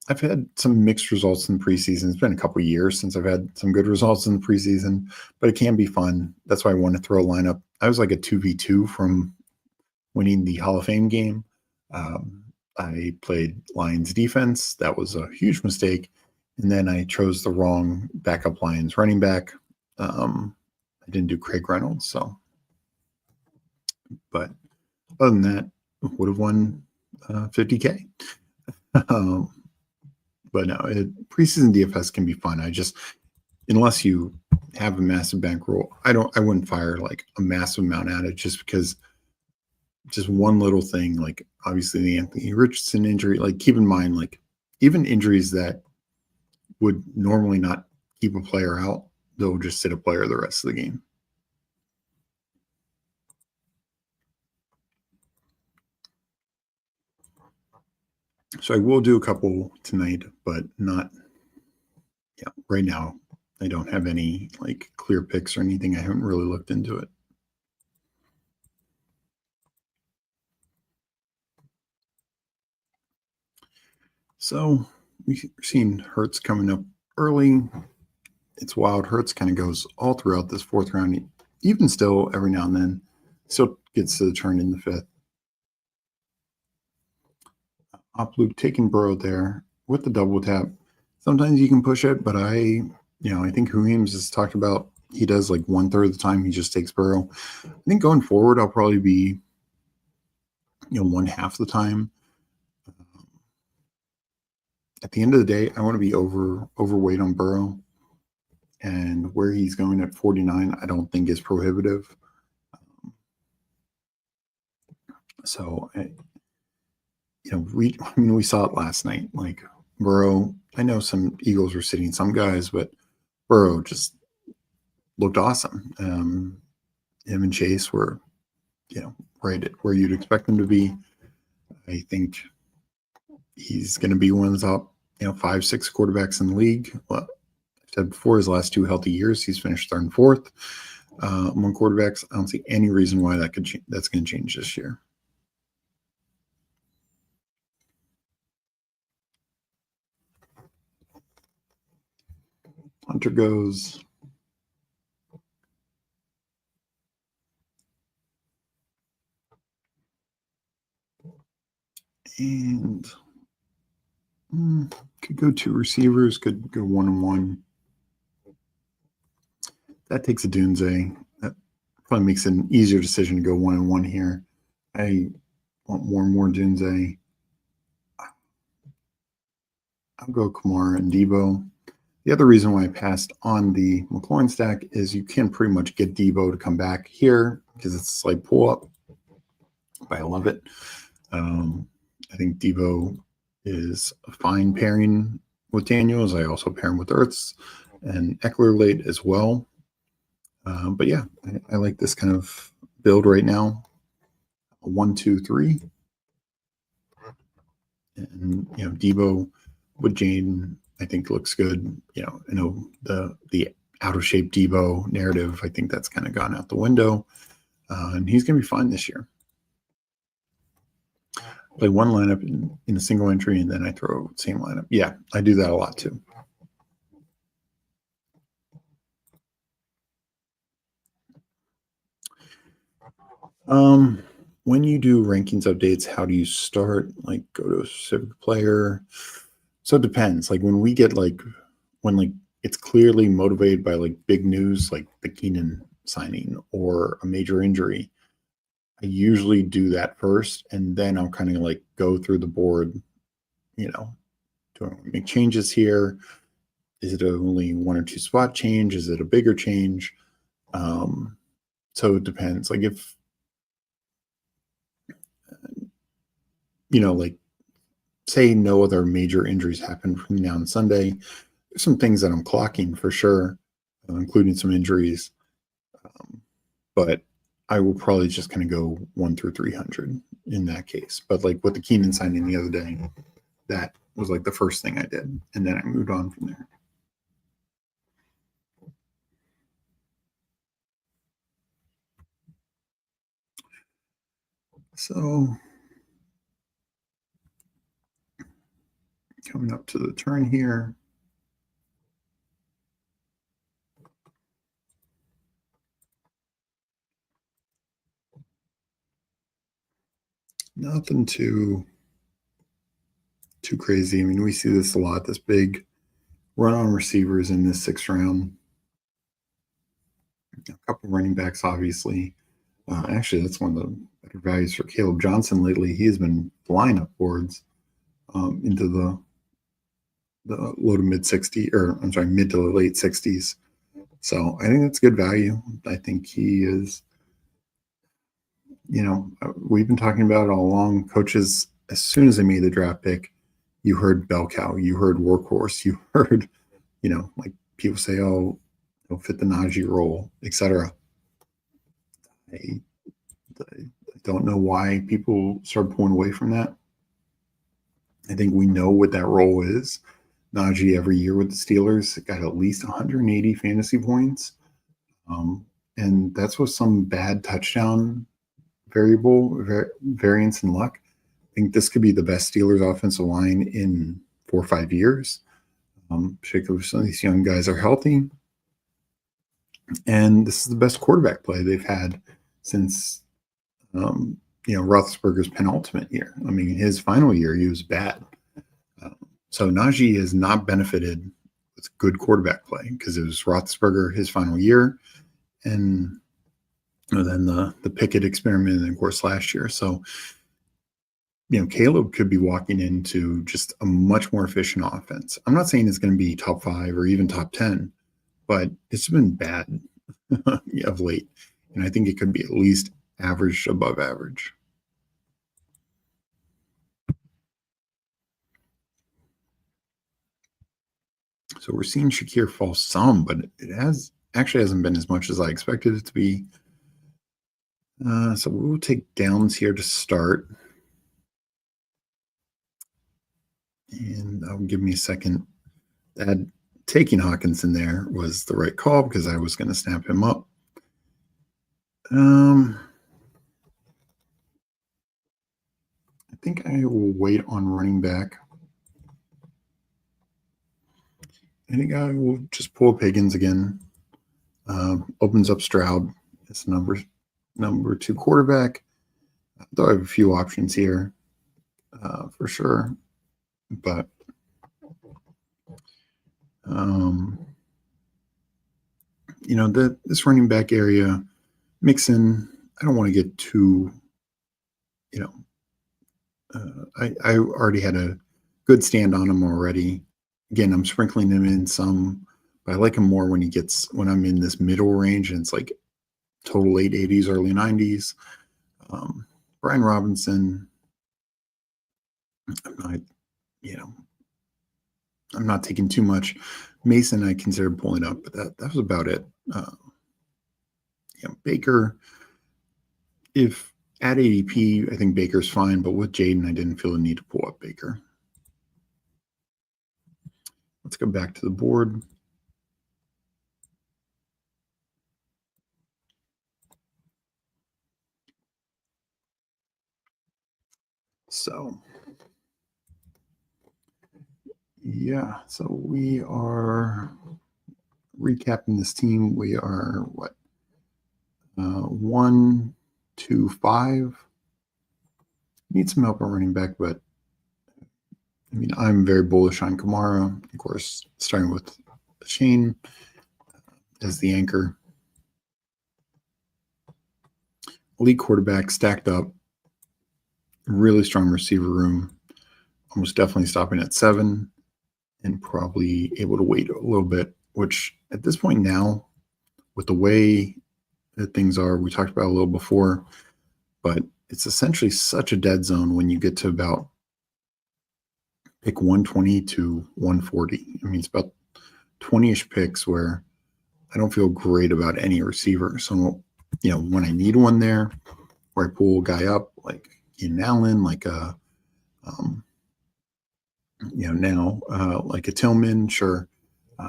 I've had some mixed results in preseason. It's been a couple years since I've had some good results in the preseason, but it can be fun. That's why I want to throw a lineup. I was like a 2v2 from winning the Hall of Fame game. I played Lions defense. That was a huge mistake. And then I chose the wrong backup Lions running back. I didn't do Craig Reynolds. But other than that, would have won $50K. But no, preseason DFS can be fun. Unless you have a massive bankroll, I wouldn't fire like a massive amount at it just because just one little thing, like obviously the Anthony Richardson injury, like keep in mind, like even injuries that would normally not keep a player out, they'll just sit a player the rest of the game. So I will do a couple tonight, but not, right now I don't have any like clear picks or anything. I haven't really looked into it. So we've seen Hurts coming up early. It's wild. Hurts kind of goes all throughout this fourth round. Even still, every now and then, still gets to the turn in the fifth. Loop taking Burrow there with the double tap. Sometimes you can push it, but I think Williams has talked about he does like 1/3 of the time he just takes Burrow. I think going forward, I'll probably be 1/2 the time. At the end of the day, I want to be overweight on Burrow, and where he's going at 49, I don't think is prohibitive. So, we saw it last night. Like Burrow, I know some Eagles were sitting some guys, but Burrow just looked awesome. Him and Chase were, right at where you'd expect them to be. I think he's going to be one of the top, 5-6 quarterbacks in the league. Well, I said before, his last 2 healthy years, he's finished 3rd and 4th among quarterbacks. I don't see any reason why that's going to change this year. Hunter goes. And could go 2 receivers, could go 1-1. That takes a Dunze. That probably makes it an easier decision to go 1-1 here. I want more Dunze. I'll go Kamara and Debo. The other reason why I passed on the McLaurin stack is you can pretty much get Debo to come back here because it's a slight pull up. But I love it. I think Debo is a fine pairing with Daniels. I also pair him with Ertz and Eckler late as well. But yeah, I like this kind of build right now. 1, 2, 3. And Debo with Jane, I think looks good. I know the out of shape Debo narrative, I think that's kind of gone out the window. And he's going to be fine this year. Play one lineup in a single entry, and then I throw the same lineup. Yeah, I do that a lot too. When you do rankings updates, how do you start? Like, go to a specific player. So it depends. Like when we get when it's clearly motivated by like big news, like the Keenan signing or a major injury, I usually do that first, and then I'll kind of like go through the board. Do I make changes here? Is it only 1 or 2 spot change? Is it a bigger change? So it depends. Like if like say no other major injuries happen from now on Sunday, there's some things that I'm clocking for sure, including some injuries. But I will probably just kind of go 1 through 300 in that case. But like with the Keenan signing the other day, that was like the first thing I did, and then I moved on from there. So coming up to the turn here. Nothing too crazy. I mean, we see this a lot, this big run on receivers in this 6th round. A couple running backs, obviously. Actually, that's one of the better values for Caleb Johnson lately. He has been flying up boards into the the low to mid 60s, or I'm sorry, mid to late 60s. So I think that's good value. I think he is, we've been talking about it all along. Coaches, as soon as they made the draft pick, you heard bell cow, you heard workhorse, you heard, like people say, oh, he'll fit the Najee role, etc. I don't know why people start pulling away from that. I think we know what that role is. Najee every year with the Steelers got at least 180 fantasy points. And that's with some bad touchdown variance and luck. I think this could be the best Steelers offensive line in 4 or 5 years. Particularly some of these young guys are healthy. And this is the best quarterback play they've had since, Roethlisberger's penultimate year. I mean, his final year, he was bad. So Najee has not benefited with good quarterback play because it was Roethlisberger his final year, and then the Pickett experiment, and of course last year. So, Caleb could be walking into just a much more efficient offense. I'm not saying it's going to be top 5 or even top 10, but it's been bad of late, and I think it could be at least average, above average. So we're seeing Shakir fall some, but it hasn't been as much as I expected it to be. So we'll take downs here to start. And give me a second. That taking Hawkinson there was the right call because I was going to snap him up. I think I will wait on running back. I think I will just pull up Higgins again. Opens up Stroud as number 2 quarterback. Though I have a few options here for sure. But this running back area, Mixon, I don't want to get too, I already had a good stand on him already. Again, I'm sprinkling him in some, but I like him more when I'm in this middle range and it's like total late 80s, early 90s. Brian Robinson, I'm not taking too much. Mason, I considered pulling up, but that was about it. Baker, if at ADP, I think Baker's fine, but with Jaden, I didn't feel the need to pull up Baker. Let's go back to the board. So, so we are recapping this team. We are 1, 2, 5. Need some help at running back, but I'm very bullish on Kamara. Of course, starting with Shane as the anchor. Elite quarterback stacked up. Really strong receiver room. Almost definitely stopping at 7 and probably able to wait a little bit, which at this point now, with the way that things are, we talked about a little before, but it's essentially such a dead zone when you get to about pick 120 to 140. It's about 20-ish picks where I don't feel great about any receiver. So, when I need one there, where I pull a guy up like Keenan Allen, like now like a Tillman, sure.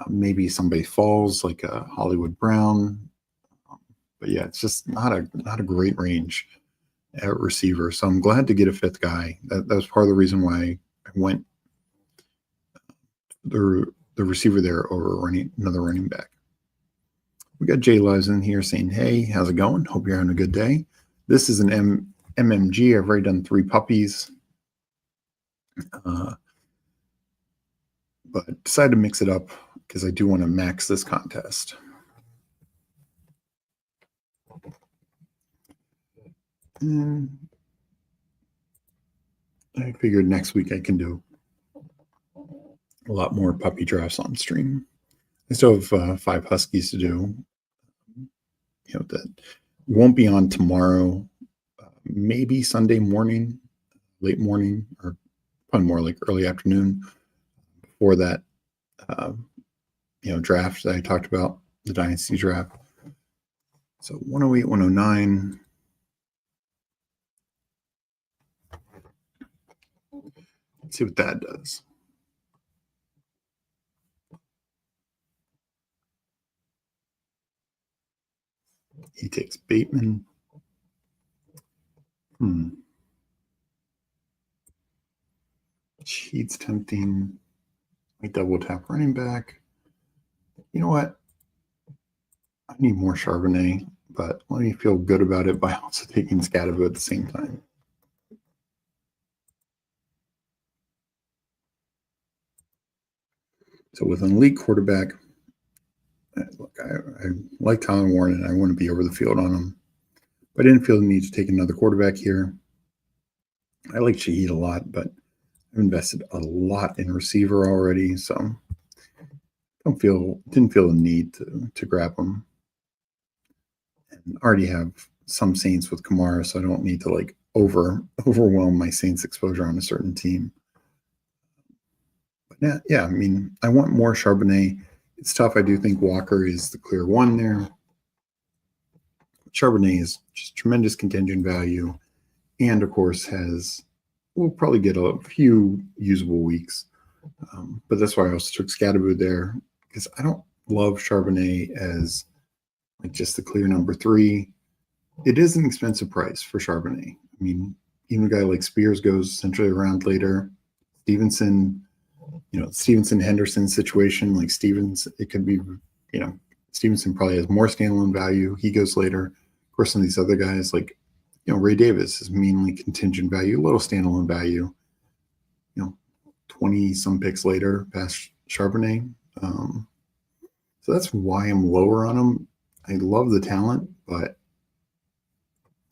Maybe somebody falls like a Hollywood Brown. But it's just not a great range at receiver. So I'm glad to get a 5th guy. That was part of the reason why I went the receiver there over another running back. We got Jay Lives in here saying, hey, how's it going? Hope you're having a good day. This is an MMG. I've already done 3 puppies. But decided to mix it up because I do want to max this contest. And I figured next week I can do a lot more puppy drafts on stream. I still have 5 Huskies to do. That won't be on tomorrow. Maybe Sunday morning, late morning, or probably more like early afternoon before that, draft that I talked about, the Dynasty draft. So 108, 109. Let's see what that does. He takes Bateman. Sheets tempting. I double tap running back. You know what? I need more Charbonnet, but let me feel good about it by also taking Scatterbo at the same time. So with an elite quarterback, look, I like Tyler Warren and I want to be over the field on him. But I didn't feel the need to take another quarterback here. I like Shaheed a lot, but I've invested a lot in receiver already, so didn't feel the need to grab him. And already have some Saints with Kamara, so I don't need to like overwhelm my Saints exposure on a certain team. But yeah, I mean, I want more Charbonnet. It's tough. I do think Walker is the clear one there. Charbonnet is just tremendous contingent value, and of course we'll probably get a few usable weeks. But that's why I also took Scatterbo there, because I don't love Charbonnet as like just the clear number 3. It is an expensive price for Charbonnet. I mean, even a guy like Spears goes essentially around later. Stevenson Henderson situation, like it could be, Stevenson probably has more standalone value. He goes later. Of course, some of these other guys, like, Ray Davis is mainly contingent value, a little standalone value, 20 some picks later past Charbonnet. So that's why I'm lower on him. I love the talent, but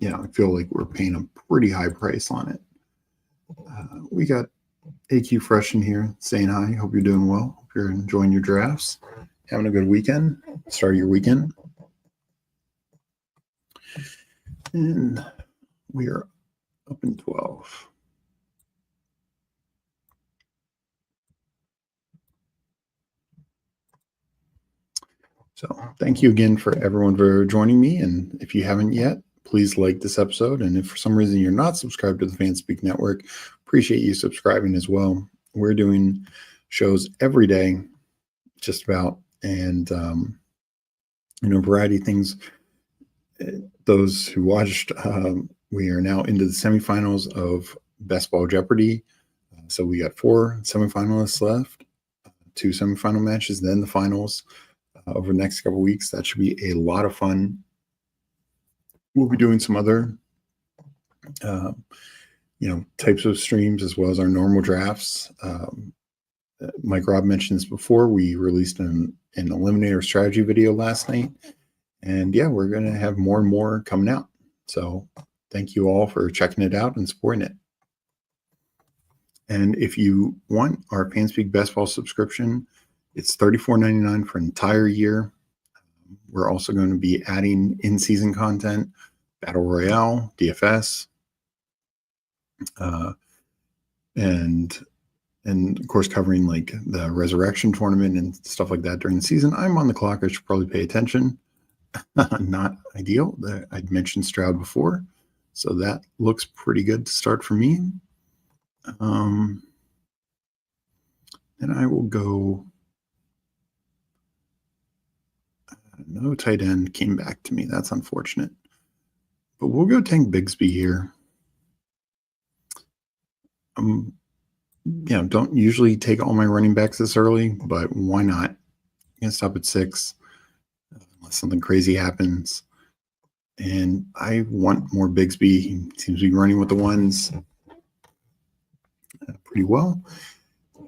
I feel like we're paying a pretty high price on it. We got AQ Fresh in here saying hi. Hope you're doing well. Hope you're enjoying your drafts. Having a good weekend. Start your weekend. And we are up in 12. So thank you again for everyone for joining me. And if you haven't yet, please like this episode. And if for some reason you're not subscribed to the Fanspeak Network, appreciate you subscribing as well. We're doing shows every day, just about, and a variety of things. Those who watched, we are now into the semifinals of Best Ball Jeopardy. So we got 4 semifinalists left, 2 semifinal matches, then the finals over the next couple of weeks. That should be a lot of fun. We'll be doing some other, types of streams as well as our normal drafts. Mike Robb mentioned this before. We released an Eliminator strategy video last night. And yeah, we're going to have more and more coming out. So thank you all for checking it out and supporting it. And if you want our Fanspeak Best Ball subscription, it's $34.99 for an entire year. We're also going to be adding in-season content, Battle Royale, DFS, and of course covering like the Resurrection Tournament and stuff like that during the season. I'm on the clock. I should probably pay attention. Not ideal. I'd mentioned Stroud before, so that looks pretty good to start for me. And I will go. No tight end came back to me. That's unfortunate. But we'll go Tank Bigsby here. Don't usually take all my running backs this early, but why not? I'm gonna stop at 6 unless something crazy happens. And I want more Bigsby. He seems to be running with the ones pretty well.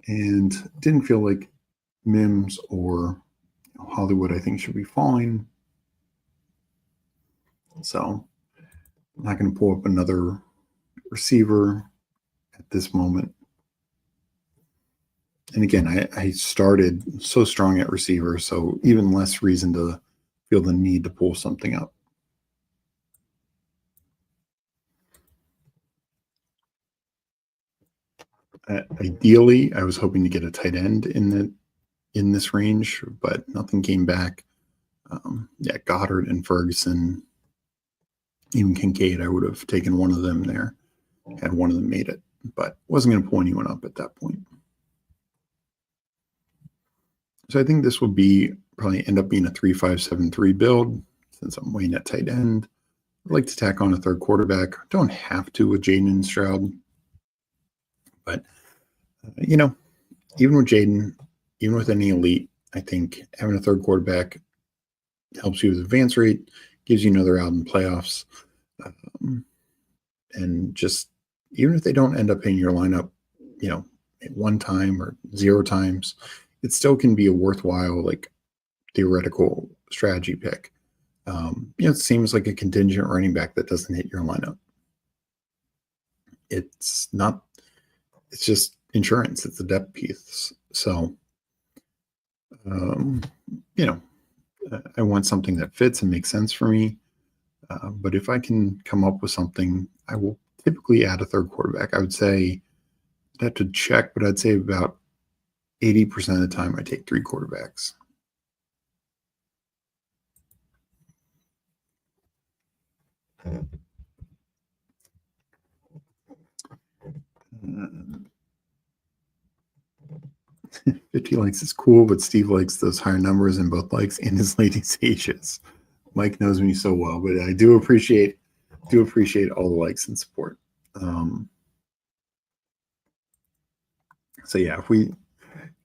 And didn't feel like Mims or Hollywood, I think, should be falling. So I'm not going to pull up another receiver at this moment. And again, I started so strong at receiver, so even less reason to feel the need to pull something up. Ideally, I was hoping to get a tight end in this range, but nothing came back. Yeah, Goddard and Ferguson, even Kincaid, I would have taken one of them there had one of them made it, but wasn't going to pull anyone up at that point. So I think this will probably end up being a 3-5-7-3 build since I'm waiting at tight end. I'd like to tack on a third quarterback. Don't have to with Jaden and Stroud, but even with Jaden, even with any elite, I think having a third quarterback helps you with advance rate, gives you another out in playoffs, and just even if they don't end up in your lineup, at one time or 0 times, it still can be a worthwhile theoretical strategy pick. It seems like a contingent running back that doesn't hit your lineup. It's just insurance. It's a depth piece. So, I want something that fits and makes sense for me. But if I can come up with something, I will typically add a third quarterback. I would say I'd have to check, but I'd say about 80% of the time I take 3 quarterbacks. Uh, 50 likes is cool, but Steve likes those higher numbers in both likes and his ladies' ages. Mike knows me so well, but I do appreciate all the likes and support. So yeah,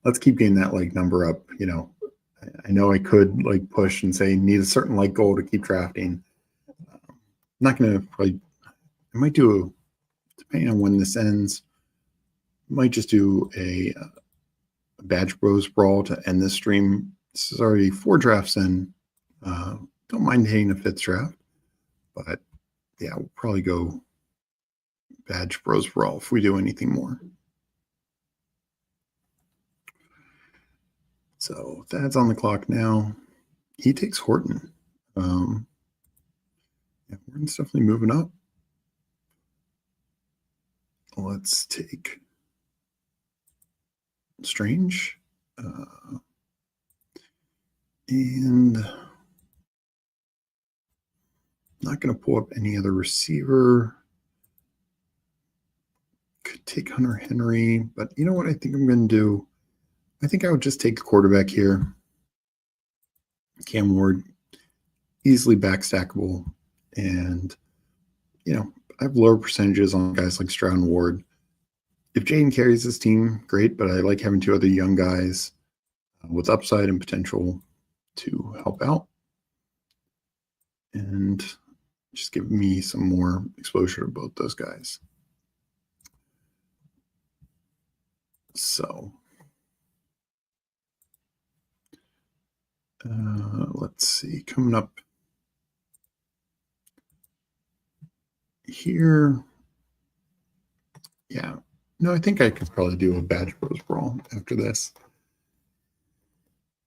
let's keep getting that number up. I know I could push and say need a certain goal to keep drafting. I'm not going to I might do depending on when this ends, might just do a Badge Bros Brawl to end this stream. This is already 4 drafts in. Don't mind hitting a 5th draft, but yeah, we'll probably go Badge Bros Brawl if we do anything more. So that's on the clock now. He takes Horton. Horton's definitely moving up. Let's take Strange. And not going to pull up any other receiver. Could take Hunter Henry, but you know what I think I'm going to do? I think I would just take a quarterback here. Cam Ward, easily backstackable. And, I have lower percentages on guys like Stroud and Ward. If Jaden carries this team, great, but I like having 2 other young guys with upside and potential to help out. And just give me some more exposure to both those guys. So let's see, coming up here. Yeah, no, I think I could probably do a Badge Bros Brawl after this.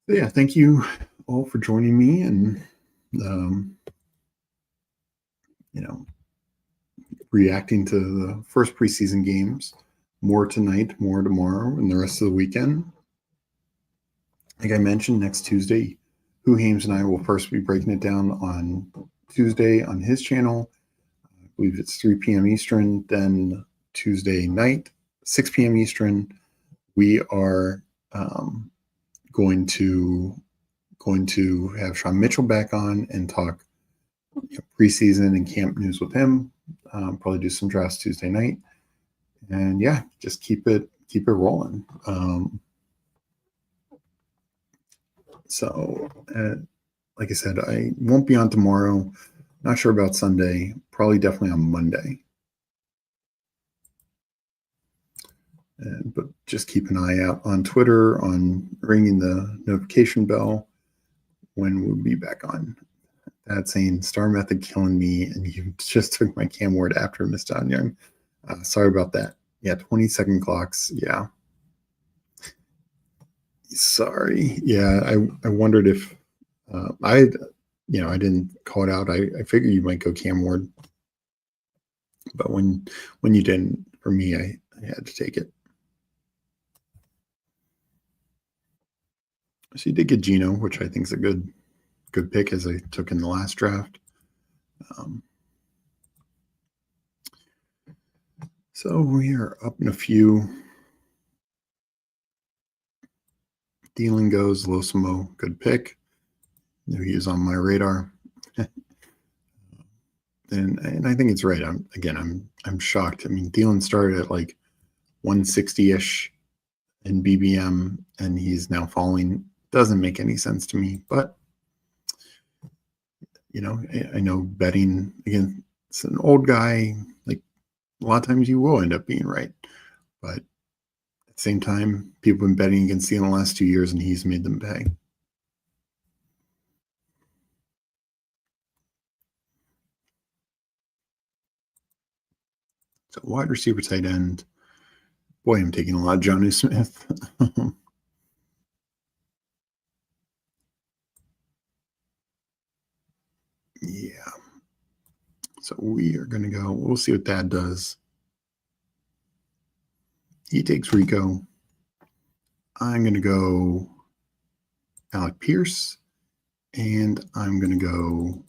So yeah, thank you all for joining me and, reacting to the first preseason games. More tonight, more tomorrow, and the rest of the weekend. Like I mentioned, next Tuesday, Who Hames and I will first be breaking it down on Tuesday on his channel. I believe it's 3 p.m. Eastern. Then Tuesday night, 6 p.m. Eastern, we are going to have Sean Mitchell back on and talk preseason and camp news with him. Probably do some drafts Tuesday night, and yeah, just keep it rolling. So, like I said, I won't be on tomorrow. Not sure about Sunday. Probably definitely on Monday. But just keep an eye out on Twitter, on ringing the notification bell when we'll be back on. That's saying Star Method killing me, and you just took my Cam Ward after Miss John Young. Sorry about that. Yeah, 20-second clocks. Yeah. Sorry. Yeah, I wondered if I didn't call it out. I figured you might go Cam Ward, but when you didn't, for me, I had to take it. So you did get Geno, which I think is a good pick, as I took in the last draft. So we are up in a few. Thielen goes, Losimo, good pick. Knew he is on my radar. and I think it's right. I'm shocked. I mean, Thielen started at like 160-ish in BBM, and he's now falling. Doesn't make any sense to me, but I know betting again. It's an old guy. Like, a lot of times you will end up being right, but at the same time, people have been betting against Thielen the last 2 years, and he's made them pay. So wide receiver, tight end. Boy, I'm taking a lot of Jonnu Smith. Yeah. So we are going to go. We'll see what Dad does. He takes Rico. I'm going to go Alec Pierce. And I'm going to go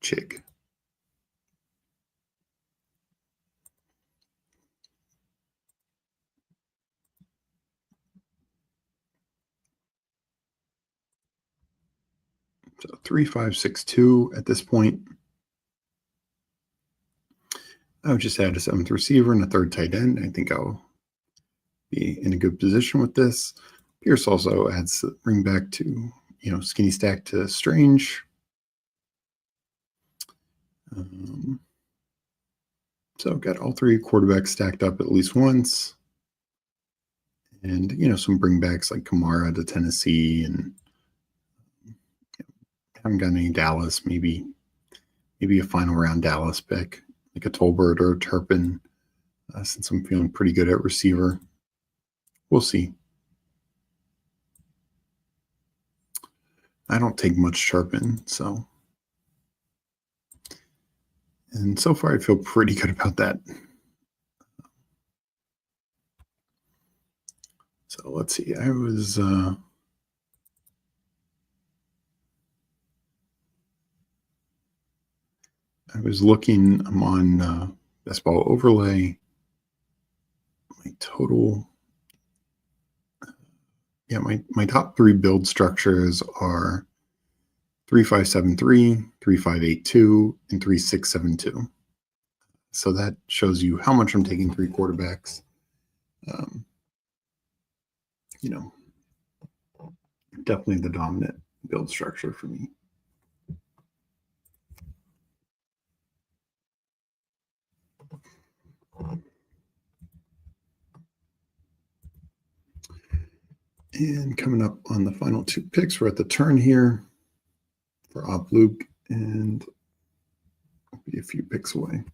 Chig. So 3, 5, 6, 2 at this point. I would just add a 7th receiver and a 3rd tight end. I think I'll be in a good position with this. Pierce also adds the bring back to, skinny stack to Strange. So got all 3 quarterbacks stacked up at least once. And, some bringbacks like Kamara to Tennessee, and haven't got any Dallas, maybe a final round Dallas pick, like a Tolbert or a Turpin, since I'm feeling pretty good at receiver. We'll see. I don't take much Turpin, so. And so far, I feel pretty good about that. So let's see. I was looking. I'm on Best Ball Overlay. My total. Yeah, my top 3 build structures are 3573, 3582, and 3672. So that shows you how much I'm taking 3 quarterbacks. Definitely the dominant build structure for me. And coming up on the final 2 picks, we're at the turn here for Op Luke, and I'll be a few picks away.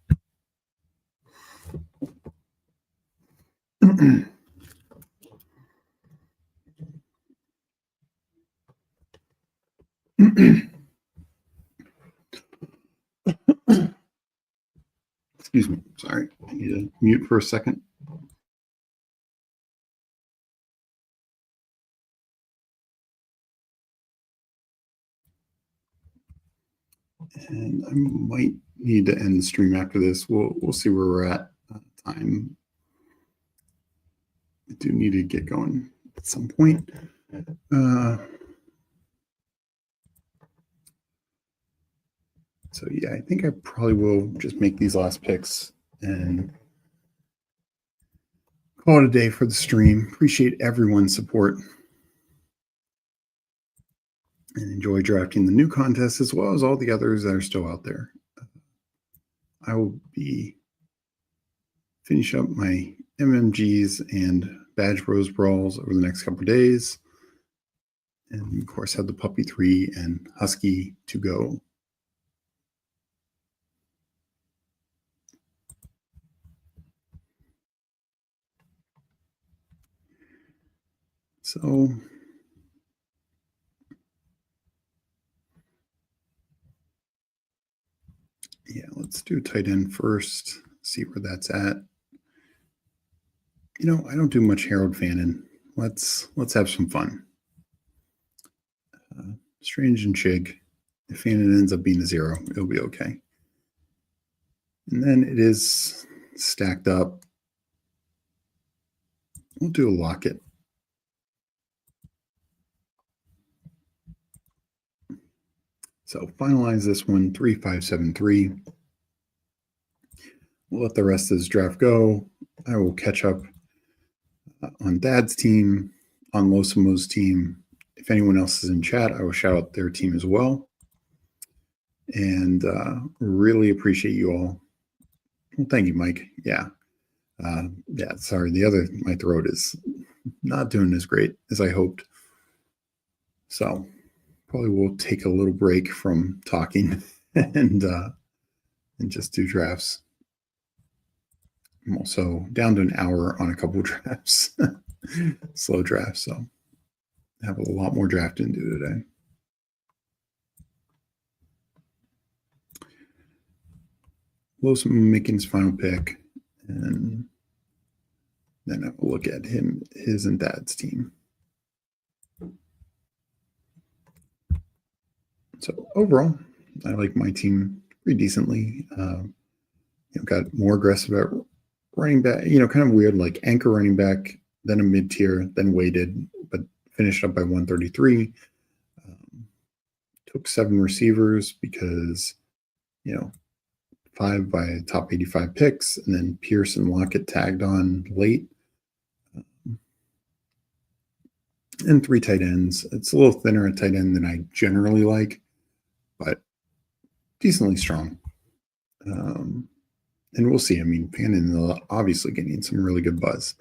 Excuse me. Sorry. I need to mute for a second. And I might need to end the stream after this. We'll see where we're at. Time. I do need to get going at some point. So yeah, I think I probably will just make these last picks and call it a day for the stream. Appreciate everyone's support and enjoy drafting the new contests as well as all the others that are still out there. I will be finish up my MMGs and Badge Bros Brawls over the next couple of days. And of course, have the Puppy 3 and Husky to go. So yeah, let's do tight end first, see where that's at. I don't do much Harold Fannin. Let's have some fun. Strange and Chig. If Fannin ends up being a 0, it'll be okay. And then it is stacked up. We'll do a Lockett. So finalize this one, 3573. We'll let the rest of this draft go. I will catch up on Dad's team, on Losimo's team. If anyone else is in chat, I will shout out their team as well. And really appreciate you all. Well, thank you, Mike. Yeah. Sorry. My throat is not doing as great as I hoped. So probably we'll take a little break from talking and just do drafts. I'm also down to an hour on a couple of drafts, slow drafts. So I have a lot more drafting to do today. Losimo making his final pick, and then I will look at his and Dad's team. So overall, I like my team pretty decently. Got more aggressive at running back. Kind of weird, like anchor running back, then a mid tier, then weighted, but finished up by 133. Took 7 receivers because 5 by top 85 picks, and then Pierce and Lockett tagged on late. And 3 tight ends. It's a little thinner at tight end than I generally like, but decently strong. And we'll see. I mean, Fannin obviously getting some really good buzz.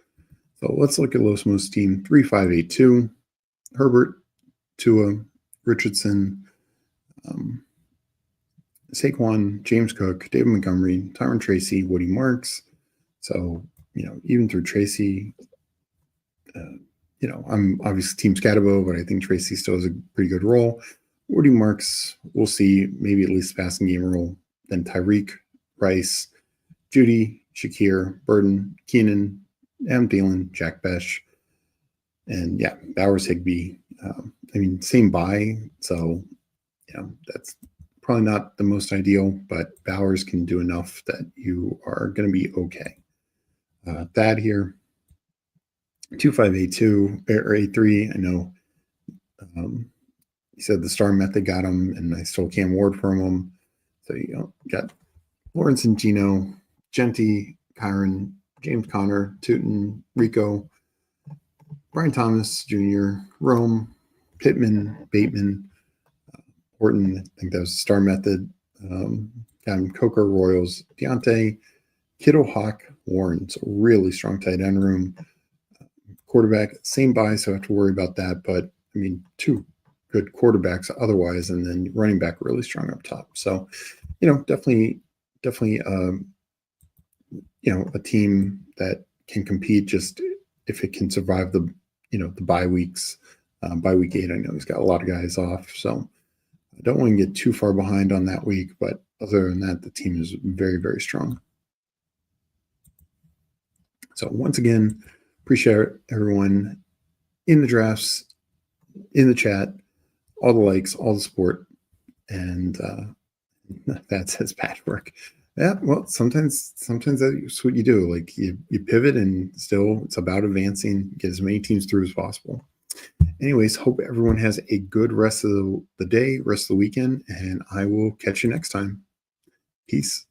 So let's look at Losimo's team. 3582. Herbert, Tua, Richardson, Saquon, James Cook, David Montgomery, Tyron Tracy, Woody Marks. So, even through Tracy, I'm obviously Team Scatabo, but I think Tracy still has a pretty good role. Woody Marks, we'll see, maybe at least passing game role. Then Tyreek, Rice, Judy, Shakir, Burden, Keenan, Adam Thielen, Jack Besh, and Bowers, Higbee. Same buy, so that's probably not the most ideal, but Bowers can do enough that you are going to be okay. Thad here, 2582 or 83. I know he said the star method got him, and I stole Cam Ward from him. So got Lawrence and Gino, Genty, Kyron, James Conner, Tootin, Rico, Brian Thomas Jr., Rome, Pittman, Bateman, Horton. I think that was the star method. Got him Coker, Royals, Deontay, Kittle, Hawk, Warren. So really strong tight end room. Quarterback, same buy, so I have to worry about that. But 2 good quarterbacks otherwise, and then running back really strong up top. So, definitely, a team that can compete just if it can survive the bye weeks. By week 8, I know he's got a lot of guys off, so I don't want to get too far behind on that week. But other than that, the team is very, very strong. So once again, appreciate everyone in the drafts, in the chat, all the likes, all the support, and that says patchwork. Yeah, well, sometimes that's what you do. Like you pivot, and still it's about advancing, get as many teams through as possible. Anyways, hope everyone has a good rest of the day, rest of the weekend, and I will catch you next time. Peace.